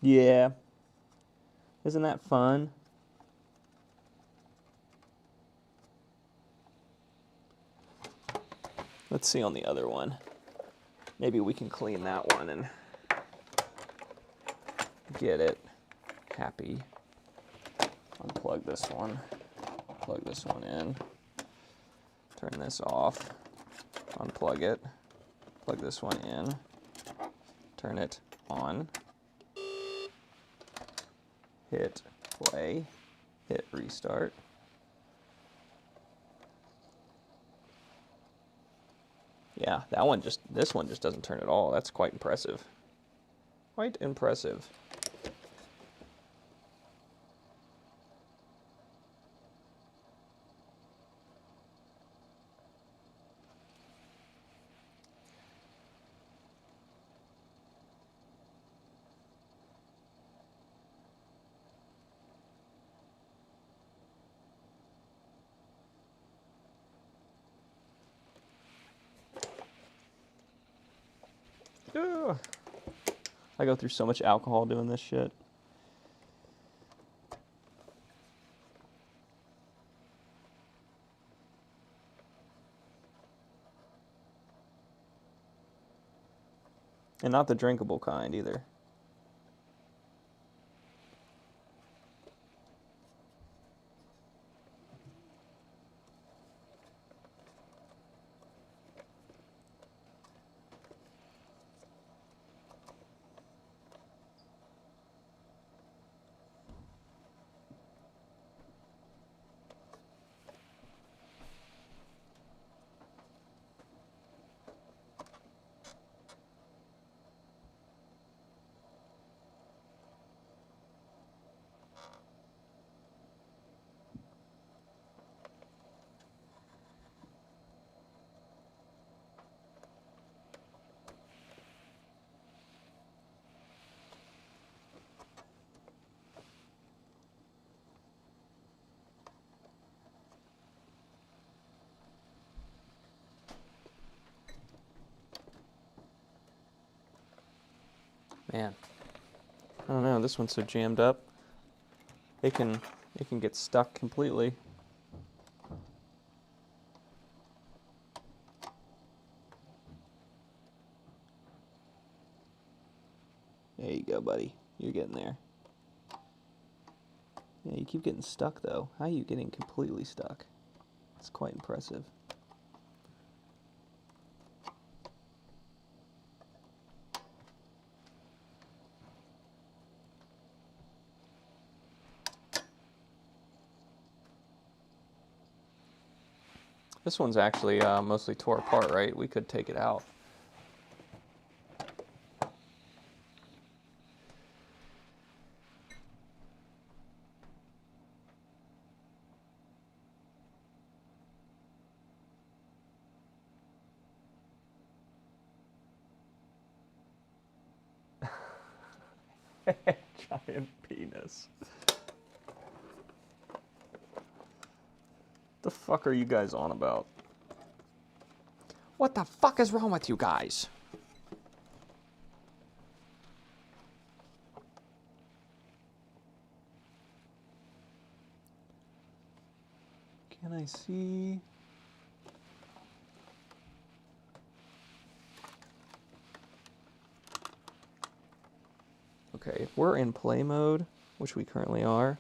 A: Yeah. Isn't that fun? Let's see on the other one. Maybe we can clean that one and get it happy. Unplug this one. Plug this one in. Turn this off. Unplug it. Plug this one in. Turn it on. Hit play. Hit restart. Yeah, this one just doesn't turn at all. That's quite impressive. Quite impressive. Ugh. I go through so much alcohol doing this shit. And not the drinkable kind either. Man, I don't know. This one's so jammed up. It can get stuck completely. There you go, buddy. You're getting there. Yeah, you keep getting stuck though. How are you getting completely stuck? It's quite impressive. This one's actually mostly tore apart, right? We could take it out. Giant penis. The fuck are you guys on about? What the fuck is wrong with you guys? Can I see? Okay, if we're in play mode, which we currently are,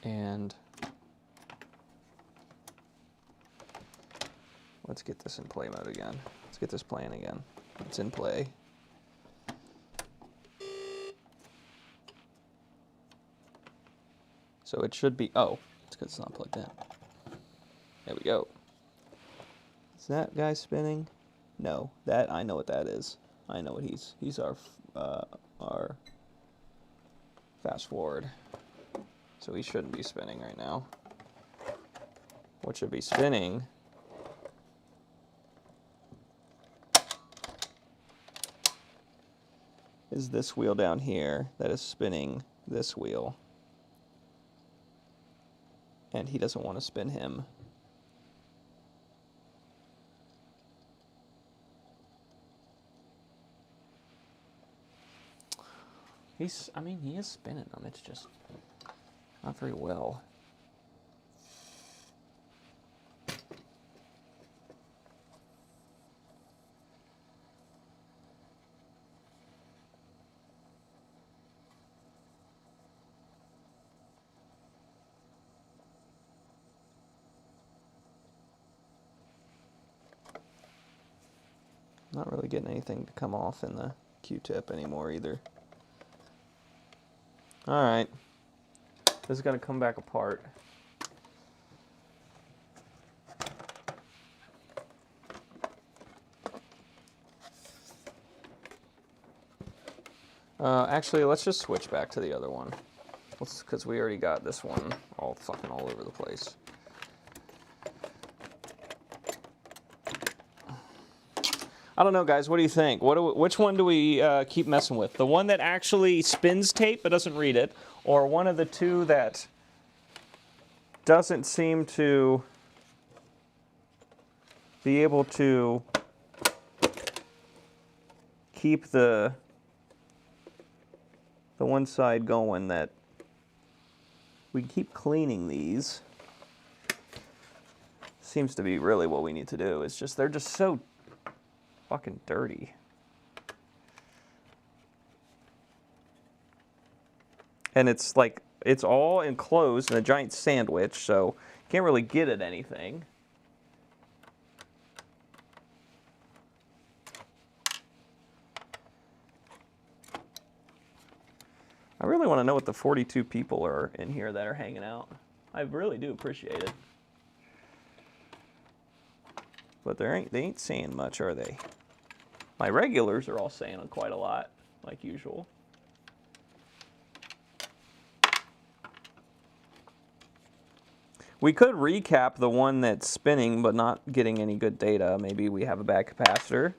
A: and let's get this in play mode again. Let's get this playing again. It's in play. So it should be, oh, it's because it's not plugged in. There we go. Is that guy spinning? No, that, I know what that is. I know what he's our fast forward. So he shouldn't be spinning right now. What should be spinning is this wheel down here that is spinning this wheel. And he doesn't want to spin him. He is spinning them. It's just not very well. Not really getting anything to come off in the Q-tip anymore either. All right, this is gonna come back apart. Actually, let's just switch back to the other one. Because we already got this one all fucking all over the place. I don't know, guys. What do you think? Which one do we keep messing with? The one that actually spins tape but doesn't read it, or one of the two that doesn't seem to be able to keep the one side going, that we keep cleaning these. Seems to be really what we need to do. It's just, they're just so fucking dirty. And it's like, it's all enclosed in a giant sandwich, so you can't really get at anything. I really want to know what the 42 people are in here that are hanging out. I really do appreciate it. But they ain't saying much, are they? My regulars are all saying quite a lot, like usual. We could recap the one that's spinning but not getting any good data. Maybe we have a bad capacitor.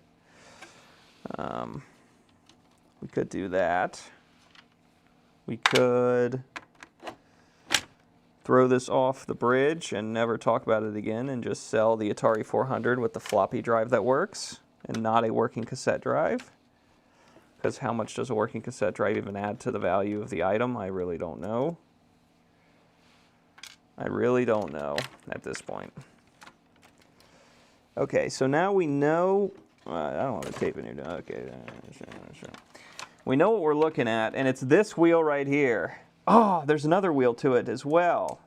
A: We could do that. We could throw this off the bridge and never talk about it again and just sell the Atari 400 with the floppy drive that works and not a working cassette drive. Because how much does a working cassette drive even add to the value of the item? I really don't know. I really don't know at this point. Okay, so now we know... I don't want to tape in here. Okay, sure. We know what we're looking at, and it's this wheel right here. Oh, there's another wheel to it as well.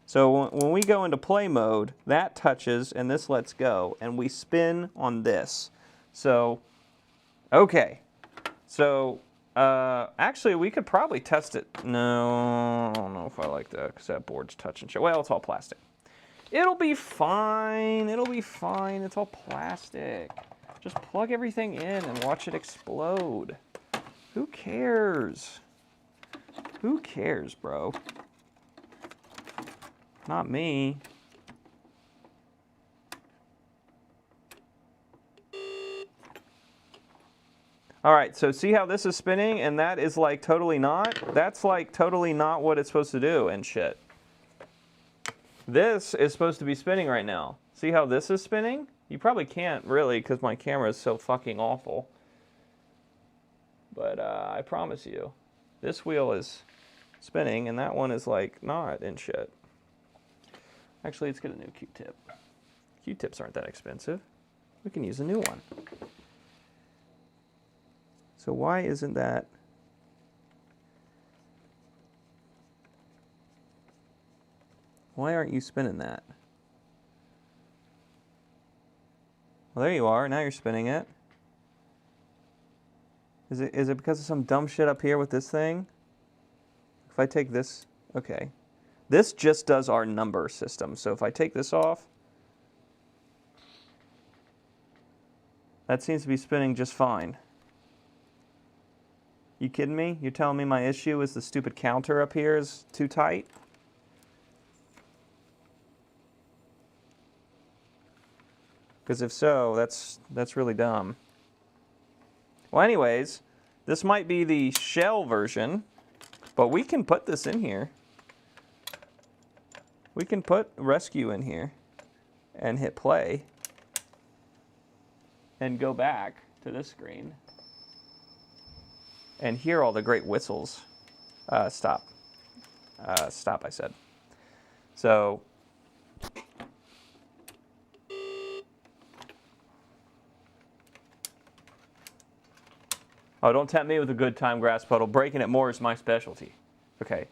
A: So when we go into play mode, that touches and this lets go, and we spin on this. So, okay. So, actually, we could probably test it. No, I don't know if I like that because that board's touching shit. Well, it's all plastic. It'll be fine. It'll be fine. It's all plastic. Just plug everything in and watch it explode. Who cares? Who cares, bro? Not me. All right, so see how this is spinning and that is like totally not? That's like totally not what it's supposed to do and shit. This is supposed to be spinning right now. See how this is spinning? You probably can't really because my camera is so fucking awful. But I promise you, this wheel is spinning and that one is like not and shit. Actually, let's get a new Q-tip. Q-tips aren't that expensive. We can use a new one. So why isn't that? Why aren't you spinning that? Well, there you are. Now you're spinning it. Is it because of some dumb shit up here with this thing? If I take this, okay. This just does our number system. So if I take this off, that seems to be spinning just fine. You kidding me? You're telling me my issue is the stupid counter up here is too tight? Because if so, that's really dumb. Well, anyways, this might be the shell version, but we can put this in here. We can put rescue in here and hit play and go back to this screen and hear all the great whistles. Stop. Stop, I said. So, oh, don't tempt me with a good time, grass puddle. Breaking it more is my specialty. Okay.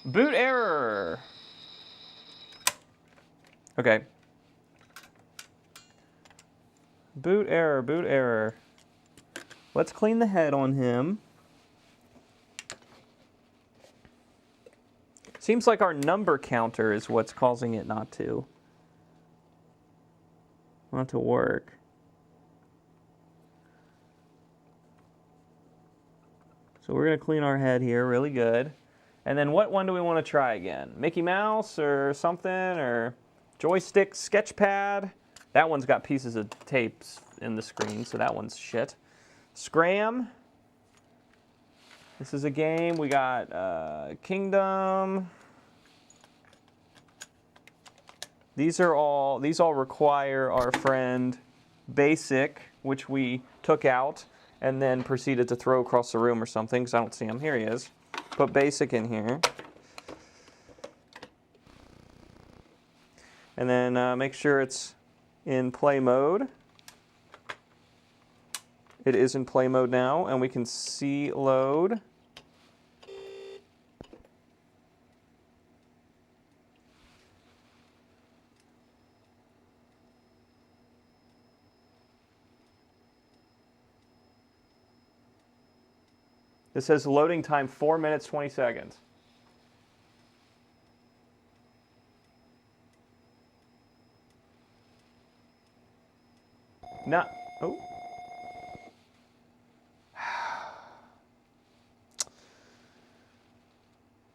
A: Boot error. Okay. Boot error, boot error. Let's clean the head on him. Seems like our number counter is what's causing it not to work. So we're going to clean our head here really good. And then what one do we want to try again? Mickey Mouse or something? Or joystick sketchpad? That one's got pieces of tapes in the screen, so that one's shit. Scram. This is a game. We got Kingdom. These all require our friend Basic, which we took out and then proceeded to throw across the room or something, because I don't see him. Here he is. Put Basic in here. And then make sure it's in play mode. It is in play mode now, and we can see load. It says loading time 4 minutes 20 seconds. No. Oh.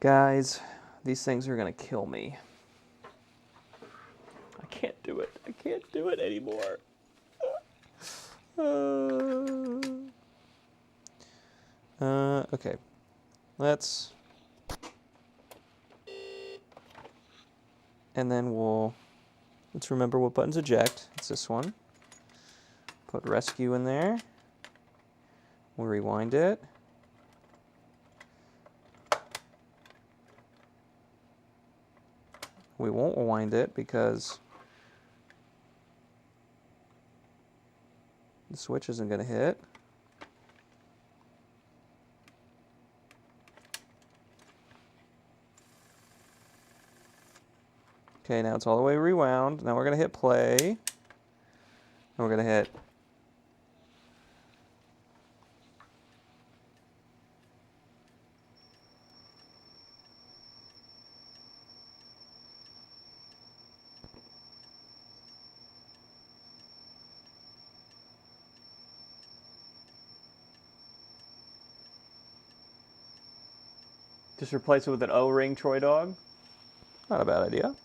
A: Guys, these things are going to kill me. I can't do it. I can't do it anymore. Okay. Let's... And then let's remember what button's eject. It's this one. Put rescue in there. We'll rewind it. We won't rewind it because the switch isn't going to hit. Okay, now it's all the way rewound. Now we're going to hit play. And we're going to hit... Just replace it with an O-ring Troy dog. Not a bad idea.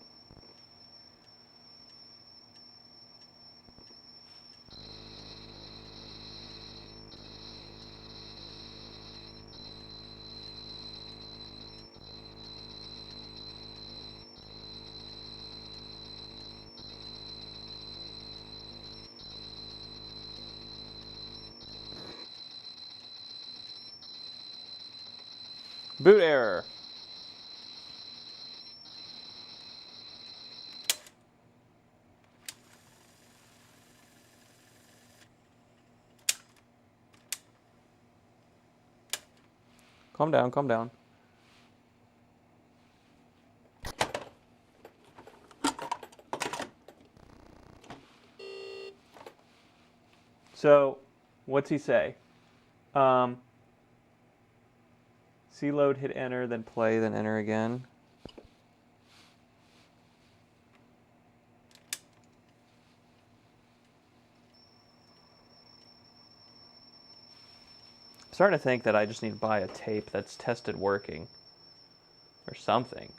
A: Boot error. Calm down, calm down. So, what's he say? See load, hit enter, then play, then enter again. I'm starting to think that I just need to buy a tape that's tested working. Or something.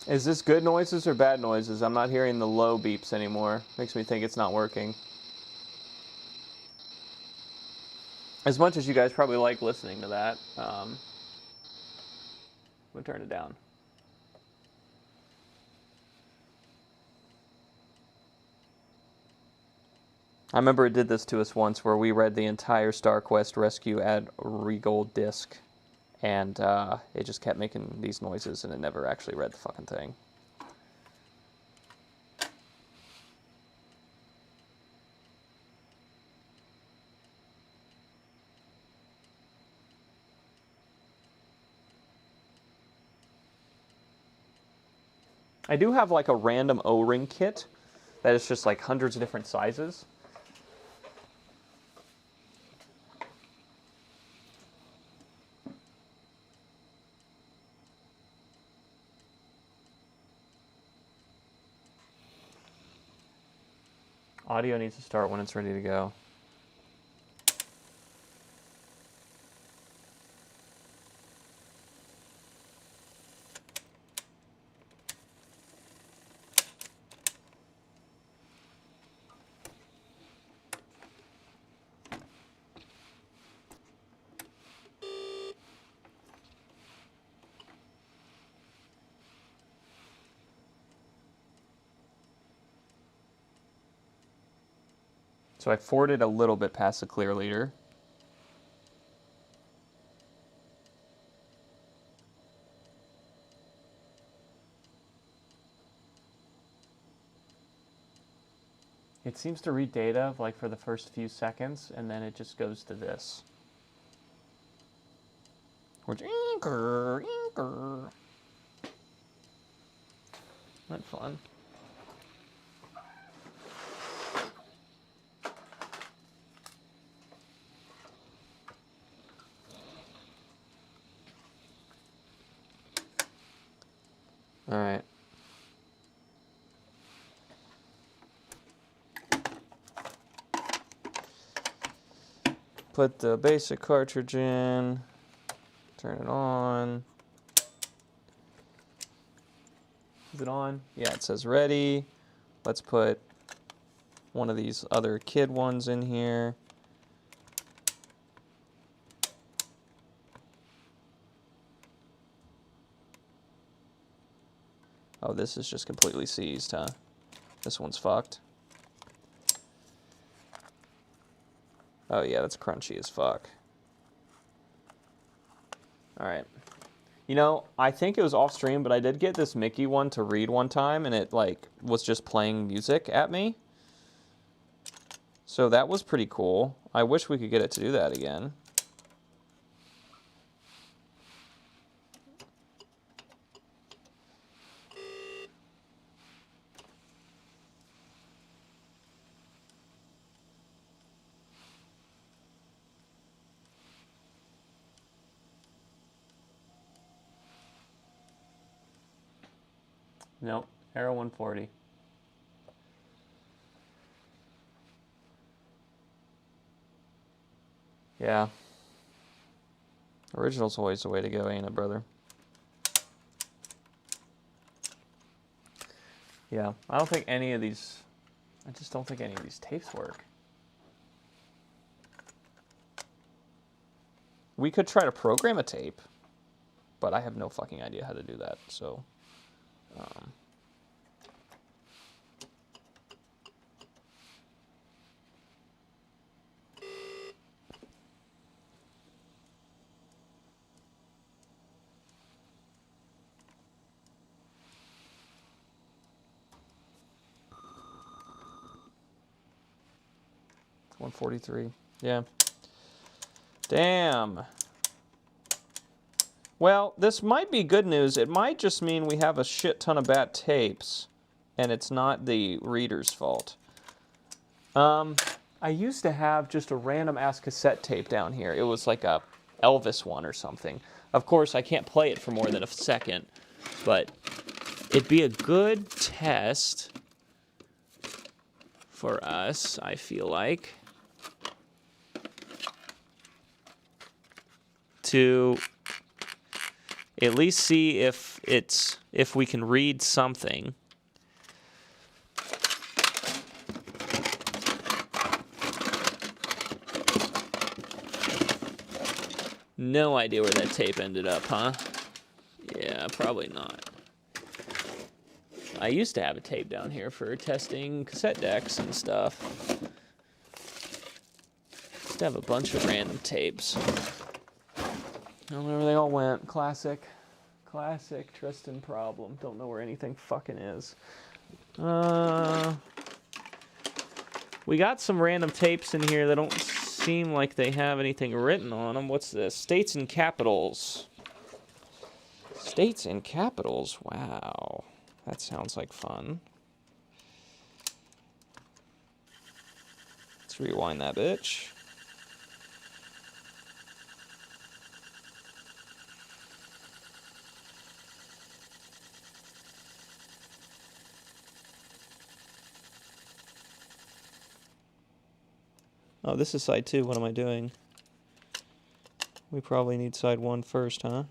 A: Is this good noises or bad noises? I'm not hearing the low beeps anymore. Makes me think it's not working. As much as you guys probably like listening to that, I'm going to turn it down. I remember it did this to us once where we read the entire Star Quest Rescue at Regal disc. And it just kept making these noises, and it never actually read the fucking thing. I do have like a random O-ring kit that is just like hundreds of different sizes. Audio needs to start when it's ready to go. So I forwarded a little bit past the clear leader. It seems to read data like for the first few seconds, and then it just goes to this. Which inker. That's fun. All right. Put the basic cartridge in, turn it on. Is it on? Yeah, it says ready. Let's put one of these other kid ones in here. Oh, this is just completely seized, huh? This one's fucked. Oh yeah, that's crunchy as fuck. Alright. You know, I think it was off stream, but I did get this Mickey one to read one time, and it, like, was just playing music at me. So that was pretty cool. I wish we could get it to do that again. Nope, Arrow 140. Yeah. Original's always the way to go, ain't it, brother? Yeah, I don't think any of these... I just don't think any of these tapes work. We could try to program a tape, but I have no fucking idea how to do that, so... 143. Yeah. Damn. Well, this might be good news. It might just mean we have a shit ton of bad tapes, and it's not the reader's fault. I used to have just a random-ass cassette tape down here. It was like a Elvis one or something. Of course, I can't play it for more than a second, but it'd be a good test for us, I feel like, to at least see if we can read something. No idea where that tape ended up, huh? Yeah, probably not. I used to have a tape down here for testing cassette decks and stuff. Used to have a bunch of random tapes. I don't know where they all went. Classic. Classic Tristan problem. Don't know where anything fucking is. We got some random tapes in here that don't seem like they have anything written on them. What's this? States and capitals. States and capitals. Wow. That sounds like fun. Let's rewind that bitch. Oh, this is side 2. What am I doing? We probably need side 1 first, huh?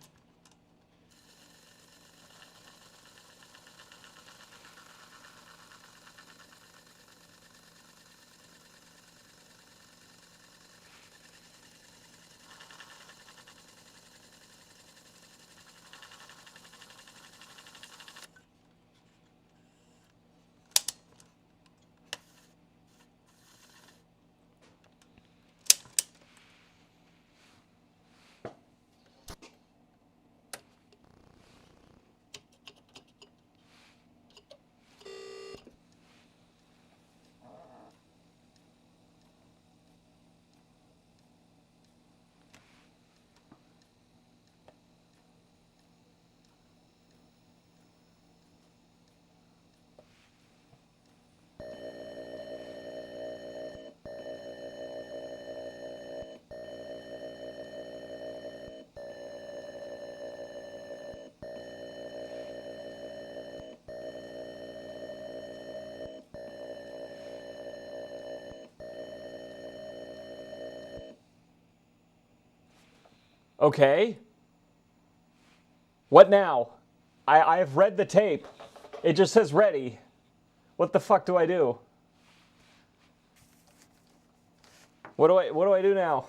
A: Okay. What now? I've read the tape. It just says ready. What the fuck do I do? What do I do now?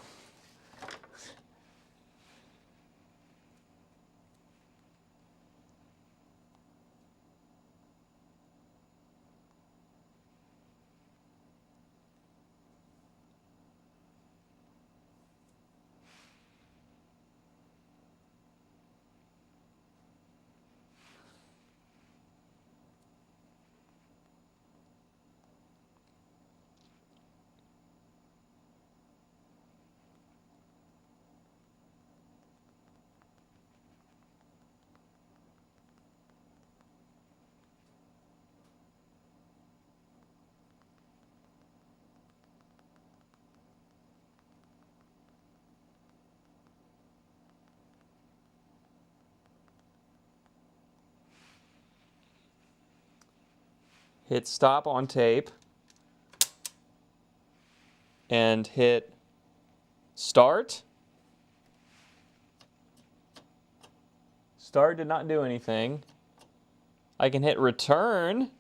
A: Hit stop on tape and hit start. Start did not do anything. I can hit return.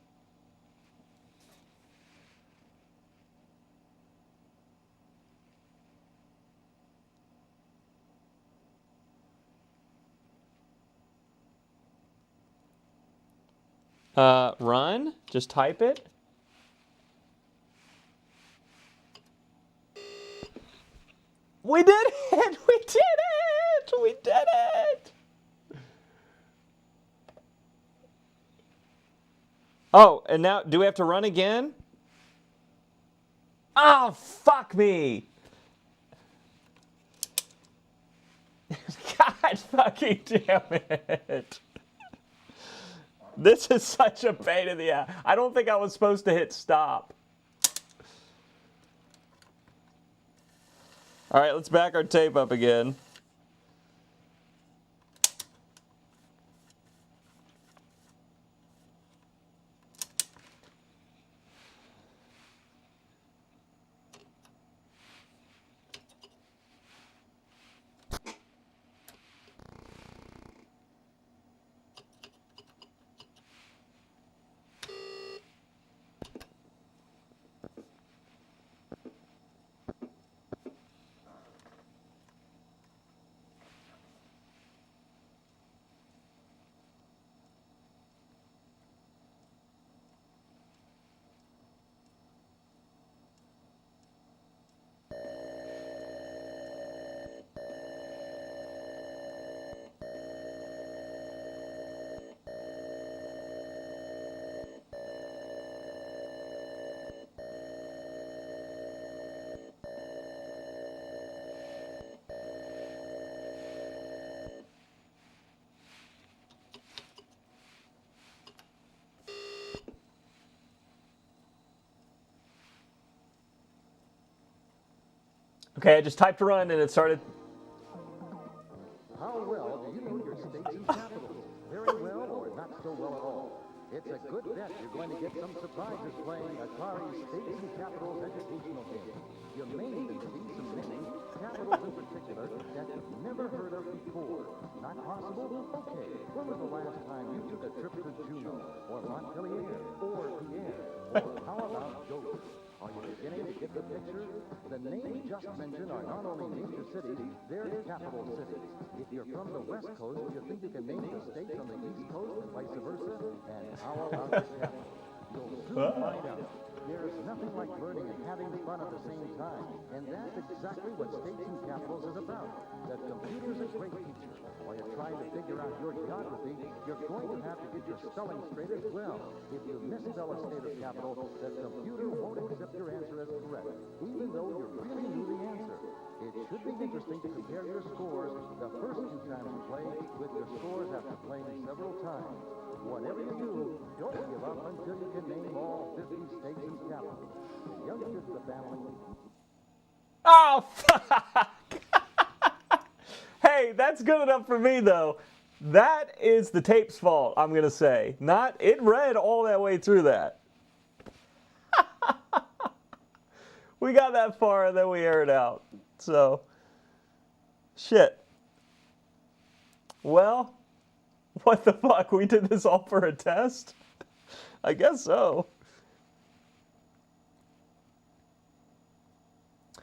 A: Run. Just type it. We did it! We did it! We did it! Oh, and now, do we have to run again? Oh, fuck me! God fucking damn it! This is such a pain in the ass. I don't think I was supposed to hit stop. All right, let's back our tape up again. Okay, I just typed run and it started.
B: How well do you know your states and capitals? Very well or not so well at all? It's a good bet you're going to get some surprises playing Atari States and Capitals educational game. You may even see some names, capitals in particular, that you've never heard of before. Not possible? Okay. When was the last time you took a trip to Juneau, or Montpellier, or Pierre, or how about Dover? Are you beginning to get the picture? The names just mentioned are not only major cities, they're capital cities. If you're from the West Coast, you think you can name the states on the East Coast and vice versa? And how about the capital? You'll soon find out. There's nothing like learning and having fun at the same time. And that's exactly what States and Capitals is about. The computer's a great teacher. While you're trying to figure out your geography, you're going to have to get your spelling straight as well. If you misspell a state or capital, the computer won't accept your answer as correct, even though you really knew the answer. It should be interesting to compare your scores the first few times you play with your scores after playing several times. Whatever you do, don't give up until you can name all 50 states and capitals. The youngest of the family.
A: Oh, fuck! Hey, that's good enough for me, though. That is the tape's fault, I'm going to say. Not, it read all that way through that. We got that far and then we aired out. So, shit. Well, what the fuck? We did this all for a test? I guess so.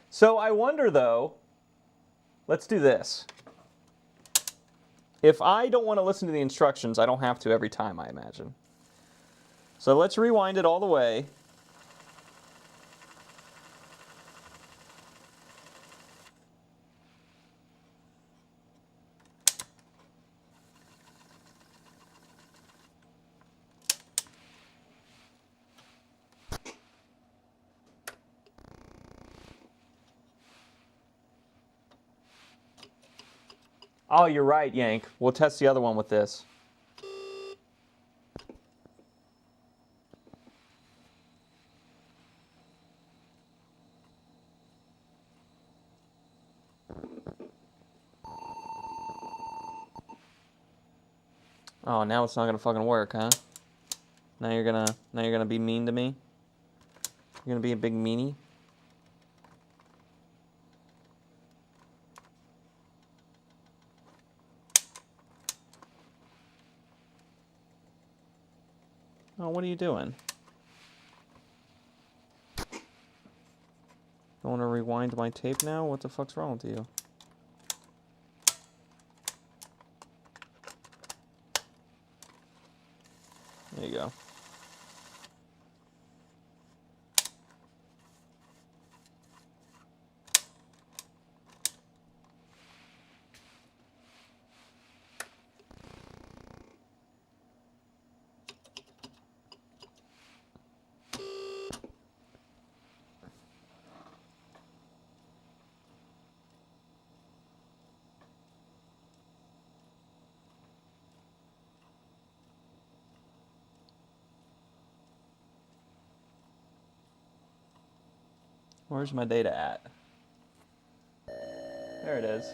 A: So I wonder, though, let's do this. If I don't want to listen to the instructions, I don't have to every time, I imagine. So let's rewind it all the way. Oh, you're right, Yank. We'll test the other one with this. Oh, now it's not gonna fucking work, huh? Now you're gonna be mean to me? You're gonna be a big meanie? Oh, what are you doing? You want to rewind my tape now? What the fuck's wrong with you? There you go. Where's my data at? There it is.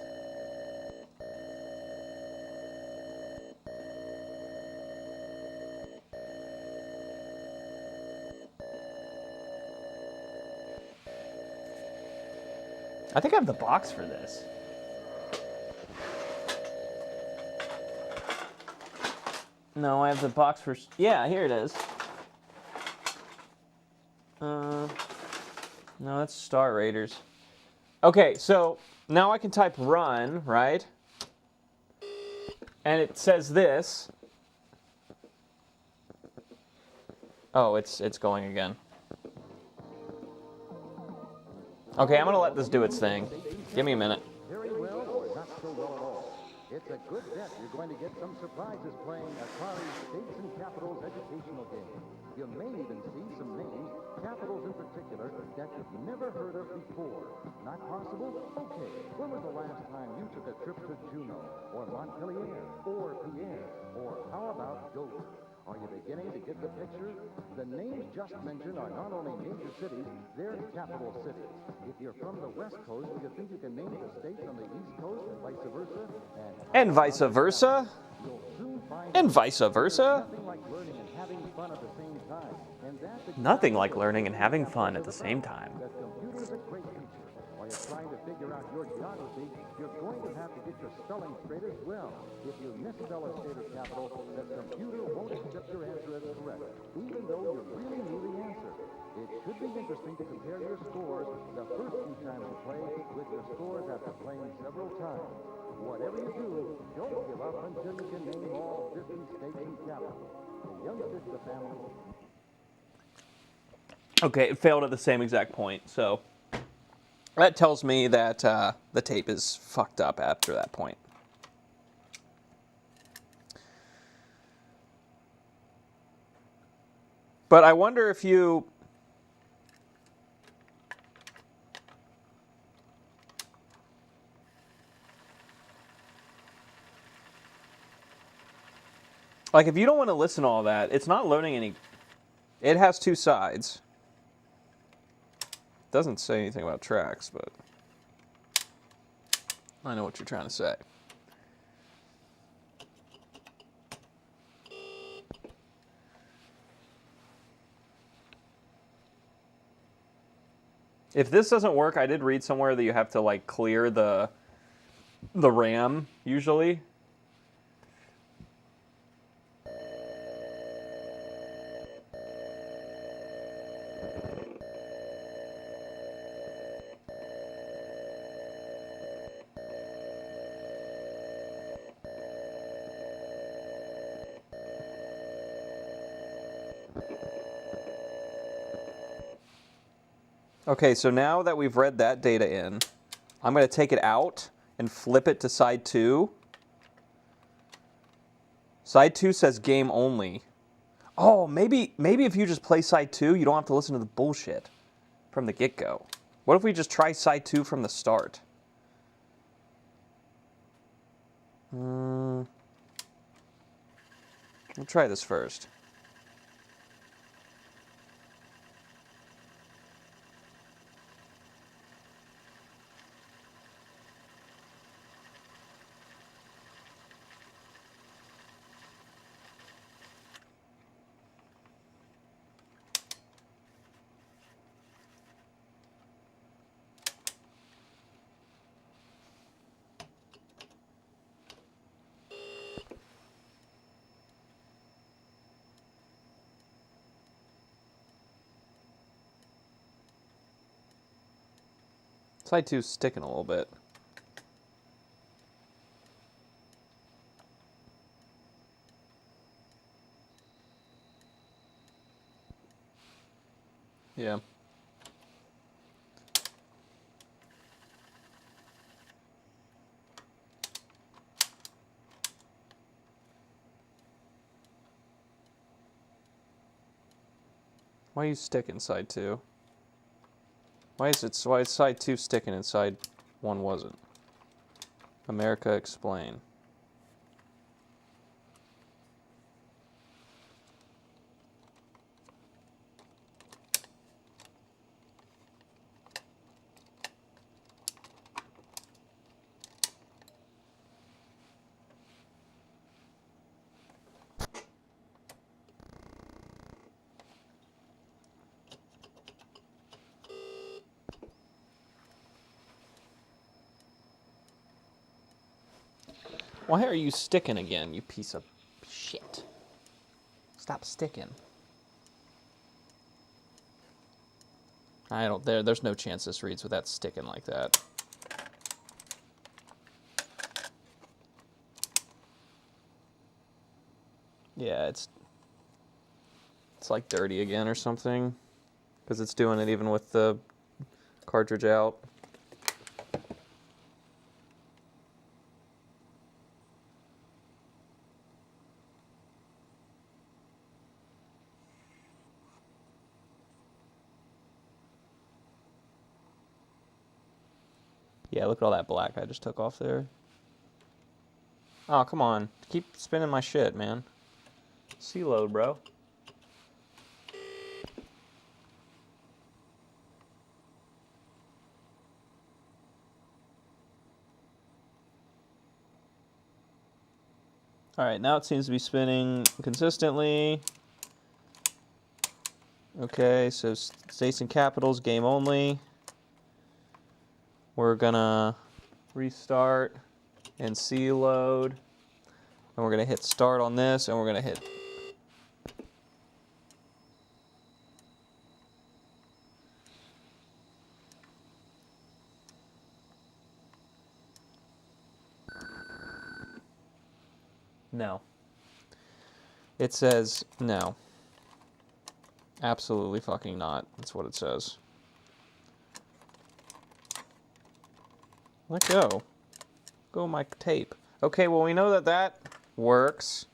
A: I think I have the box for this. No, I have the box for... Yeah, here it is. No, that's Star Raiders. Okay, so now I can type run, right? And it says this. Oh, it's going again. Okay, I'm gonna let this do its thing. Give me a minute.
B: Very well or not so well at all. It's a good bet you're going to get some surprises playing Atari States and Capitals educational game. You may even see some names, capitals in particular, that you've never heard of before. Not possible? Okay. When was the last time you took a trip to Juneau, or Montpellier, or Pierre, or how about Dover? Are you beginning to get the picture? The names just mentioned are not only major cities, they're capital cities. If you're from the West Coast, you think you can name the state on the East Coast and vice versa?
A: And vice versa?
B: You'll soon find
A: And
B: out
A: vice versa?
B: nothing like learning and having fun at the same time. And that's
A: Nothing
B: exactly
A: like
B: what
A: learning and having
B: capital
A: fun at
B: is
A: the same
B: about.
A: time.
B: The computer's a great teacher. While you're trying to figure out your geography, you're going to have to get your spelling straight as well. If you misspell a state or capital, the computer won't accept your answer as correct, even though you really knew the answer. It should be interesting to compare your scores the first few times you play with your scores after playing several times. Whatever you do, don't give up until you can name all 50 states and capitals. The youngsters of the family.
A: Okay, it failed at the same exact point, so that tells me that the tape is fucked up after that point. But I wonder if you... Like, if you don't want to listen to all that, it's not loading any... It has two sides. Doesn't say anything about tracks, but I know what you're trying to say. If this doesn't work, I did read somewhere that you have to like clear the RAM usually. Okay, so now that we've read that data in, I'm going to take it out and flip it to side 2. Side 2 says game only. Oh, maybe if you just play side 2, you don't have to listen to the bullshit from the get-go. What if we just try side 2 from the start? We'll try this first. Side 2's sticking a little bit. Yeah. Why are you sticking side 2? Why is side 2 sticking and side 1 wasn't? America, explain. Why are you sticking again, you piece of shit? Stop sticking. I don't, there's no chance this reads with that sticking like that. Yeah, it's like dirty again or something, because it's doing it even with the cartridge out. Yeah, look at all that black I just took off there. Oh, come on. Keep spinning my shit, man. C load, bro. All right, now it seems to be spinning consistently. Okay, so states and capitals, game only. We're gonna restart and C load. And we're gonna hit start on this, and we're gonna hit. No. It says no. Absolutely fucking not. That's what it says. Let go. Go my tape. Okay, well, we know that that works.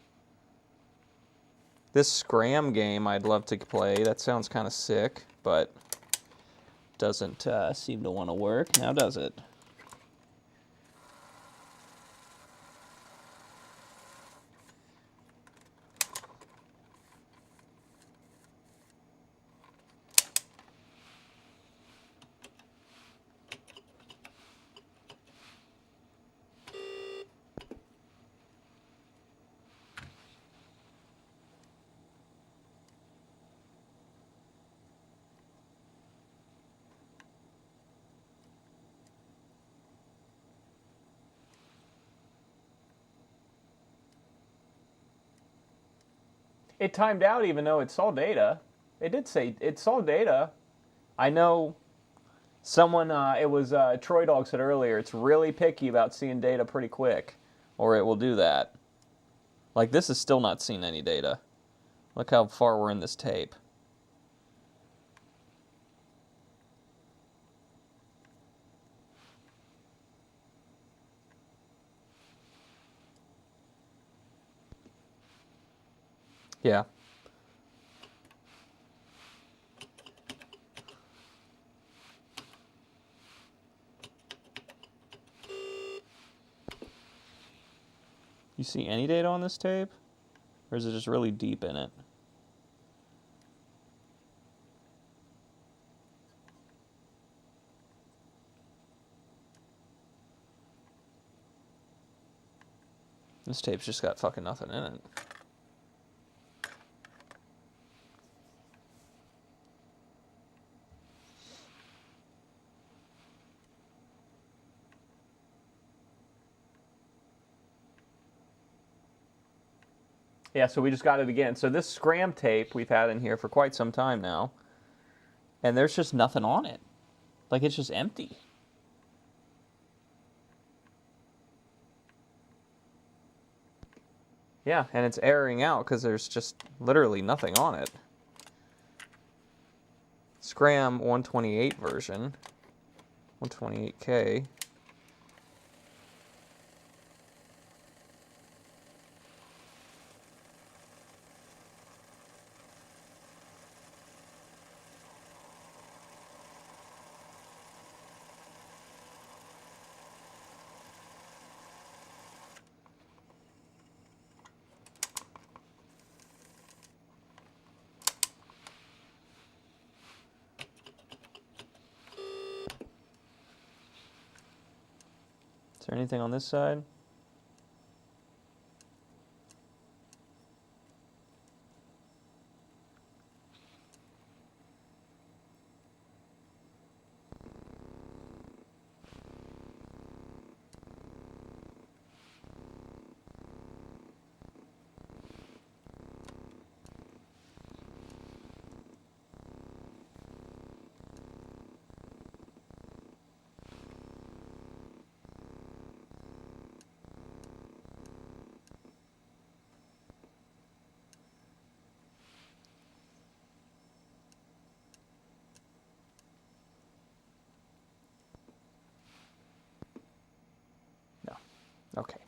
A: This Scram game I'd love to play. That sounds kind of sick, but doesn't seem to want to work. Now does it? It timed out even though it saw data. It did say it saw data. I know someone, it was Troy Dog said earlier, it's really picky about seeing data pretty quick, or it will do that. Like, this is still not seeing any data. Look how far we're in this tape. Yeah. You see any data on this tape? Or is it just really deep in it? This tape's just got fucking nothing in it. Yeah, so we just got it again. So this Scram tape we've had in here for quite some time now. And there's just nothing on it. Like, it's just empty. Yeah, and it's erroring out because there's just literally nothing on it. Scram 128 version. 128K. Is there anything on this side? Okay.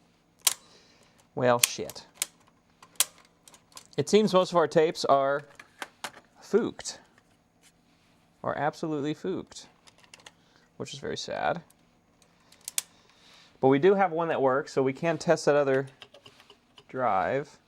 A: Well, shit. It seems most of our tapes are fooked. Or absolutely fooked. Which is very sad. But we do have one that works, so we can test that other drive.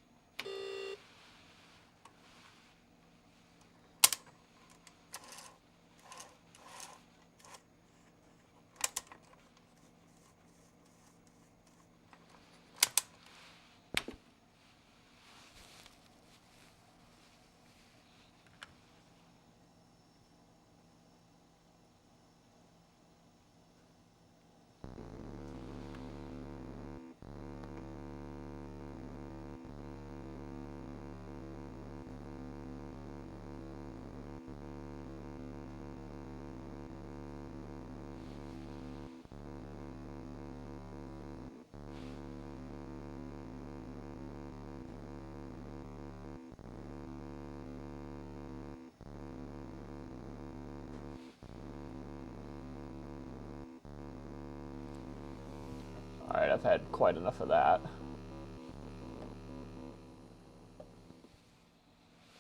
A: Alright, I've had quite enough of that.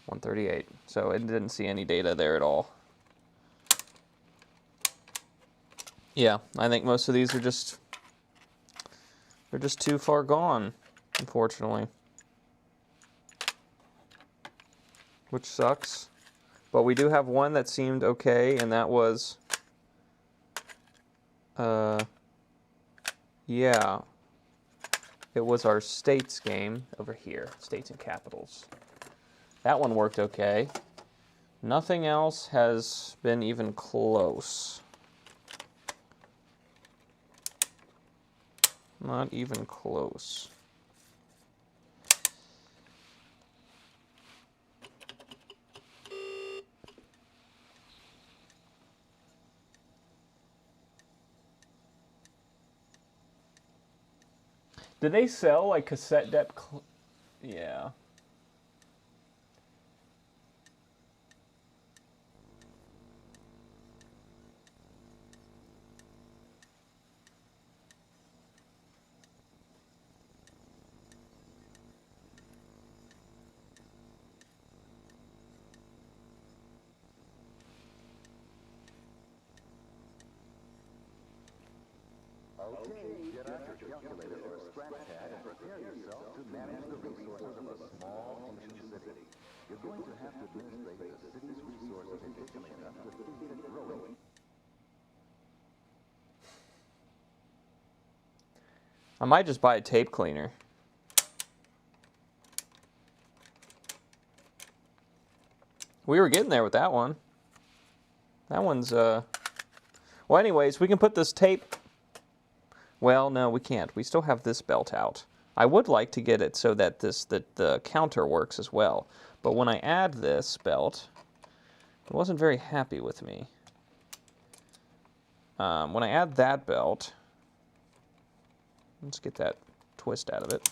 A: 138. So it didn't see any data there at all. Yeah, I think most of these are just... they're just too far gone, unfortunately. Which sucks. But we do have one that seemed okay, and that was... yeah. It was our states game over here. States and capitals. That one worked okay. Nothing else has been even close. Not even close. Do they sell like cassette deck? Yeah.
B: Okay, get out your calculator or a scratch pad and prepare yourself to manage the resources of a small ancient city. You're going to have to administrate the city's resources efficiently enough to keep it growing.
A: I might just buy a tape cleaner. We were getting there with that one. That one's, well, anyways, we can put this tape... well, no, we can't. We still have this belt out. I would like to get it so that the counter works as well. But when I add this belt, it wasn't very happy with me. When I add that belt... let's get that twist out of it.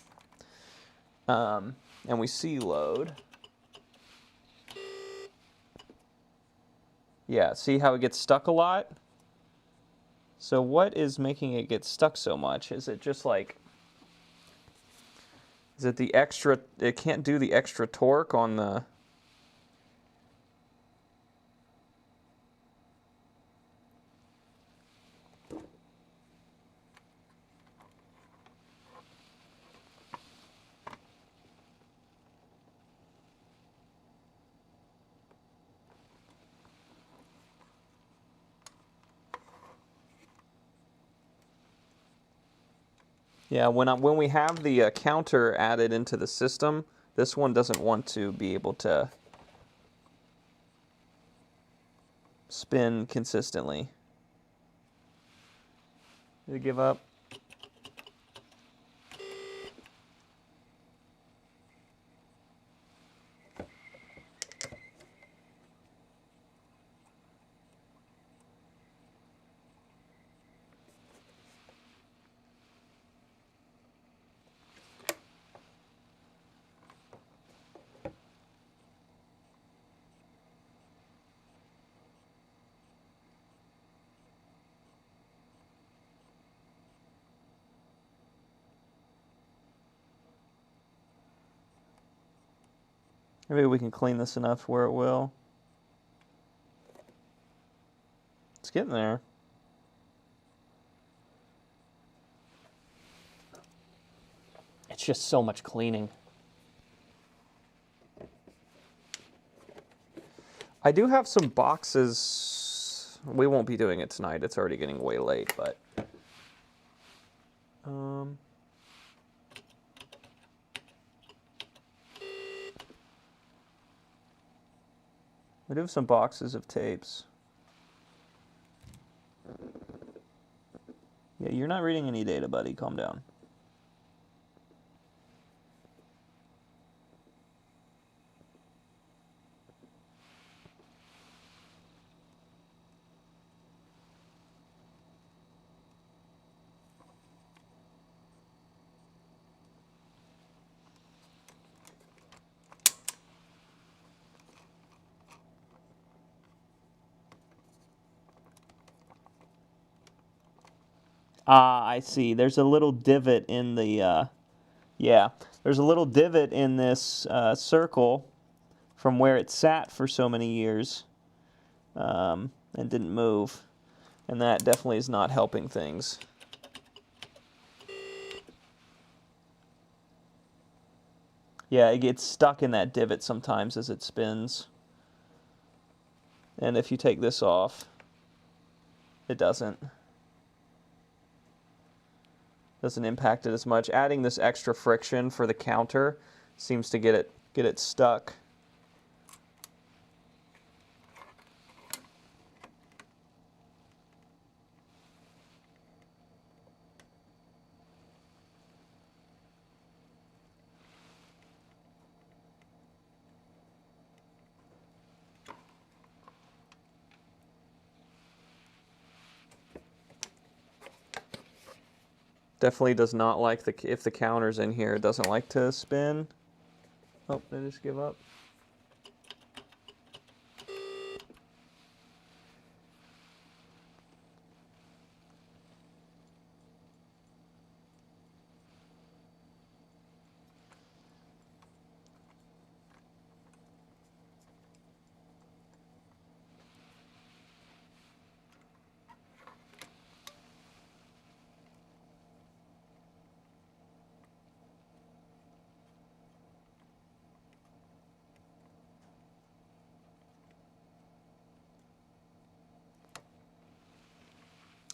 A: And we see load. Yeah, see how it gets stuck a lot? So what is making it get stuck so much? Is it just like... is it the extra... it can't do the extra torque on the... yeah, when we have the counter added into the system, this one doesn't want to be able to spin consistently. Did it give up? Maybe we can clean this enough where it will. It's getting there. It's just so much cleaning. I do have some boxes. We won't be doing it tonight. It's already getting way late, but... we do have some boxes of tapes. Yeah, you're not reading any data, buddy. Calm down. Ah, I see. There's a little divot in the, yeah, there's a little divot in this circle from where it sat for so many years and didn't move. And that definitely is not helping things. Yeah, it gets stuck in that divot sometimes as it spins. And if you take this off, it doesn't impact it as much. Adding this extra friction for the counter seems to get it stuck. Definitely does not like if the counter's in here, it doesn't like to spin. Oh, did I just give up?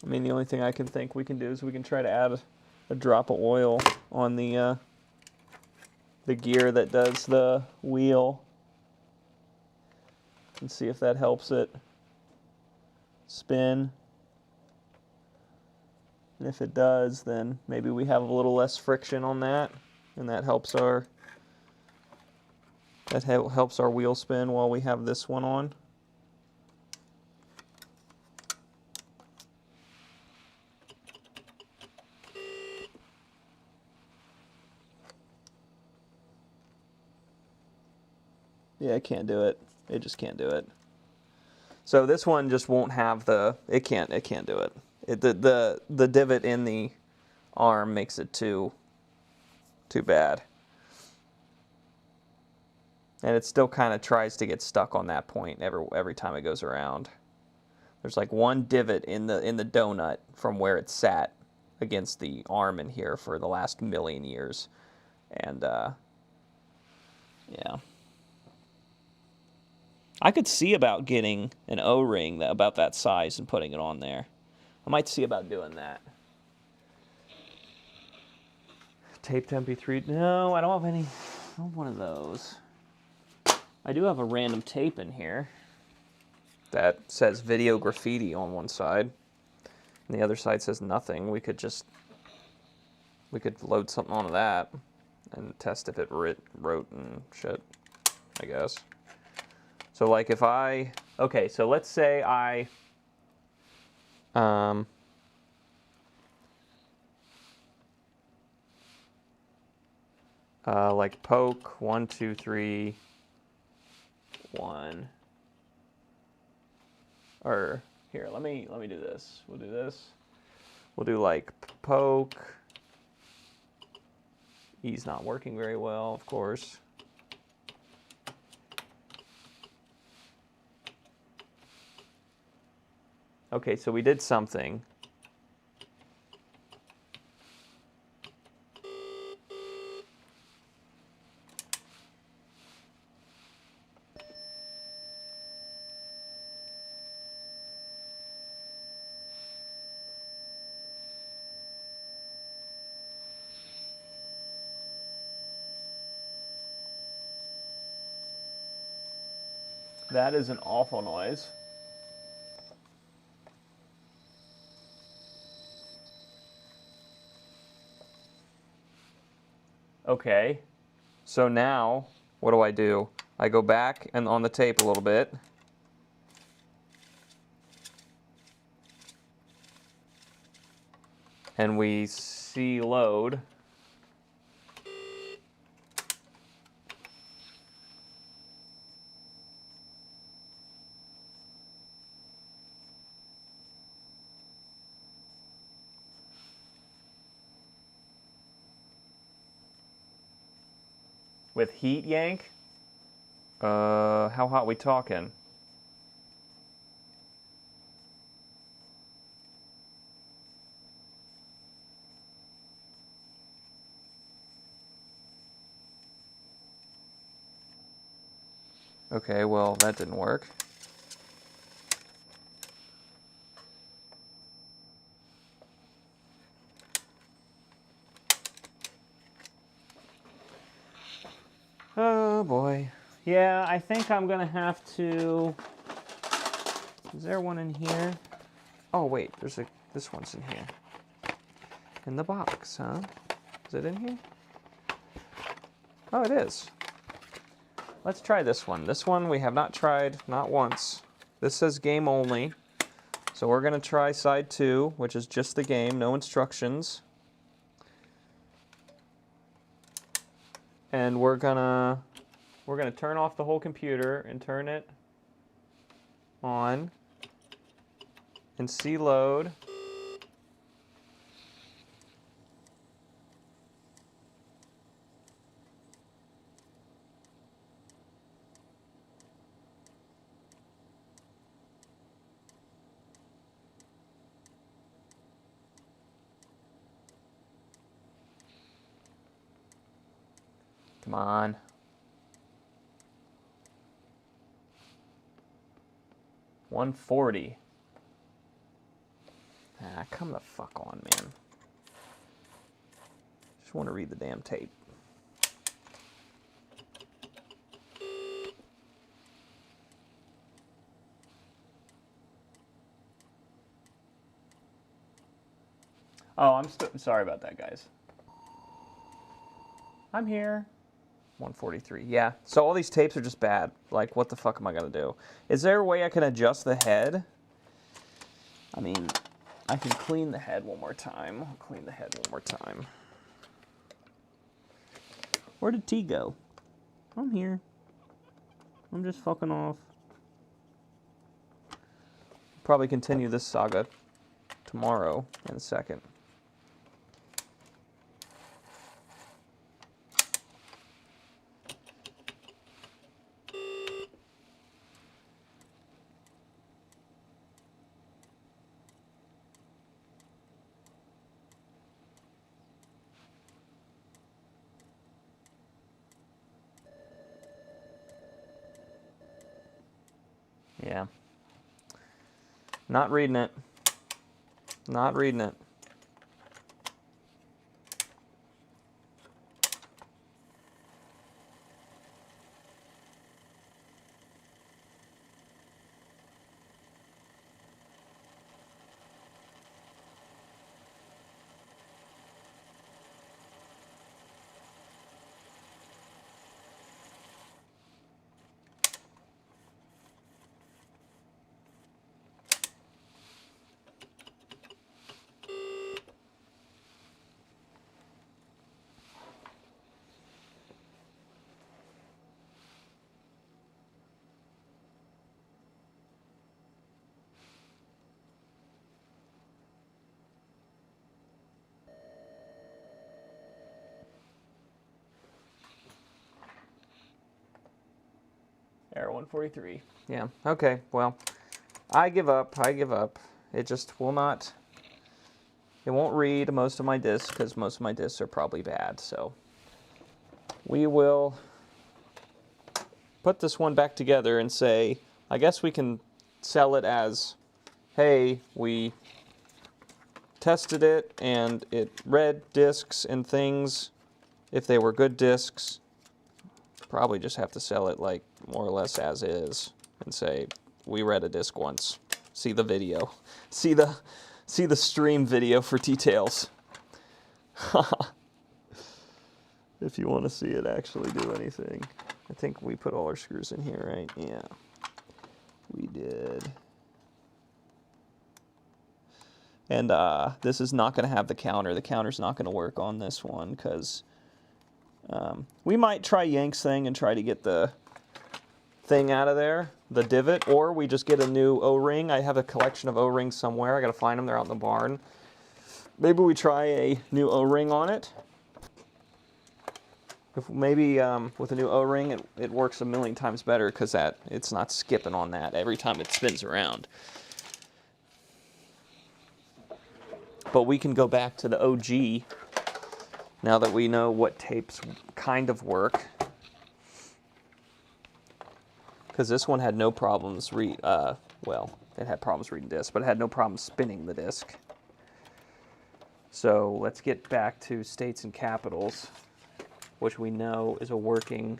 A: I mean, the only thing I can think we can do is we can try to add a drop of oil on the gear that does the wheel and see if that helps it spin. And if it does, then maybe we have a little less friction on that, and that helps our wheel spin while we have this one on. Yeah, it can't do it. It just can't do it. So this one just won't have it can't do it. The divot in the arm makes it too bad. And it still kind of tries to get stuck on that point every time it goes around. There's like one divot in the donut from where it sat against the arm in here for the last million years. And yeah. I could see about getting an O-ring about that size and putting it on there. I might see about doing that. Taped MP3. No, I don't have any. I don't have one of those. I do have a random tape in here that says video graffiti on one side. And the other side says nothing. We could load something onto that and test if it wrote and shit, I guess. So like if okay, so let's say I like poke 1 2 3 1, or here, let me do this. We'll do this. We'll do like poke. E's not working very well, of course. Okay, so we did something. That is an awful noise. Okay, so now what do? I go back and on the tape a little bit. And we see load. With heat yank? How hot we talking? Okay, well, that didn't work. Oh boy. Yeah, I think I'm gonna have to... Is there one in here? Oh wait, this one's in here. In the box, huh? Is it in here? Oh, it is. Let's try this one. This one we have not tried, not once. This says game only. So we're gonna try side 2, which is just the game, no instructions. And we're gonna turn off the whole computer and turn it on and see load. Come on. $140. Ah, come the fuck on, man. Just want to read the damn tape. Oh, I'm sorry about that, guys. I'm here. 143. Yeah. So all these tapes are just bad. Like, what the fuck am I gonna do? Is there a way I can adjust the head? I mean, I can clean the head one more time. I'll clean the head one more time. Where did T go? I'm here. I'm just fucking off. Probably continue this saga tomorrow in a second. Yeah. Not reading it. Not reading it. Error 143. Yeah, okay, well, I give up, It just will not, it won't read most of my discs, because most of my discs are probably bad, so we will put this one back together and say, I guess we can sell it as, hey, we tested it, and it read discs and things, if they were good discs. Probably just have to sell it like more or less as is and say we read a disc once. See the video. See the stream video for details. If you want to see it actually do anything. I think we put all our screws in here, right? Yeah. We did. And this is not going to have the counter. The counter's not going to work on this one because we might try Yank's thing and try to get the thing out of there, the divot, or we just get a new O-ring. I have a collection of O-rings somewhere. I got to find them. They're out in the barn. Maybe we try a new O-ring on it. If maybe with a new O-ring, it works a million times better because it's not skipping on that every time it spins around. But we can go back to the OG now that we know what tapes kind of work. Because this one had no problems well, it had problems reading discs, but it had no problem spinning the disc. So let's get back to states and capitals, which we know is a working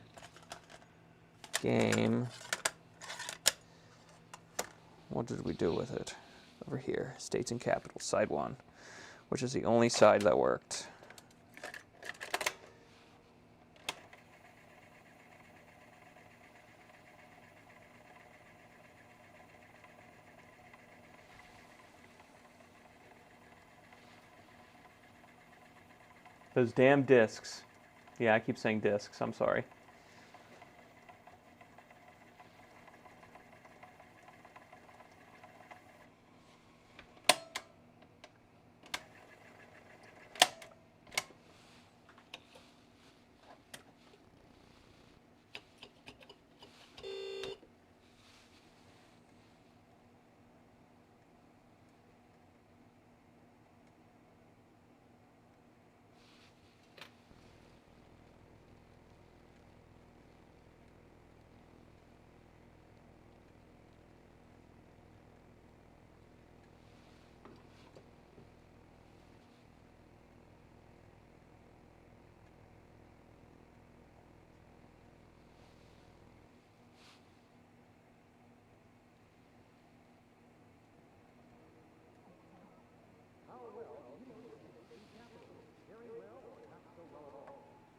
A: game. What did we do with it? Over here, states and capitals, side 1, which is the only side that worked. Those damn discs. Yeah, I keep saying discs, I'm sorry.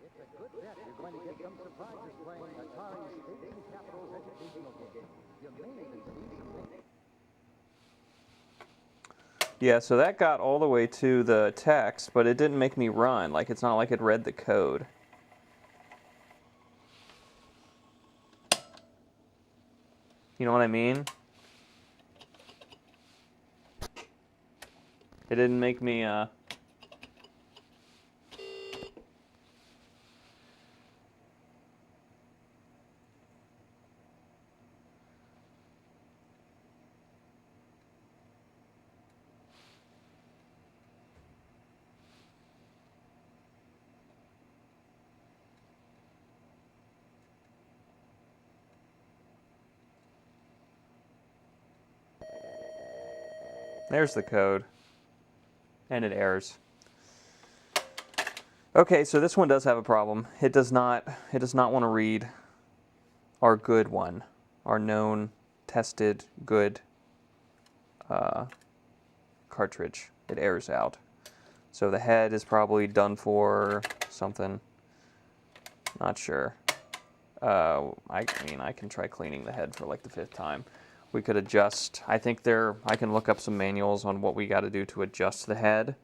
B: It's a good bet you're going to get some surprises playing Atari States and Capitals educational game. You may even see some.
A: Yeah, so that got all the way to the text, but it didn't make me run. Like, it's not like it read the code. You know what I mean? It didn't make me, There's the code. And it errors. Okay, so this one does have a problem. It does not want to read our good one, our known, tested, good cartridge. It errors out. So the head is probably done for something. Not sure. I mean, I can try cleaning the head for like the 5th time. We could adjust. I think I can look up some manuals on what we got to do to adjust the head.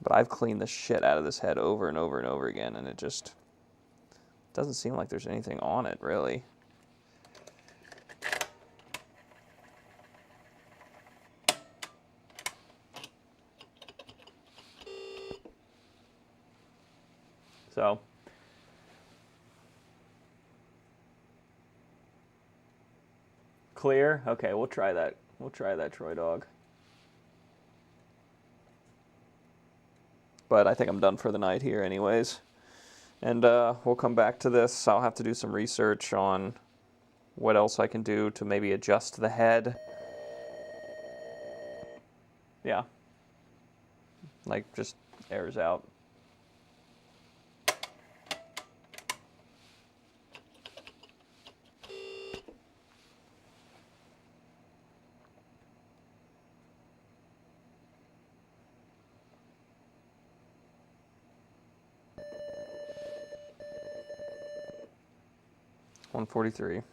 A: But I've cleaned the shit out of this head over and over and over again, and it just doesn't seem like there's anything on it, really. So, clear? Okay, we'll try that. We'll try that, Troy Dog. But I think I'm done for the night here anyways. And we'll come back to this. I'll have to do some research on what else I can do to maybe adjust the head. Yeah. Like, just airs out. $143.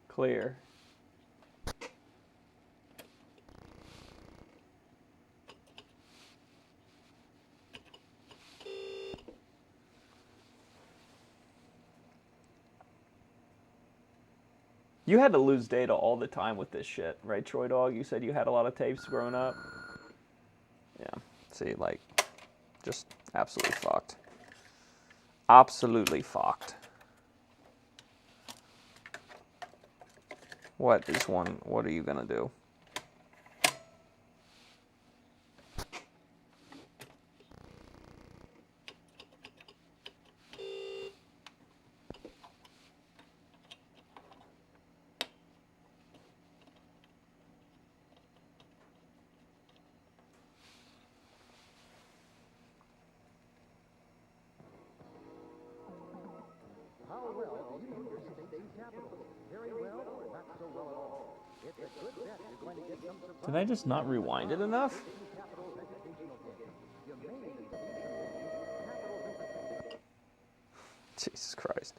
A: Clear. You had to lose data all the time with this shit, right, Troy Dog? You said you had a lot of tapes growing up. Yeah. See, like, just absolutely fucked. Absolutely fucked. What are you gonna do?
B: How well do you know your states and capitals? Very well or not so well at all? It's a good bet you're going to get some surprises.
A: Did I just not rewind it enough?
B: Capitals educational game. You may even see some capitals.
A: Jesus Christ.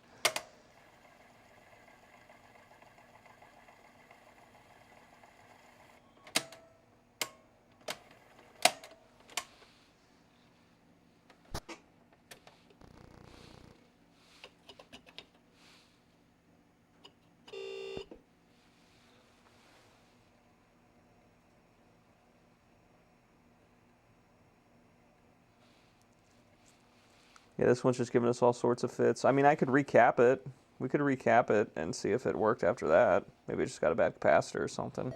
A: Yeah, this one's just giving us all sorts of fits. I mean, I could recap it. We could recap it and see if it worked after that. Maybe it just got a bad capacitor or something.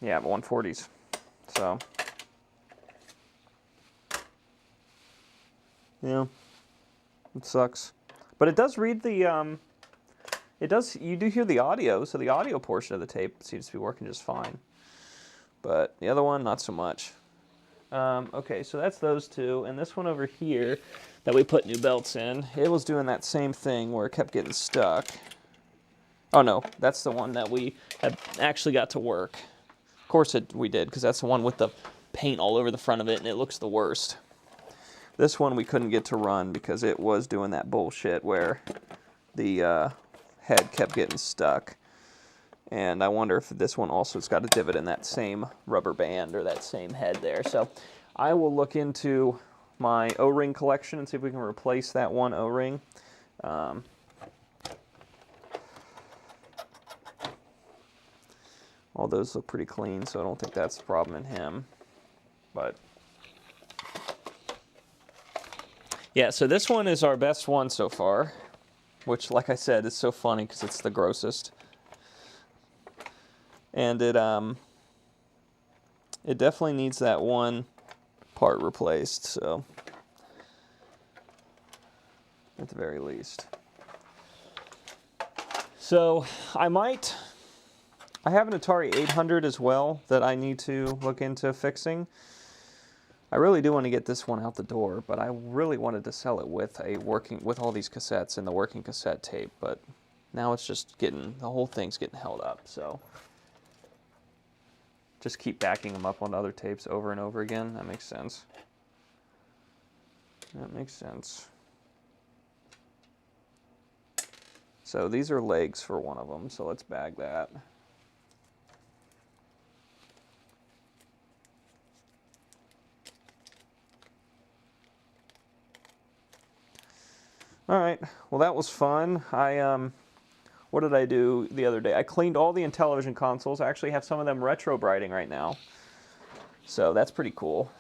A: Yeah, but 140s. So. Yeah. It sucks. But it does read the, you do hear the audio, so the audio portion of the tape seems to be working just fine. But the other one, not so much. Okay, so that's those two, and this one over here that we put new belts in, it was doing that same thing where it kept getting stuck. Oh no, that's the one that we had actually got to work. Of course we did, because that's the one with the paint all over the front of it, and it looks the worst. This one we couldn't get to run because it was doing that bullshit where the head kept getting stuck. And I wonder if this one also has got a divot in that same rubber band or that same head there. So I will look into my O-ring collection and see if we can replace that one O-ring. All those look pretty clean, so I don't think that's a problem in him. But yeah, so this one is our best one so far, which, like I said, is so funny because it's the grossest. And it definitely needs that one part replaced, so at the very least. So I have an Atari 800 as well that I need to look into fixing. I really do want to get this one out the door, but I really wanted to sell it with all these cassettes and the working cassette tape, but now it's just the whole thing's getting held up, so just keep backing them up on other tapes over and over again. That makes sense. That makes sense. So these are legs for one of them, so let's bag that. All right, well that was fun. What did I do the other day? I cleaned all the Intellivision consoles. I actually have some of them retro brighting right now. So that's pretty cool.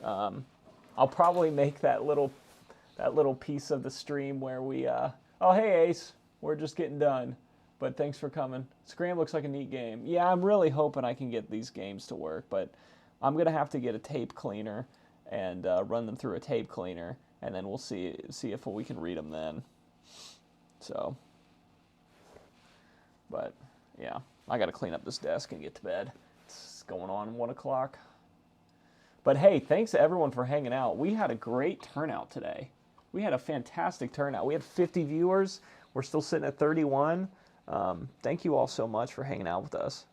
A: I'll probably make that little piece of the stream where we, oh hey Ace, we're just getting done. But thanks for coming. Scram looks like a neat game. Yeah, I'm really hoping I can get these games to work, but I'm gonna have to get a tape cleaner and run them through a tape cleaner, and then we'll see if we can read them then. So. But, yeah, I got to clean up this desk and get to bed. It's going on 1 o'clock. But, hey, thanks to everyone for hanging out. We had a great turnout today. We had a fantastic turnout. We had 50 viewers. We're still sitting at 31. Thank you all so much for hanging out with us.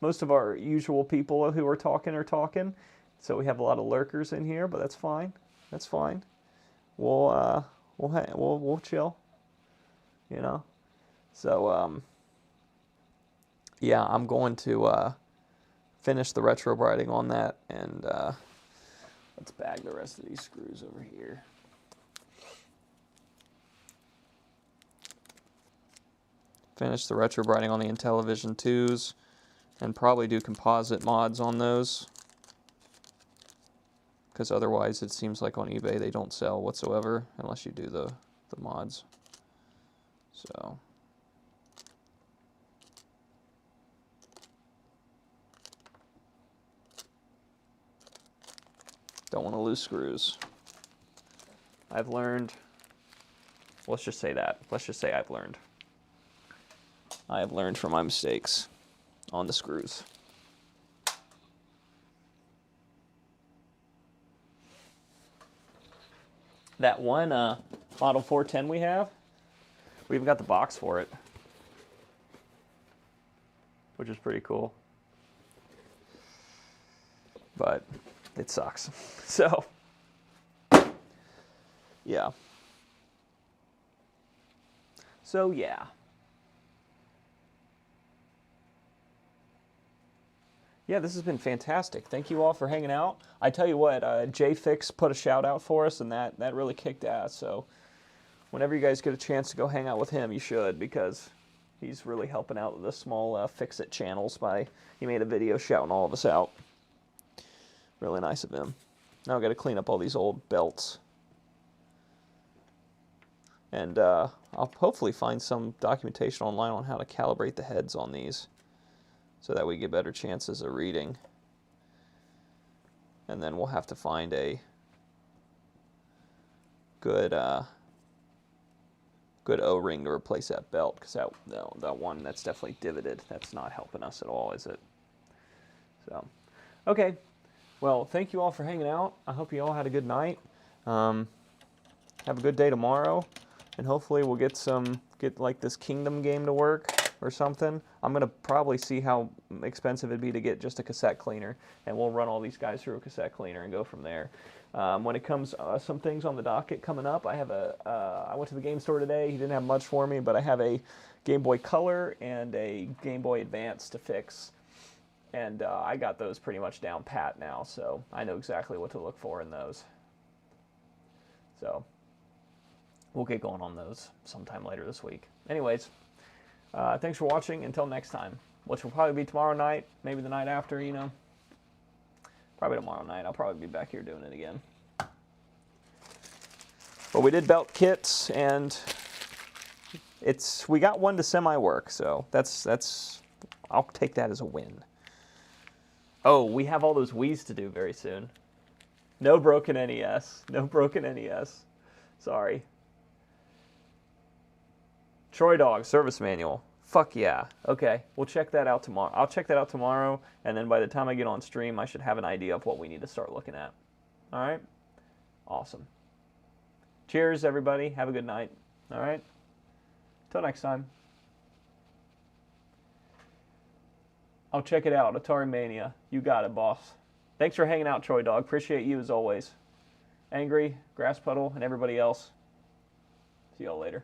A: Most of our usual people who are talking. So we have a lot of lurkers in here, but that's fine. That's fine. We'll chill, you know. So, yeah, I'm going to finish the retro brighting on that, and let's bag the rest of these screws over here. finish the retro brighting on the Intellivision 2s, and probably do composite mods on those. Because otherwise it seems like on eBay they don't sell whatsoever unless you do the mods. So don't want to lose screws. I've learned, let's just say that. Let's just say I've learned. I have learned from my mistakes on the screws. That one Model 410 we have, we even got the box for it, which is pretty cool. But it sucks. So, yeah. So, yeah. Yeah, this has been fantastic. Thank you all for hanging out. I tell you what, JFix put a shout out for us, and that really kicked ass. So whenever you guys get a chance to go hang out with him, you should, because he's really helping out with the small Fix-It channels. He made a video shouting all of us out. Really nice of him. Now I've got to clean up all these old belts. And I'll hopefully find some documentation online on how to calibrate the heads on these, so that we get better chances of reading. And then we'll have to find a good good O-ring to replace that belt, because that one that's definitely divoted. That's not helping us at all, is it? So, okay. Well, thank you all for hanging out. I hope you all had a good night. Have a good day tomorrow, and hopefully we'll get like this Kingdom game to work or something. I'm going to probably see how expensive it'd be to get just a cassette cleaner, and we'll run all these guys through a cassette cleaner and go from there. When it comes some things on the docket coming up, I went to the game store today. He didn't have much for me, but I have a Game Boy Color and a Game Boy Advance to fix, and I got those pretty much down pat now, so I know exactly what to look for in those. So we'll get going on those sometime later this week. Anyways, thanks for watching. Until next time, which will probably be tomorrow night, maybe the night after, you know. Probably tomorrow night. I'll probably be back here doing it again. But we did belt kits, and we got one to semi-work, so that's I'll take that as a win. Oh, we have all those Wii's to do very soon. No broken NES. No broken NES. Sorry. Troy Dog service manual. Fuck yeah. Okay, we'll check that out tomorrow. I'll check that out tomorrow, and then by the time I get on stream, I should have an idea of what we need to start looking at. All right? Awesome. Cheers, everybody. Have a good night. All right? Till next time. I'll check it out. Atari Mania. You got it, boss. Thanks for hanging out, Troy Dog. Appreciate you as always. Angry, Grass Puddle, and everybody else. See y'all later.